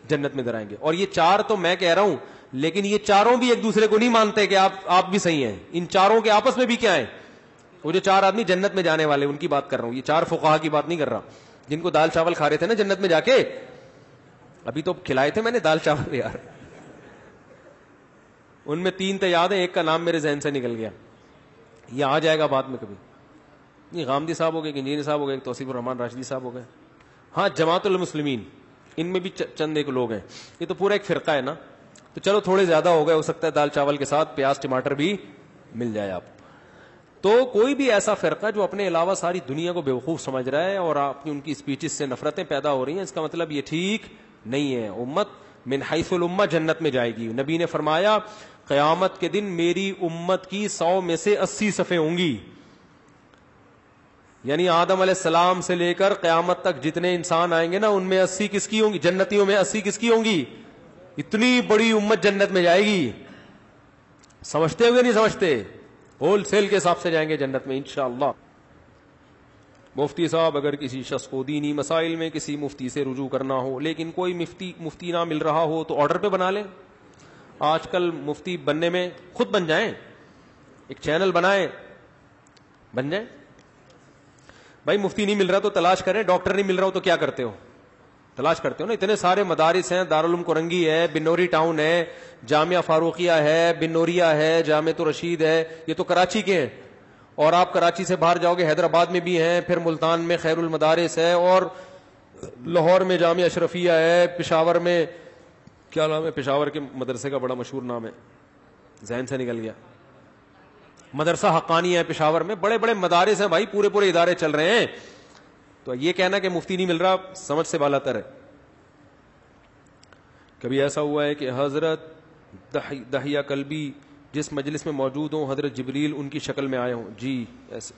جنت میں درائیں گے. اور یہ 4 تو میں کہہ رہا ہوں, لیکن یہ چاروں بھی ایک دوسرے کو نہیں مانتے کہ آپ بھی صحیح ہیں. ان چاروں کے آپس میں بھی کیا ہے؟ وہ جو 4 آدمی جنت میں جانے والے ان کی بات کر رہا ہوں, یہ 4 فقہا کی بات نہیں کر رہا جن کو دال چاول کھا رہے تھے نا جنت میں جا کے. ابھی تو کھلائے تھے میں نے دال چاول یار, ان میں 3 تو یاد ہے, ایک کا نام میرے ذہن سے نکل گیا, یہ آ جائے گا بعد میں کبھی. یہ غامدی صاحب ہو گئے, انجینئر صاحب ہو گئے, توصیف الرحمان راشدی صاحب ہو گئے. ہاں جماعت المسلمین, ان میں بھی چند ایک لوگ ہیں. یہ تو پورا ایک فرقہ ہے نا, تو چلو تھوڑے زیادہ ہو گئے, ہو سکتا ہے دال چاول کے ساتھ پیاز ٹماٹر بھی مل جائے آپ. تو کوئی بھی ایسا فرقہ جو اپنے علاوہ ساری دنیا کو بیوقوف سمجھ رہا ہے اور آپ کی ان کی اسپیچز سے نفرتیں پیدا ہو رہی ہیں, اس کا مطلب یہ ٹھیک نہیں ہے. امت من حیث الامہ جنت میں جائے گی. نبی نے فرمایا قیامت کے دن میری امت کی 100 میں سے 80 صفیں ہوں گی, یعنی آدم علیہ السلام سے لے کر قیامت تک جتنے انسان آئیں گے نا, ان میں 80 کس کی ہوں گی؟ جنتیوں میں 80 کس کی ہوں گی؟ اتنی بڑی امت جنت میں جائے گی. سمجھتے ہوئے نہیں سمجھتے, ہول سیل کے حساب سے جائیں گے جنت میں انشاءاللہ. مفتی صاحب اگر کسی شخص کو دینی مسائل میں کسی مفتی سے رجوع کرنا ہو لیکن کوئی مفتی نہ مل رہا ہو تو آرڈر پہ بنا لیں. آج کل مفتی بننے میں خود بن جائیں, ایک چینل بنائیں, بن جائیں. بھائی مفتی نہیں مل رہا تو تلاش کریں, ڈاکٹر نہیں مل رہا ہو تو کیا کرتے ہو؟ تلاش کرتے ہو نا. اتنے سارے مدارس ہیں, دارالعلوم کرنگی ہے, بنوری ٹاؤن ہے, جامعہ فاروقیہ ہے, بنوریہ ہے, جامعہ رشید ہے, یہ تو کراچی کے ہیں. اور آپ کراچی سے باہر جاؤ گے حیدرآباد میں بھی ہیں, پھر ملتان میں خیر المدارس ہے, اور لاہور میں جامعہ اشرفیہ ہے, پشاور میں کیا نام ہے, پشاور کے مدرسے کا بڑا مشہور نام ہے, ذہن سے نکل گیا, مدرسہ حقانی ہے پشاور میں. بڑے بڑے مدارس ہیں بھائی, پورے پورے ادارے چل رہے ہیں. تو یہ کہنا کہ مفتی نہیں مل رہا سمجھ سے بالا تر ہے. کبھی ایسا ہوا ہے کہ حضرت دہیا کلبی جس مجلس میں موجود ہوں حضرت جبریل ان کی شکل میں آئے ہوں. جی ایسے.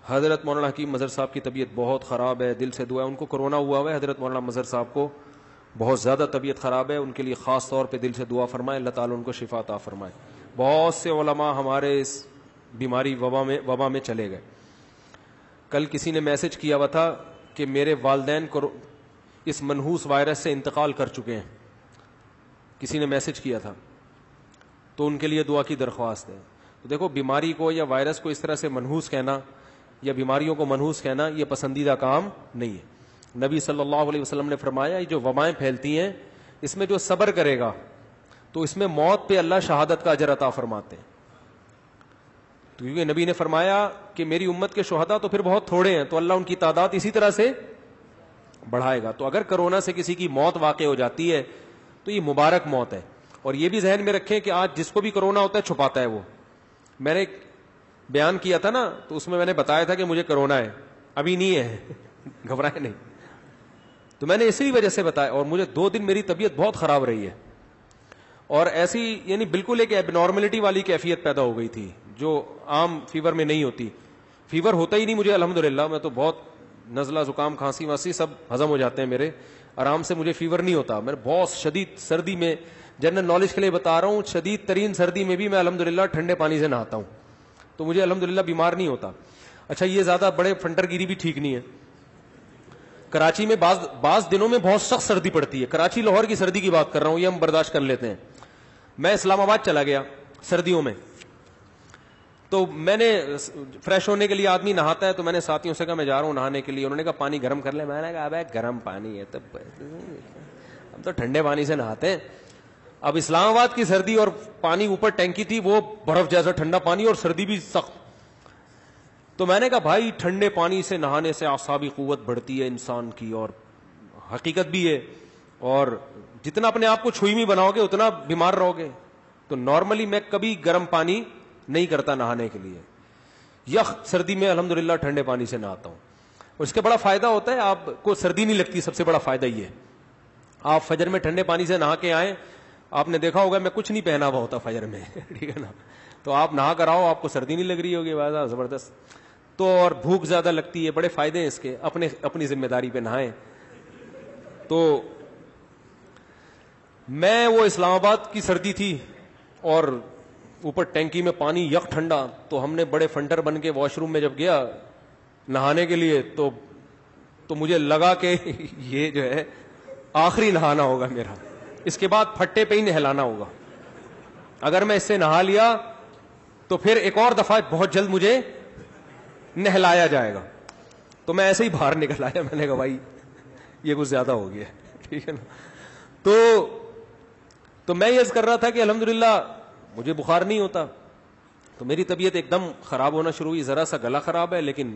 حضرت مولانا حکیم مظہر صاحب کی طبیعت بہت خراب ہے, دل سے دعا ہے. ان کو کرونا ہوا ہے. حضرت مولانا مظہر صاحب کو بہت زیادہ طبیعت خراب ہے, ان کے لیے خاص طور پہ دل سے دعا فرمائے, اللہ تعالیٰ ان کو شفا عطا فرمائے. بہت سے علماء ہمارے اس بیماری وبا میں چلے گئے. کل کسی نے میسج کیا ہوا تھا کہ میرے والدین کو اس منحوس وائرس سے انتقال کر چکے ہیں, کسی نے میسج کیا تھا, تو ان کے لیے دعا کی درخواست ہے. تو دیکھو, بیماری کو یا وائرس کو اس طرح سے منحوس کہنا یا بیماریوں کو منحوس کہنا یہ پسندیدہ کام نہیں ہے. نبی صلی اللہ علیہ وسلم نے فرمایا یہ جو وبائیں پھیلتی ہیں اس میں جو صبر کرے گا تو اس میں موت پہ اللہ شہادت کا اجر عطا فرماتے ہیں. تو کیونکہ نبی نے فرمایا کہ میری امت کے شہداء تو پھر بہت تھوڑے ہیں, تو اللہ ان کی تعداد اسی طرح سے بڑھائے گا. تو اگر کرونا سے کسی کی موت واقع ہو جاتی ہے تو یہ مبارک موت ہے. اور یہ بھی ذہن میں رکھیں کہ آج جس کو بھی کرونا ہوتا ہے چھپاتا ہے. وہ میں نے بیان کیا تھا نا, تو اس میں نے بتایا تھا کہ مجھے کرونا ہے, ابھی نہیں ہے, گھبرائے نہیں. تو میں نے اسی وجہ سے بتایا, اور مجھے 2 دن میری طبیعت بہت خراب رہی ہے, اور ایسی یعنی بالکل ایک ایب نارملٹی والی کیفیت پیدا ہو گئی تھی جو عام فیور میں نہیں ہوتی. فیور ہوتا ہی نہیں مجھے الحمدللہ, میں تو بہت نزلہ زکام کھانسی وانسی سب ہضم ہو جاتے ہیں میرے آرام سے, مجھے فیور نہیں ہوتا. میں بہت شدید سردی میں, جنرل نالج کے لیے بتا رہا ہوں, شدید ترین سردی میں بھی میں الحمدللہ ٹھنڈے پانی سے نہاتا ہوں, تو مجھے الحمدللہ بیمار نہیں ہوتا. اچھا, یہ زیادہ بڑے فنٹر گیری بھی ٹھیک نہیں ہے. کراچی میں بعض دنوں میں بہت سخت سردی پڑتی ہے. کراچی لاہور کی سردی کی بات کر رہا ہوں, یہ ہم برداشت کر لیتے ہیں. میں اسلام آباد چلا گیا سردیوں میں, تو میں نے فریش ہونے کے لیے آدمی نہاتا ہے, تو میں نے ساتھیوں سے کہا میں جا رہا ہوں نہانے کے لیے. انہوں نے کہا پانی گرم کر لیں. میں نے کہا ابے گرم پانی ہے, تب ہم تو ٹھنڈے پانی سے نہاتے ہیں. اب اسلام آباد کی سردی اور پانی اوپر ٹینکی تھی, وہ برف جیسا ٹھنڈا پانی اور سردی بھی سخت. تو میں نے کہا بھائی ٹھنڈے پانی سے نہانے سے اعصابی قوت بڑھتی ہے انسان کی, اور حقیقت بھی ہے, اور جتنا اپنے آپ کو چھوئیمی بناؤ گے اتنا بیمار رہو گے. تو نارملی میں کبھی گرم پانی نہیں کرتا نہانے کے لیے, یخ سردی میں الحمدللہ ٹھنڈے پانی سے نہاتا ہوں. اور اس کے بڑا فائدہ ہوتا ہے, آپ کو سردی نہیں لگتی. سب سے بڑا فائدہ یہ ہے, آپ فجر میں ٹھنڈے پانی سے نہا کے آئیں. آپ نے دیکھا ہوگا میں کچھ نہیں پہنا ہوا ہوتا فجر میں, ٹھیک ہے نا, تو آپ نہا کر آؤ, آپ کو سردی نہیں لگ رہی ہوگی بازا زبردست. تو اور بھوک زیادہ لگتی ہے, بڑے فائدے ہیں اس کے. اپنی ذمہ داری پہ نہائیں. تو میں وہ اسلام آباد کی سردی تھی اور اوپر ٹینکی میں پانی یک ٹھنڈا, تو ہم نے بڑے فنٹر بن کے واش روم میں جب گیا نہانے کے لیے, تو مجھے لگا کہ یہ جو ہے آخری نہانا ہوگا میرا, اس کے بعد پھٹے پہ ہی نہلانا ہوگا. اگر میں اس سے نہا لیا تو پھر ایک اور دفعہ بہت جلد مجھے نہلایا جائے گا. تو میں ایسے ہی باہر نکل آیا. میں نے کہا بھائی یہ کچھ زیادہ ہو گیا, ٹھیک ہے نا. تو میں یہ کر رہا تھا کہ الحمدللہ مجھے بخار نہیں ہوتا. تو میری طبیعت ایک دم خراب ہونا شروع ہوئی. ذرا سا گلا خراب ہے, لیکن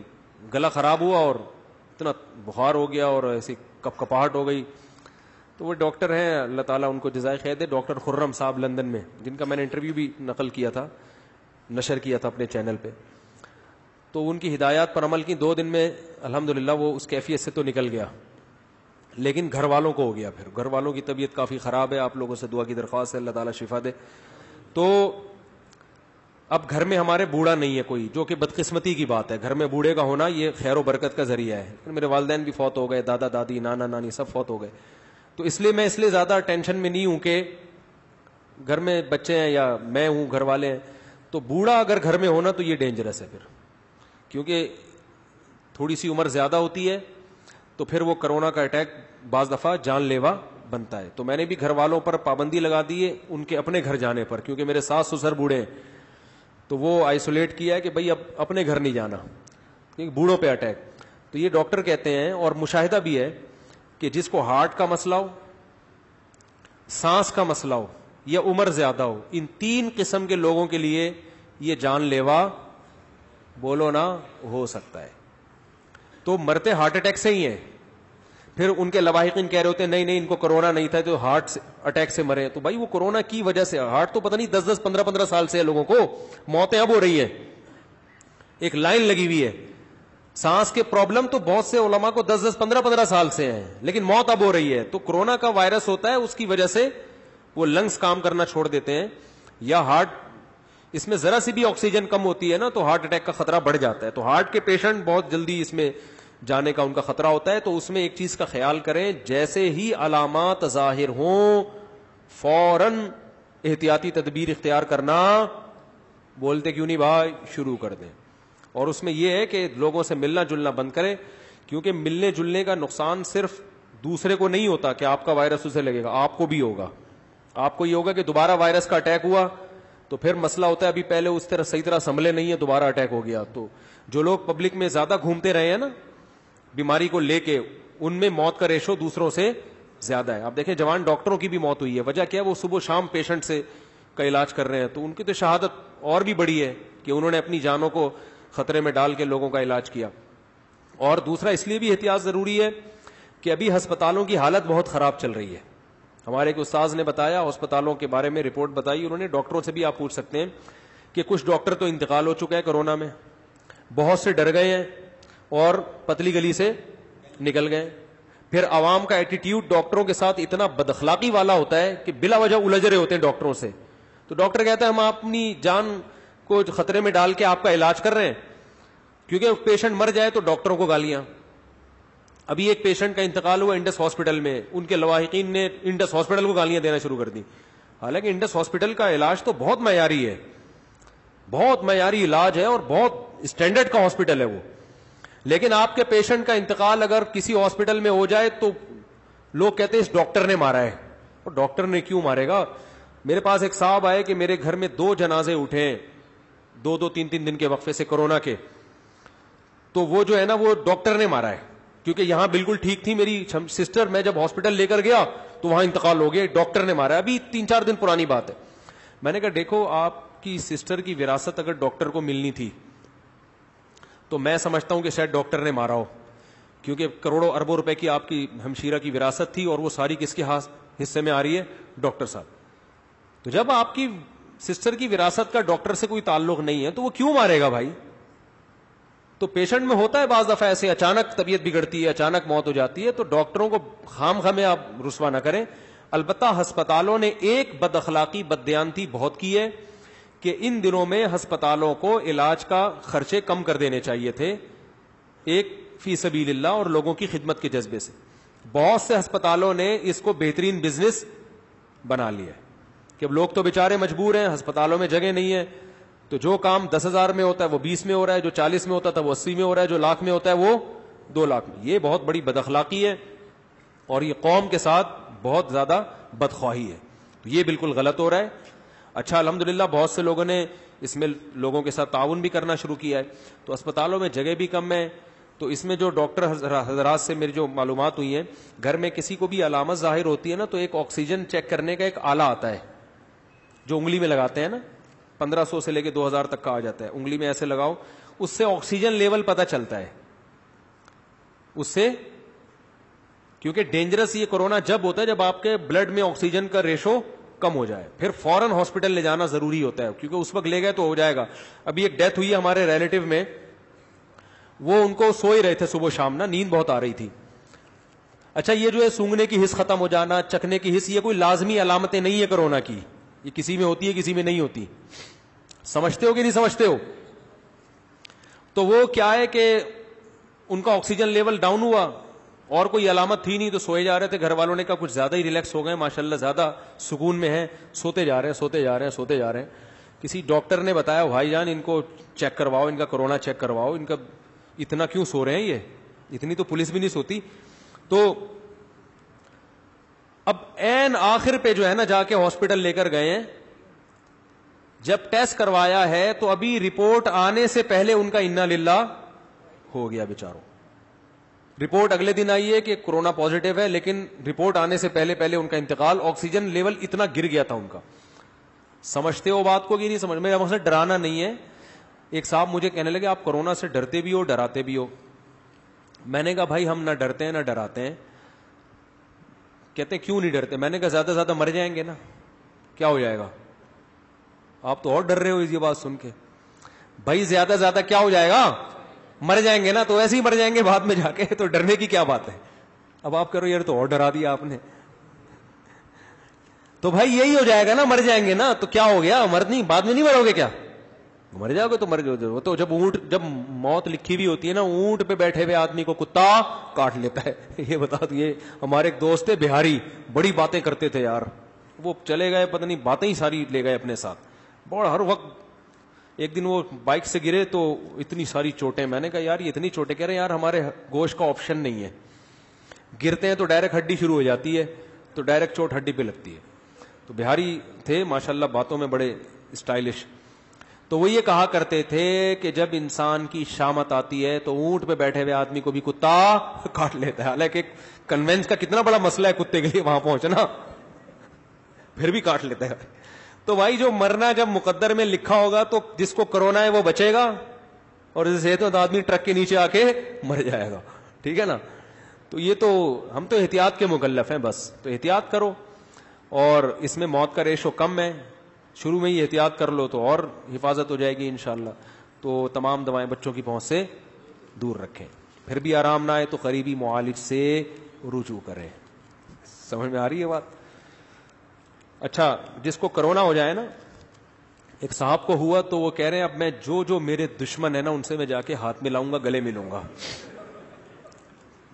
گلا خراب ہوا اور اتنا بخار ہو گیا اور ایسی کپکپاہٹ ہو گئی. تو وہ ڈاکٹر ہیں, اللہ تعالیٰ ان کو جزائے خیر دے, ڈاکٹر خرم صاحب لندن میں, جن کا میں نے انٹرویو بھی نقل کیا تھا, نشر کیا تھا اپنے چینل پہ. تو ان کی ہدایات پر عمل کی. 2 دن میں الحمدللہ وہ اس کیفیت سے تو نکل گیا, لیکن گھر والوں کو ہو گیا. پھر گھر والوں کی طبیعت کافی خراب ہے. آپ لوگوں سے دعا کی درخواست ہے, اللہ تعالیٰ شفا دے. تو اب گھر میں ہمارے بوڑھا نہیں ہے کوئی, جو کہ بدقسمتی کی بات ہے. گھر میں بوڑھے کا ہونا یہ خیر و برکت کا ذریعہ ہے. میرے والدین بھی فوت ہو گئے, دادا دادی نانا نانی سب فوت ہو گئے. تو اس لیے میں زیادہ ٹینشن میں نہیں ہوں کہ گھر میں بچے ہیں یا میں ہوں, گھر والے ہیں. تو بوڑھا اگر گھر میں ہونا تو یہ ڈینجرس ہے پھر, کیونکہ تھوڑی سی عمر زیادہ ہوتی ہے تو پھر وہ کرونا کا اٹیک بعض دفعہ جان لیوا بنتا ہے. تو میں نے بھی گھر والوں پر پابندی لگا دی ہے ان کے اپنے گھر جانے پر, کیونکہ میرے ساس سسر بوڑھے ہیں, تو وہ آئسولیٹ کیا ہے کہ بھائی اب اپنے گھر نہیں جانا, کیونکہ بوڑھوں پہ اٹیک. تو یہ ڈاکٹر کہتے ہیں, اور مشاہدہ بھی ہے, کہ جس کو ہارٹ کا مسئلہ ہو, سانس کا مسئلہ ہو یا عمر زیادہ ہو, ان 3 قسم کے لوگوں کے لیے یہ جان لیوا بولو نا ہو سکتا ہے. تو مرتے ہارٹ اٹیک سے ہی ہیں. پھر ان کے لواحقین کہہ رہے ہوتے ہیں نہیں ان کو کرونا نہیں تھا تو ہارٹ اٹیک سے مرے. تو بھائی وہ کرونا کی وجہ سے, ہارٹ تو پتہ نہیں 10 15 سال سے ہے لوگوں کو, موتیں اب ہو رہی ہیں, ایک لائن لگی ہوئی ہے. سانس کے پرابلم تو بہت سے علماء کو 10 15 سال سے ہیں, لیکن موت اب ہو رہی ہے. تو کرونا کا وائرس ہوتا ہے, اس کی وجہ سے وہ لنگز کام کرنا چھوڑ دیتے ہیں, یا ہارٹ اس میں ذرا سی بھی آکسیجن کم ہوتی ہے نا تو ہارٹ اٹیک کا خطرہ بڑھ جاتا ہے. تو ہارٹ کے پیشنٹ بہت جلدی اس میں جانے کا ان کا خطرہ ہوتا ہے. تو اس میں ایک چیز کا خیال کریں, جیسے ہی علامات ظاہر ہوں فوراً احتیاطی تدبیر اختیار کرنا, بولتے کیوں نہیں بھائی, شروع کر دیں. اور اس میں یہ ہے کہ لوگوں سے ملنا جلنا بند کریں, کیونکہ ملنے جلنے کا نقصان صرف دوسرے کو نہیں ہوتا کہ آپ کا وائرس اسے لگے گا, آپ کو بھی ہوگا. آپ کو یہ ہوگا کہ دوبارہ وائرس کا اٹیک ہوا تو پھر مسئلہ ہوتا ہے ابھی پہلے اس طرح صحیح طرح سنبھلے نہیں ہے, دوبارہ اٹیک ہو گیا. تو جو لوگ پبلک میں زیادہ گھومتے رہے ہیں نا بیماری کو لے کے, ان میں موت کا ریشو دوسروں سے زیادہ ہے. آپ دیکھیں جوان ڈاکٹروں کی بھی موت ہوئی ہے, وجہ کیا ہے, وہ صبح شام پیشنٹ سے کا علاج کر رہے ہیں. تو ان کی تو شہادت اور بھی بڑی ہے کہ انہوں نے اپنی جانوں کو خطرے میں ڈال کے لوگوں کا علاج کیا. اور دوسرا اس لیے بھی احتیاط ضروری ہے کہ ابھی ہسپتالوں کی حالت بہت خراب چل رہی ہے. ہمارے ایک استاذ نے بتایا, ہسپتالوں کے بارے میں رپورٹ بتائی انہوں نے, ڈاکٹروں سے بھی آپ پوچھ سکتے ہیں کہ کچھ ڈاکٹر تو انتقال ہو چکے ہیں کورونا میں, بہت سے ڈر گئے ہیں اور پتلی گلی سے نکل گئے. پھر عوام کا ایٹیٹیوڈ ڈاکٹروں کے ساتھ اتنا بد اخلاقی والا ہوتا ہے کہ بلا وجہ الجھ رہے ہوتے ہیں ڈاکٹروں سے. تو ڈاکٹر کہتا ہے ہم اپنی جان کو خطرے میں ڈال کے آپ کا علاج کر رہے ہیں, کیونکہ پیشنٹ مر جائے تو ڈاکٹروں کو گالیاں. ابھی ایک پیشنٹ کا انتقال ہوا انڈس ہاسپٹل میں, ان کے لواحقین نے انڈس ہاسپٹل کو گالیاں دینا شروع کر دی. حالانکہ انڈس ہاسپٹل کا علاج تو بہت معیاری ہے, بہت معیاری علاج ہے اور بہت اسٹینڈرڈ کا ہاسپٹل ہے وہ. لیکن آپ کے پیشنٹ کا انتقال اگر کسی ہاسپٹل میں ہو جائے تو لوگ کہتے ہیں اس ڈاکٹر نے مارا ہے. اور ڈاکٹر نے کیوں مارے گا؟ میرے پاس ایک صاحب آئے کہ میرے گھر میں 2 جنازے اٹھے 2-3 دن کے وقفے سے کورونا کے, تو وہ جو ہے نا وہ ڈاکٹر نے مارا ہے, کیونکہ یہاں بالکل ٹھیک تھی میری سسٹر, میں جب ہاسپٹل لے کر گیا تو وہاں انتقال ہو گیا, ڈاکٹر نے مارا ہے. ابھی 3-4 دن پرانی بات ہے. میں نے کہا دیکھو آپ کی سسٹر کی وراثت اگر ڈاکٹر کو ملنی تھی تو میں سمجھتا ہوں کہ شاید ڈاکٹر نے مارا ہو, کیونکہ کروڑوں اربوں روپے کی آپ کی ہمشیرہ کی وراثت تھی اور وہ ساری کس کے حصے میں آ رہی ہے؟ ڈاکٹر صاحب. تو جب آپ کی سسٹر کی وراثت کا ڈاکٹر سے کوئی تعلق نہیں ہے تو وہ کیوں مارے گا بھائی؟ تو پیشنٹ میں ہوتا ہے بعض دفعہ ایسے, اچانک طبیعت بگڑتی ہے, اچانک موت ہو جاتی ہے, تو ڈاکٹروں کو خام خامے آپ رسوا نہ کریں. البتہ ہسپتالوں نے ایک بد اخلاقی بددیانتی بہت کی ہے کہ ان دنوں میں ہسپتالوں کو علاج کا خرچے کم کر دینے چاہیے تھے, ایک فی سبیل اللہ اور لوگوں کی خدمت کے جذبے سے. بہت سے ہسپتالوں نے اس کو بہترین بزنس بنا لیا ہے کہ اب لوگ تو بیچارے مجبور ہیں, ہسپتالوں میں جگہ نہیں ہے, تو جو کام 10,000 میں ہوتا ہے وہ 20 میں ہو رہا ہے, جو 40 میں ہوتا تھا وہ 80 میں ہو رہا ہے, جو لاکھ میں ہوتا ہے وہ 2 لاکھ میں. یہ بہت بڑی بد اخلاقی ہے اور یہ قوم کے ساتھ بہت زیادہ بدخواہی ہے. تو یہ بالکل غلط ہو رہا ہے. اچھا الحمدللہ بہت سے لوگوں نے اس میں لوگوں کے ساتھ تعاون بھی کرنا شروع کیا ہے. تو اسپتالوں میں جگہ بھی کم ہے, تو اس میں جو ڈاکٹر حضرات سے میری جو معلومات ہوئی ہیں, گھر میں کسی کو بھی علامت ظاہر ہوتی ہے نا تو ایک آکسیجن چیک کرنے کا ایک آلہ آتا ہے جو انگلی میں لگاتے ہیں نا, 1500 سے لے کے 2000 تک کا آ جاتا ہے, انگلی میں ایسے لگاؤ, اس سے آکسیجن لیول پتہ چلتا ہے. اس سے, کیونکہ ڈینجرس یہ کورونا جب ہوتا ہے جب آپ کے بلڈ میں آکسیجن کا ریشو کم ہو جائے, پھر فوراً ہاسپٹل لے جانا ضروری ہوتا ہے, کیونکہ اس وقت لے گئے تو ہو جائے گا. ابھی ایک ڈیتھ ہوئی ہے ہمارے ریلیٹو میں, وہ ان کو سو ہی رہے تھے صبح شام نا, نیند بہت آ رہی تھی. اچھا یہ جو ہے سونگنے کی حس ختم ہو جانا, چکھنے کی حس, یہ کوئی لازمی علامتیں نہیں ہے کورونا کی, یہ کسی میں ہوتی ہے کسی میں نہیں ہوتی. سمجھتے ہو کہ نہیں سمجھتے ہو؟ تو وہ کیا ہے کہ ان کا آکسیجن لیول ڈاؤن ہوا اور کوئی علامت تھی نہیں, تو سوئے جا رہے تھے. گھر والوں نے کہا کچھ زیادہ ہی ریلیکس ہو گئے, ماشاءاللہ زیادہ سکون میں ہیں, سوتے جا رہے ہیں سوتے جا رہے ہیں سوتے جا رہے ہیں. کسی ڈاکٹر نے بتایا بھائی جان ان کو چیک کرواؤ, ان کا کورونا چیک کرواؤ, ان کا اتنا کیوں سو رہے ہیں, یہ اتنی تو پولیس بھی نہیں سوتی. تو اب این آخر پہ جو ہے نا جا کے ہاسپٹل لے کر گئے ہیں, جب ٹیسٹ کروایا ہے تو ابھی رپورٹ آنے سے پہلے ان کا انا للہ ہو گیا بیچاروں. رپورٹ اگلے دن آئی ہے کہ کورونا پازیٹیو ہے, لیکن رپورٹ آنے سے پہلے ان کا انتقال, آکسیجن لیول اتنا گر گیا تھا ان کا. سمجھتے ہو بات کو کہ نہیں سمجھ؟ میرا مقصد ڈرانا نہیں ہے. ایک صاحب مجھے کہنے لگے آپ کورونا سے ڈرتے بھی ہو ڈراتے بھی ہو. میں نے کہا بھائی ہم نہ ڈرتے ہیں نہ ڈراتے ہیں. کہتے ہیں کیوں نہیں ڈرتے؟ میں نے کہا زیادہ زیادہ مر جائیں گے نا, کیا ہو جائے گا؟ آپ تو اور ڈر رہے ہو یہ بات سن کے. بھائی زیادہ زیادہ کیا ہو جائے گا؟ مر جائیں گے نا, تو ایسے ہی مر جائیں گے بعد میں جا کے, تو ڈرنے کی کیا بات ہے؟ اب آپ کرو یار تو اور ڈرا دیا آپ نے. تو بھائی یہی ہو جائے گا نا, مر جائیں گے نا, تو کیا ہو گیا؟ مر نہیں, بعد میں نہیں مرو گے کیا؟ مر جاؤ گے تو مر گئے. وہ تو جب موت لکھی ہوئی ہوتی ہے نا, اونٹ پہ بیٹھے ہوئے آدمی کو کتا کاٹ لیتا ہے. یہ بتا دو, یہ ہمارے ایک دوست تھے بہاری, بڑی باتیں کرتے تھے یار, وہ چلے گئے پتہ نہیں باتیں ہی ساری لے گئے اپنے ساتھ. بڑا ہر وقت, ایک دن وہ بائک سے گرے تو اتنی ساری چوٹیں. میں نے کہا یار یہ اتنی چوٹیں, کہہ رہے یار ہمارے گوشت کا آپشن نہیں ہے, گرتے ہیں تو ڈائریکٹ ہڈی شروع ہو جاتی ہے, تو ڈائریکٹ چوٹ ہڈی پہ لگتی ہے. تو بہاری تھے ماشاءاللہ, باتوں میں بڑے اسٹائلش. تو وہ یہ کہا کرتے تھے کہ جب انسان کی شامت آتی ہے تو اونٹ پہ بیٹھے ہوئے آدمی کو بھی کتا کاٹ لیتا ہے. حالانکہ کنوینس کا کتنا بڑا مسئلہ ہے کتے کے لیے وہاں پہنچنا, پھر بھی کاٹ لیتا ہے. تو بھائی جو مرنا جب مقدر میں لکھا ہوگا تو جس کو کرونا ہے وہ بچے گا, اور جیسے صحت مند آدمی ٹرک کے نیچے آ کے مر جائے گا. ٹھیک ہے نا. تو یہ تو ہم تو احتیاط کے مکلف ہیں بس, تو احتیاط کرو. اور اس میں موت کا ریشو کم ہے, شروع میں ہی احتیاط کر لو تو اور حفاظت ہو جائے گی انشاءاللہ. تو تمام دوائیں بچوں کی پہنچ سے دور رکھیں. پھر بھی آرام نہ آئے تو قریبی معالج سے رجوع کریں. سمجھ میں آ رہی ہے بات؟ اچھا, جس کو کرونا ہو جائے نا, ایک صاحب کو ہوا تو وہ کہہ رہے ہیں اب میں جو میرے دشمن ہے نا ان سے میں جا کے ہاتھ ملاؤں گا, گلے ملوں گا.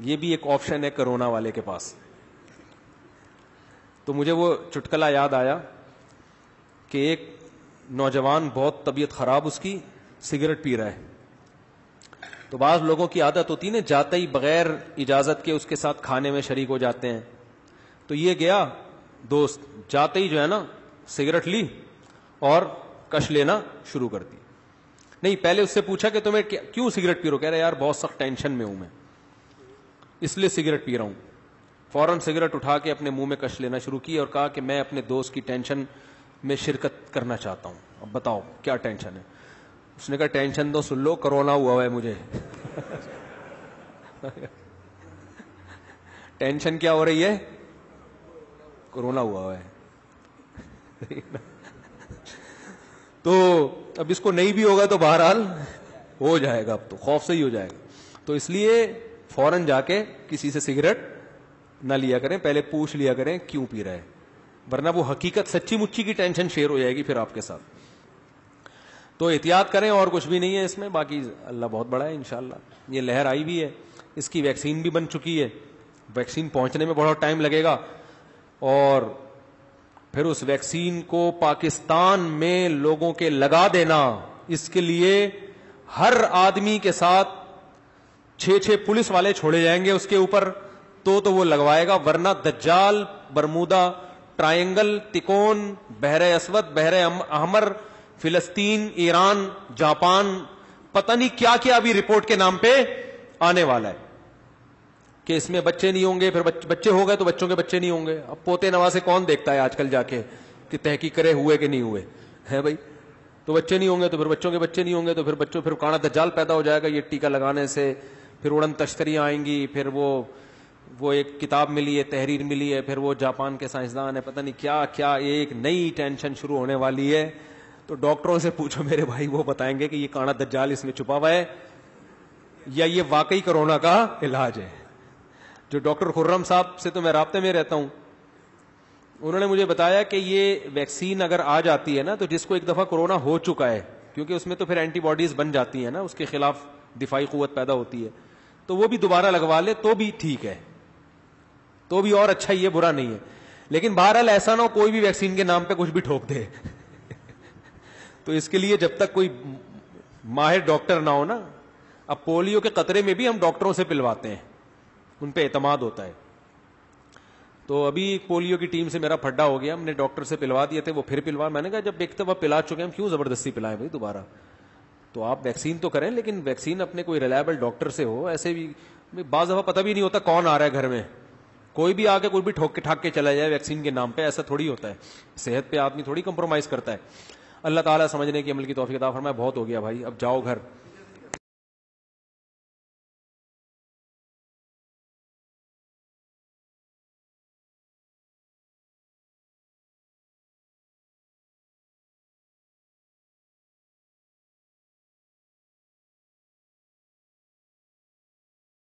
یہ بھی ایک آپشن ہے کرونا والے کے پاس. تو مجھے وہ چٹکلا یاد آیا کہ ایک نوجوان, بہت طبیعت خراب اس کی, سگریٹ پی رہا ہے. تو بعض لوگوں کی عادت ہوتی ہے نا, جاتے ہی بغیر اجازت کے اس کے ساتھ کھانے میں شریک ہو جاتے ہیں. تو یہ گیا دوست, جاتے ہی جو ہے نا سگریٹ لی اور کش لینا شروع کر دی. نہیں, پہلے اس سے پوچھا کہ تمہیں کیوں سگریٹ پی رہے ہو؟ کہہ رہے یار بہت سخت ٹینشن میں ہوں میں, اس لیے سگریٹ پی رہا ہوں. فوراً سگریٹ اٹھا کے اپنے منہ میں کش لینا شروع کی اور کہا کہ میں اپنے دوست کی ٹینشن میں شرکت کرنا چاہتا ہوں, اب بتاؤ کیا ٹینشن ہے. اس نے کہا ٹینشن تو سن لو, کرونا ہوا ہے مجھے. ٹینشن کیا ہو رہی ہے؟ کرونا ہوا ہے. تو اب اس کو نہیں بھی ہوگا تو بہرحال ہو جائے گا, اب تو خوف سے ہی ہو جائے گا. تو اس لیے فوراً جا کے کسی سے سگریٹ نہ لیا کریں, پہلے پوچھ لیا کریں کیوں پی رہا ہے, ورنہ وہ حقیقت سچی مچی کی ٹینشن شیئر ہو جائے گی پھر آپ کے ساتھ. تو احتیاط کریں, اور کچھ بھی نہیں ہے اس میں. باقی اللہ بہت بڑا ہے انشاءاللہ. یہ لہر آئی بھی ہے, اس کی ویکسین بھی بن چکی ہے. ویکسین پہنچنے میں بہت ٹائم لگے گا, اور پھر اس ویکسین کو پاکستان میں لوگوں کے لگا دینا, اس کے لیے ہر آدمی کے ساتھ 6 پولیس والے چھوڑے جائیں گے اس کے اوپر, تو وہ لگوائے گا. ورنہ دجال, برمودا ٹرائنگل, تکون, بحر اسود, بحر احمر, فلسطین, ایران, جاپان, پتہ نہیں کیا کیا ابھی رپورٹ کے نام پہ آنے والا ہے کہ اس میں بچے نہیں ہوں گے, پھر بچے ہو گئے تو بچوں کے بچے نہیں ہوں گے. اب پوتے نواسے کون دیکھتا ہے آج کل جا کے کہ تحقیق کرے ہوئے کہ نہیں ہوئے ہیں بھائی. تو بچے نہیں ہوں گے تو پھر بچوں کے بچے نہیں ہوں گے, تو پھر کانا دجال پیدا ہو جائے گا یہ ٹیکا لگانے سے. پھر اڑن تشتریاں آئیں گی, پھر وہ ایک کتاب ملی ہے, تحریر ملی ہے, پھر وہ جاپان کے سائنسدان ہے, پتہ نہیں کیا کیا, ایک نئی ٹینشن شروع ہونے والی ہے. تو ڈاکٹروں سے پوچھو میرے بھائی, وہ بتائیں گے کہ یہ کانا دجال اس میں چھپا ہوا ہے یا یہ واقعی کرونا کا علاج ہے. جو ڈاکٹر خرم صاحب سے تو میں رابطے میں رہتا ہوں, انہوں نے مجھے بتایا کہ یہ ویکسین اگر آ جاتی ہے نا, تو جس کو ایک دفعہ کرونا ہو چکا ہے, کیونکہ اس میں تو پھر اینٹی باڈیز بن جاتی ہیں نا, اس کے خلاف دفاعی قوت پیدا ہوتی ہے, تو وہ بھی دوبارہ لگوا لے تو بھی ٹھیک ہے, تو بھی اور اچھا ہی ہے, برا نہیں ہے. لیکن بہرحال ایسا نہ ہو کوئی بھی ویکسین کے نام پہ کچھ بھی ٹھوک دے. تو اس کے لیے جب تک کوئی ماہر ڈاکٹر نہ ہو نا, اب پولیو کے قطرے میں بھی ہم ڈاکٹروں سے پلواتے ہیں, ان پہ اعتماد ہوتا ہے. تو ابھی پولیو کی ٹیم سے میرا پھڈا ہو گیا, ہم نے ڈاکٹر سے پلوا دیے تھے, وہ پھر پلوا. میں نے کہا جب ایک دفعہ پلا چکے ہم کیوں زبردستی پلائیں بھائی دوبارہ. تو آپ ویکسین تو کریں, لیکن ویکسین اپنے کوئی ریلائبل ڈاکٹر سے ہو. ایسے بھی بعض دفعہ پتہ بھی نہیں ہوتا کون آ رہا ہے گھر میں, کوئی بھی آ کے کوئی بھی ٹھوک کے ٹھاک کے چلا جائے ویکسین کے نام پہ, ایسا تھوڑی ہوتا ہے. صحت پہ آدمی تھوڑی کمپرومائز کرتا ہے. اللہ تعالیٰ سمجھنے کی عمل کی توفیق عطا فرمائے. بہت ہو گیا بھائی, اب جاؤ گھر.